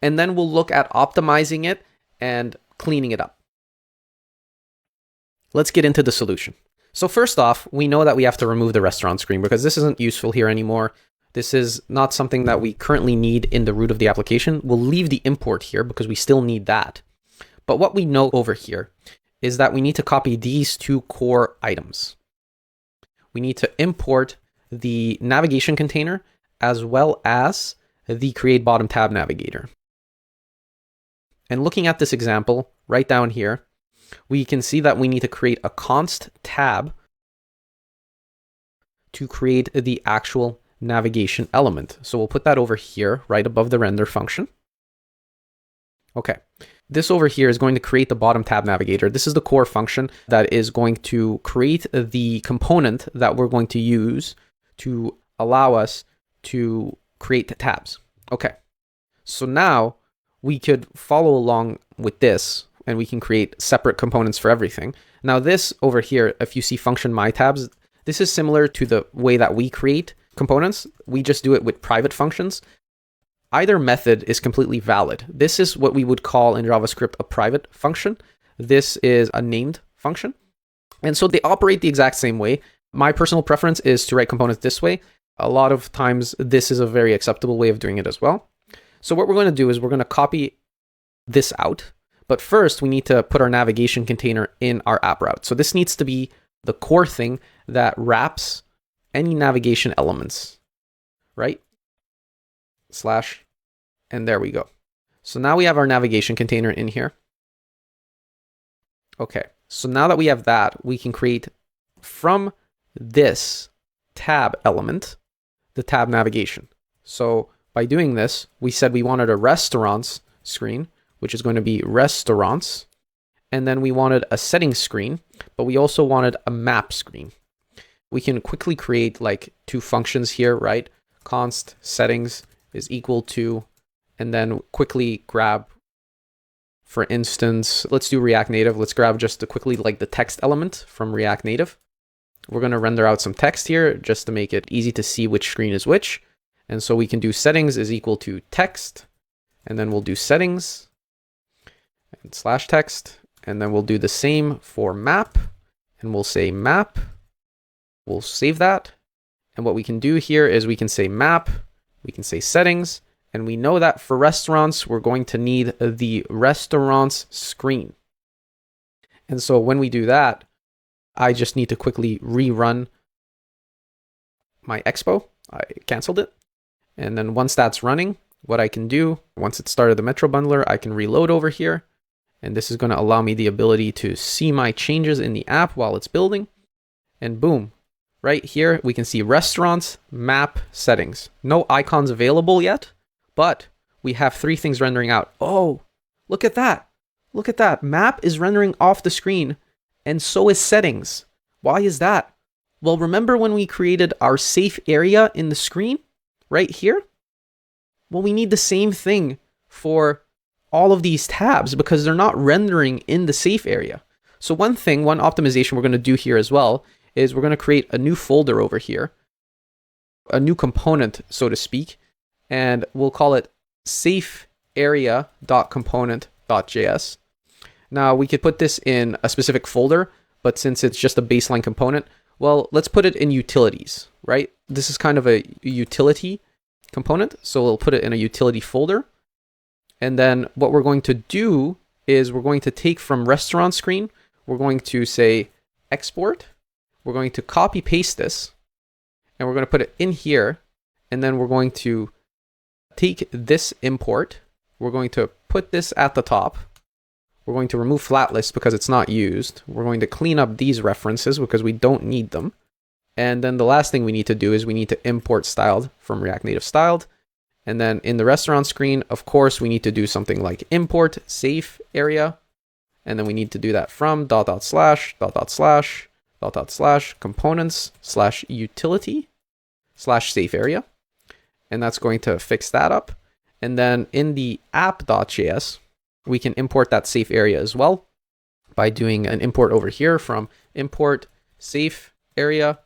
And then we'll look at optimizing it and cleaning it up. Let's get into the solution. So first off, we know that we have to remove the restaurant screen because this isn't useful here anymore. This is not something that we currently need in the root of the application. We'll leave the import here because we still need that. But what we know over here is that we need to copy these two core items. We need to import the navigation container as well as the create bottom tab navigator. And looking at this example right down here, we can see that we need to create a const tab to create the actual navigation element. So we'll put that over here, right above the render function. Okay, this over here is going to create the bottom tab navigator. This is the core function that is going to create the component that we're going to use to allow us to create tabs. Okay, so now we could follow along with this and we can create separate components for everything. Now this over here, if you see function my tabs, this is similar to the way that we create components. We just do it with private functions. Either method is completely valid. This is what we would call in JavaScript a private function. This is a named function. And so they operate the exact same way. My personal preference is to write components this way. A lot of times this is a very acceptable way of doing it as well. So what we're going to do is we're going to copy this out. But first we need to put our navigation container in our app route. So this needs to be the core thing that wraps any navigation elements, right? Slash, and there we go. So now we have our navigation container in here. Okay, so now that we have that, we can create from this tab element, the tab navigation. So by doing this, we said we wanted a restaurants screen, which is going to be restaurants. And then we wanted a settings screen, but we also wanted a map screen. we can quickly create like two functions here, right? Const settings is equal to, and then quickly grab, for instance, let's do React Native. Let's grab just quickly like the text element from React Native. We're going to render out some text here just to make it easy to see which screen is which. And so we can do settings is equal to text, and then we'll do settings and slash text, and then we'll do the same for map, and we'll say map. We'll save that. And what we can do here is we can say map, we can say settings, and we know that for restaurants, we're going to need the restaurants screen. And so when we do that, I just need to quickly rerun my expo. I canceled it. And then once that's running, what I can do, once it started the Metro Bundler, I can reload over here. And this is going to allow me the ability to see my changes in the app while it's building. And boom, right here, we can see restaurants, map, settings. No icons available yet, but we have three things rendering out. Oh, look at that. Look at that. Map is rendering off the screen, and so is settings. Why is that? Well, remember when we created our safe area in the screen right here? Well, we need the same thing for all of these tabs because they're not rendering in the safe area. So one optimization we're going to do here as well is we're going to create a new folder over here, a new component, so to speak, and we'll call it safearea.component.js. Now we could put this in a specific folder, but since it's just a baseline component, well, let's put it in utilities, right? This is kind of a utility component, so we'll put it in a utility folder. And then what we're going to do is we're going to take from restaurant screen, we're going to say export, we're going to copy paste this, and we're going to put it in here, and then we're going to take this import, we're going to put this at the top, we're going to remove flat list because it's not used, we're going to clean up these references because we don't need them, and then the last thing we need to do is we need to import styled from React Native styled, and then in the restaurant screen, of course, we need to do something like import safe area, and then we need to do that from components/utility/safe area, and that's going to fix that up. And then in the app.js, we can import that safe area as well by doing an import over here from import safe area,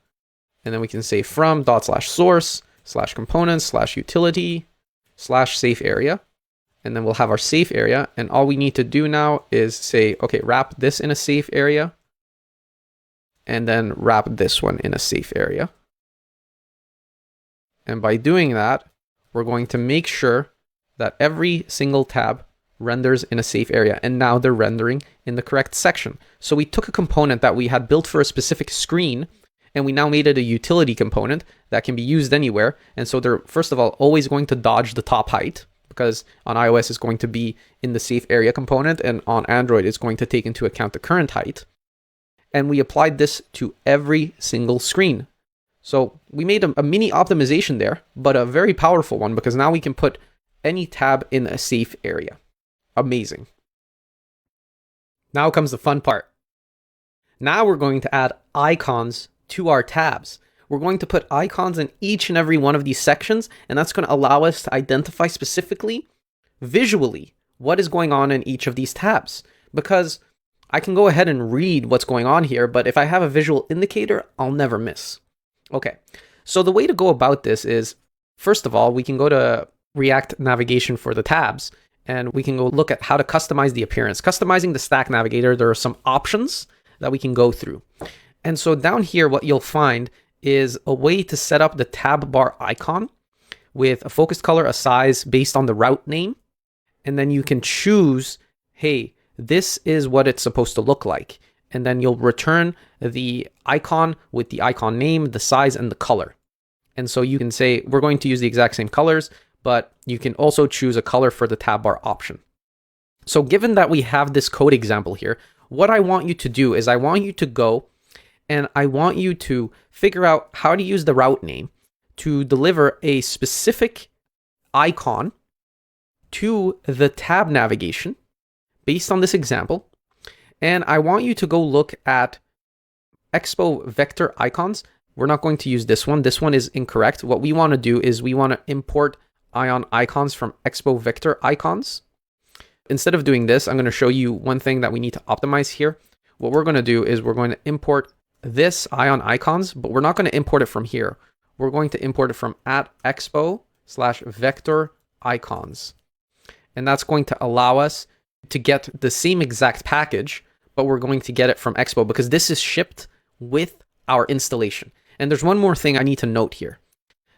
and then we can say from /source/components/utility/safe area, and then we'll have our safe area, and all we need to do now is say, okay, wrap this in a safe area, and then wrap this one in a safe area. And by doing that, we're going to make sure that every single tab renders in a safe area, and now they're rendering in the correct section. So we took a component that we had built for a specific screen, and we now made it a utility component that can be used anywhere. And so they're, first of all, always going to dodge the top height, because on iOS it's going to be in the safe area component, and on Android it's going to take into account the current height. And we applied this to every single screen. So we made a mini optimization there, but a very powerful one, because now we can put any tab in a safe area. Amazing. Now comes the fun part. Now we're going to add icons to our tabs. We're going to put icons in each and every one of these sections, and that's going to allow us to identify specifically, visually, what is going on in each of these tabs. Because I can go ahead and read what's going on here, but if I have a visual indicator, I'll never miss. Okay, so the way to go about this is, first of all, we can go to React navigation for the tabs, and we can go look at how to customize the appearance. Customizing the stack navigator, there are some options that we can go through. And so down here, what you'll find is a way to set up the tab bar icon with a focused color, a size based on the route name. And then you can choose, hey, this is what it's supposed to look like. And then you'll return the icon with the icon name, the size, and the color. And so you can say, we're going to use the exact same colors, but you can also choose a color for the tab bar option. So given that we have this code example here, what I want you to do is I want you to go and I want you to figure out how to use the route name to deliver a specific icon to the tab navigation based on this example. And I want you to go look at Expo vector icons We're not going to use this one. This one is incorrect. What we want to do is we want to import ion icons from Expo Vector icons. Instead of doing this, I'm going to show you one thing that we need to optimize here. What we're going to do is we're going to import this ion icons, but we're not going to import it from here. We're going to import it from @expo/vector icons. And that's going to allow us to get the same exact package, but we're going to get it from Expo because this is shipped with our installation. And there's one more thing I need to note here.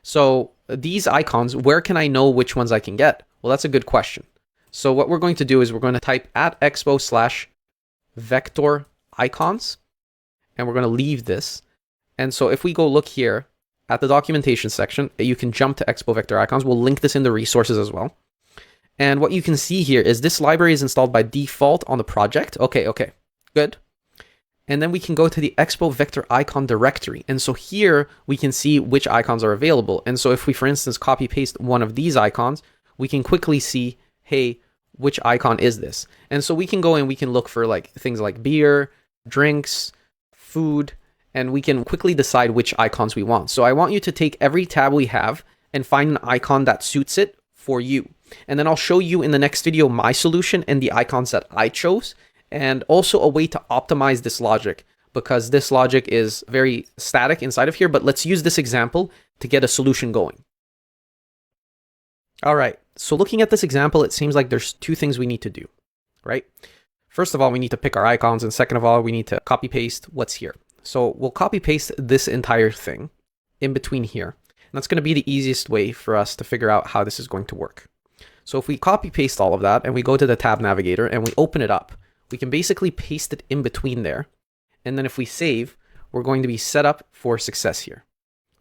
So these icons, where can I know which ones I can get? Well, that's a good question. So what we're going to do is we're going to type @expo/vector icons, and we're going to leave this. And so if we go look here at the documentation section, you can jump to Expo Vector icons. We'll link this in the resources as well. And what you can see here is this library is installed by default on the project. Okay, good. And then we can go to the Expo Vector icon directory. And so here we can see which icons are available. And so if we, for instance, copy paste one of these icons, we can quickly see, hey, which icon is this? And so we can go and we can look for like things like beer, drinks, food, and we can quickly decide which icons we want. So I want you to take every tab we have and find an icon that suits it for you. And then I'll show you in the next video my solution and the icons that I chose, and also a way to optimize this logic, because this logic is very static inside of here, but let's use this example to get a solution going. All right, so looking at this example, it seems like there's two things we need to do, right? First of all, we need to pick our icons, and second of all, we need to copy paste what's here. So we'll copy paste this entire thing in between here. And that's going to be the easiest way for us to figure out how this is going to work. So if we copy paste all of that and we go to the tab navigator and we open it up, we can basically paste it in between there. And then if we save, we're going to be set up for success here.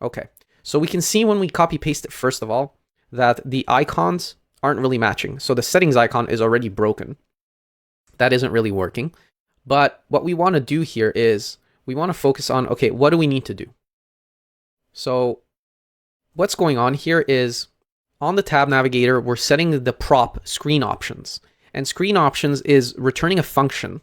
Okay, so we can see when we copy paste it, first of all, that the icons aren't really matching. So the settings icon is already broken. That isn't really working. But what we want to do here is we want to focus on, okay, what do we need to do? So what's going on here is on the tab navigator, we're setting the prop screen options. And screen options is returning a function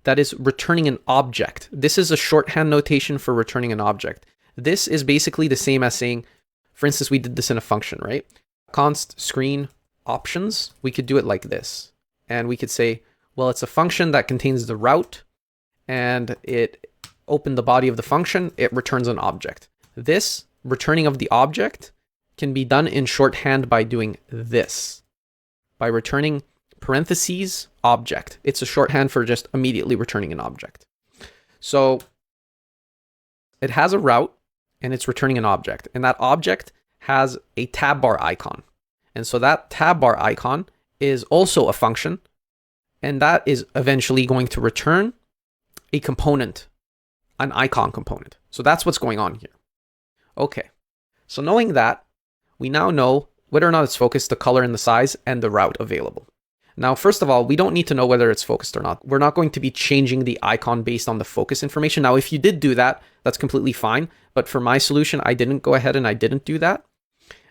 that is returning an object. This is a shorthand notation for returning an object. This is basically the same as saying, for instance, we did this in a function, right? Const screen options, we could do it like this. And we could say, well, it's a function that contains the route, and it opened the body of the function, it returns an object. This returning of the object can be done in shorthand by doing this, by returning parentheses object. It's a shorthand for just immediately returning an object. So it has a route and it's returning an object, and that object has a tab bar icon. And so that tab bar icon is also a function, and that is eventually going to return a component, an icon component. So that's what's going on here. Okay, so knowing that, we now know whether or not it's focused, the color and the size, and the route available. Now, first of all, we don't need to know whether it's focused or not. We're not going to be changing the icon based on the focus information. Now, if you did do that, that's completely fine. But for my solution, I didn't go ahead and I didn't do that.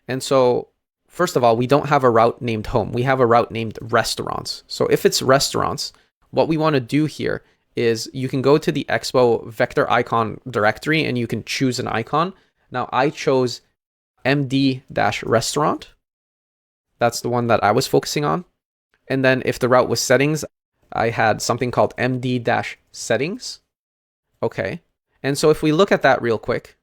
And so, first of all, we don't have a route named home. We have a route named restaurants. So if it's restaurants, what we want to do here is you can go to the Expo Vector icon directory and you can choose an icon. Now, I chose MD-restaurant. That's the one that I was focusing on. And then if the route was settings, I had something called MD-settings. Okay. And so if we look at that real quick,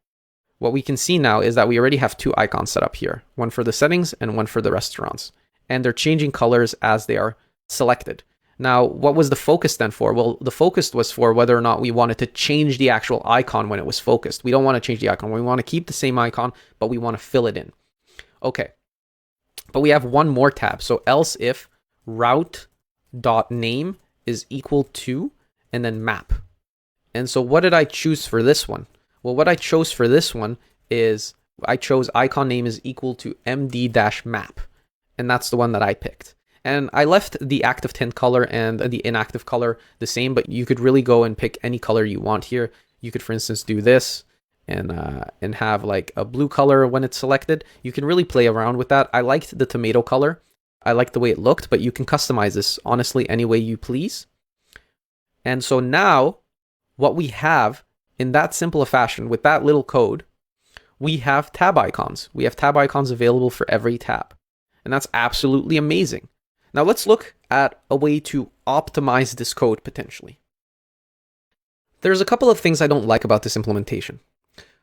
what we can see now is that we already have two icons set up here, one for the settings and one for the restaurants. And they're changing colors as they are selected. Now, what was the focus then for? Well, the focus was for whether or not we wanted to change the actual icon when it was focused. We don't want to change the icon. We want to keep the same icon, but we want to fill it in. Okay. But we have one more tab. So else if route.name is equal to, and then map. And so what did I choose for this one? Well, what I chose for this one is I chose icon name is equal to md-map. And that's the one that I picked. And I left the active tint color and the inactive color the same, but you could really go and pick any color you want here. You could, for instance, do this and have like a blue color when it's selected. You can really play around with that. I liked the tomato color. I liked the way it looked, but you can customize this honestly any way you please. And so now what we have in that simple a fashion, with that little code, we have tab icons. We have tab icons available for every tab. And that's absolutely amazing. Now let's look at a way to optimize this code potentially. There's a couple of things I don't like about this implementation.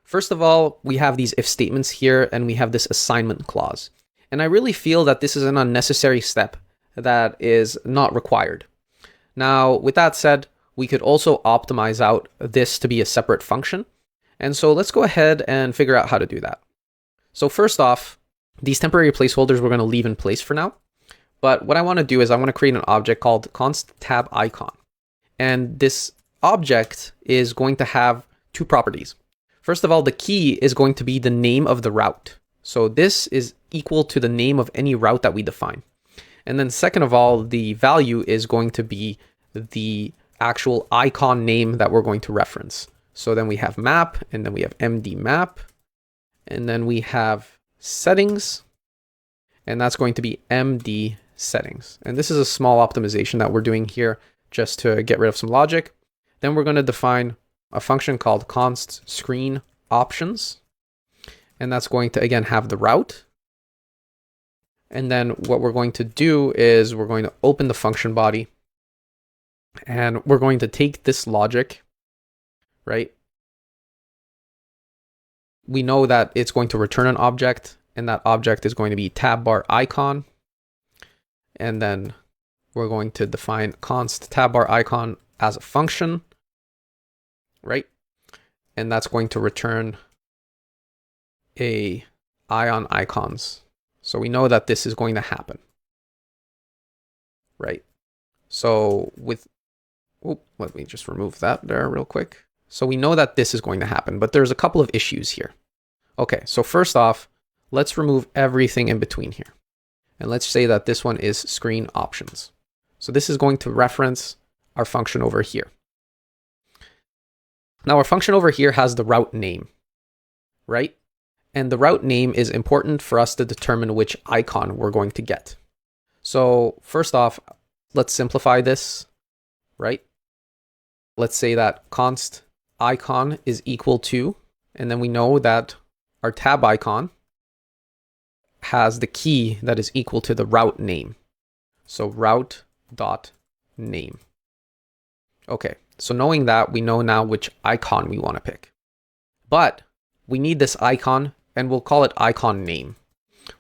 First of all, we have these if statements here, and we have this assignment clause. And I really feel that this is an unnecessary step that is not required. Now, with that said, we could also optimize out this to be a separate function. And so let's go ahead and figure out how to do that. So first off, these temporary placeholders we're going to leave in place for now. But what I want to do is I want to create an object called const tab icon. And this object is going to have two properties. First of all, the key is going to be the name of the route. So this is equal to the name of any route that we define. And then second of all, the value is going to be the actual icon name that we're going to reference. So then we have map, and then we have MD map, and then we have settings, and that's going to be MD settings. And this is a small optimization that we're doing here just to get rid of some logic. Then we're going to define a function called const screen options, and that's going to again have the route. And then what we're going to do is we're going to open the function body, and we're going to take this logic, right? We know that it's going to return an object, and that object is going to be tab bar icon. And then we're going to define const tab bar icon as a function, right? And that's going to return a ion icons. So we know that this is going to happen, right? So let me just remove that there real quick. So we know that this is going to happen, but there's a couple of issues here. Okay, so first off, let's remove everything in between here. And let's say that this one is screen options. So this is going to reference our function over here. Now our function over here has the route name, right? And the route name is important for us to determine which icon we're going to get. So first off, let's simplify this, right? Let's say that const icon is equal to, and then we know that our tab icon has the key that is equal to the route name. So route.name. Okay, so knowing that, we know now which icon we want to pick. But we need this icon, and we'll call it icon name.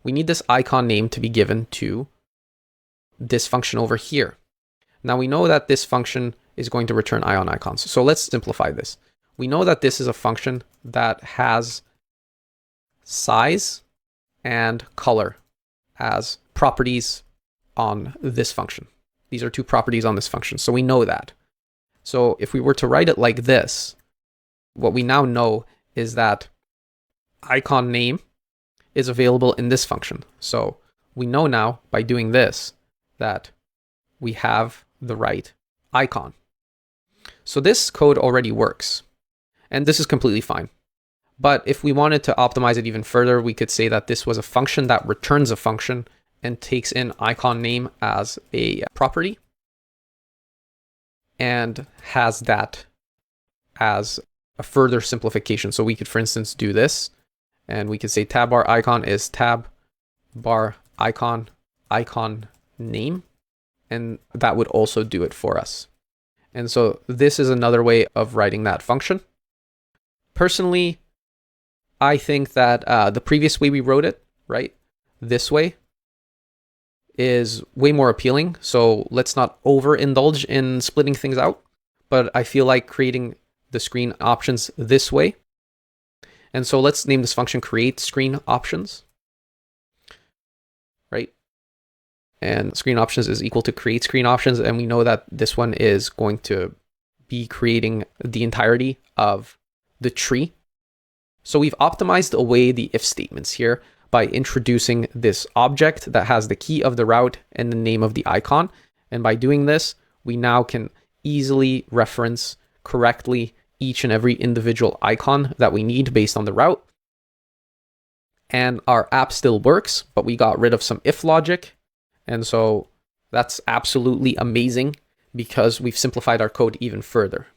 We need this icon name to be given to this function over here. Now we know that this function is going to return ion icons. So let's simplify this. We know that this is a function that has size and color as properties on this function. These are two properties on this function. So we know that. So if we were to write it like this, what we now know is that icon name is available in this function. So we know now by doing this that we have the right icon. So this code already works, and this is completely fine. But if we wanted to optimize it even further, we could say that this was a function that returns a function and takes in icon name as a property and has that as a further simplification. So we could, for instance, do this, and we could say tab bar icon is tab bar icon name, and that would also do it for us. And so this is another way of writing that function. Personally, I think that the previous way we wrote it, right, this way, is way more appealing. So let's not overindulge in splitting things out. But I feel like creating the screen options this way. And so let's name this function create screen options, right? And screen options is equal to create screen options. And we know that this one is going to be creating the entirety of the tree. So we've optimized away the if statements here by introducing this object that has the key of the route and the name of the icon. And by doing this, we now can easily reference correctly each and every individual icon that we need based on the route. And our app still works, but we got rid of some if logic. And so that's absolutely amazing because we've simplified our code even further.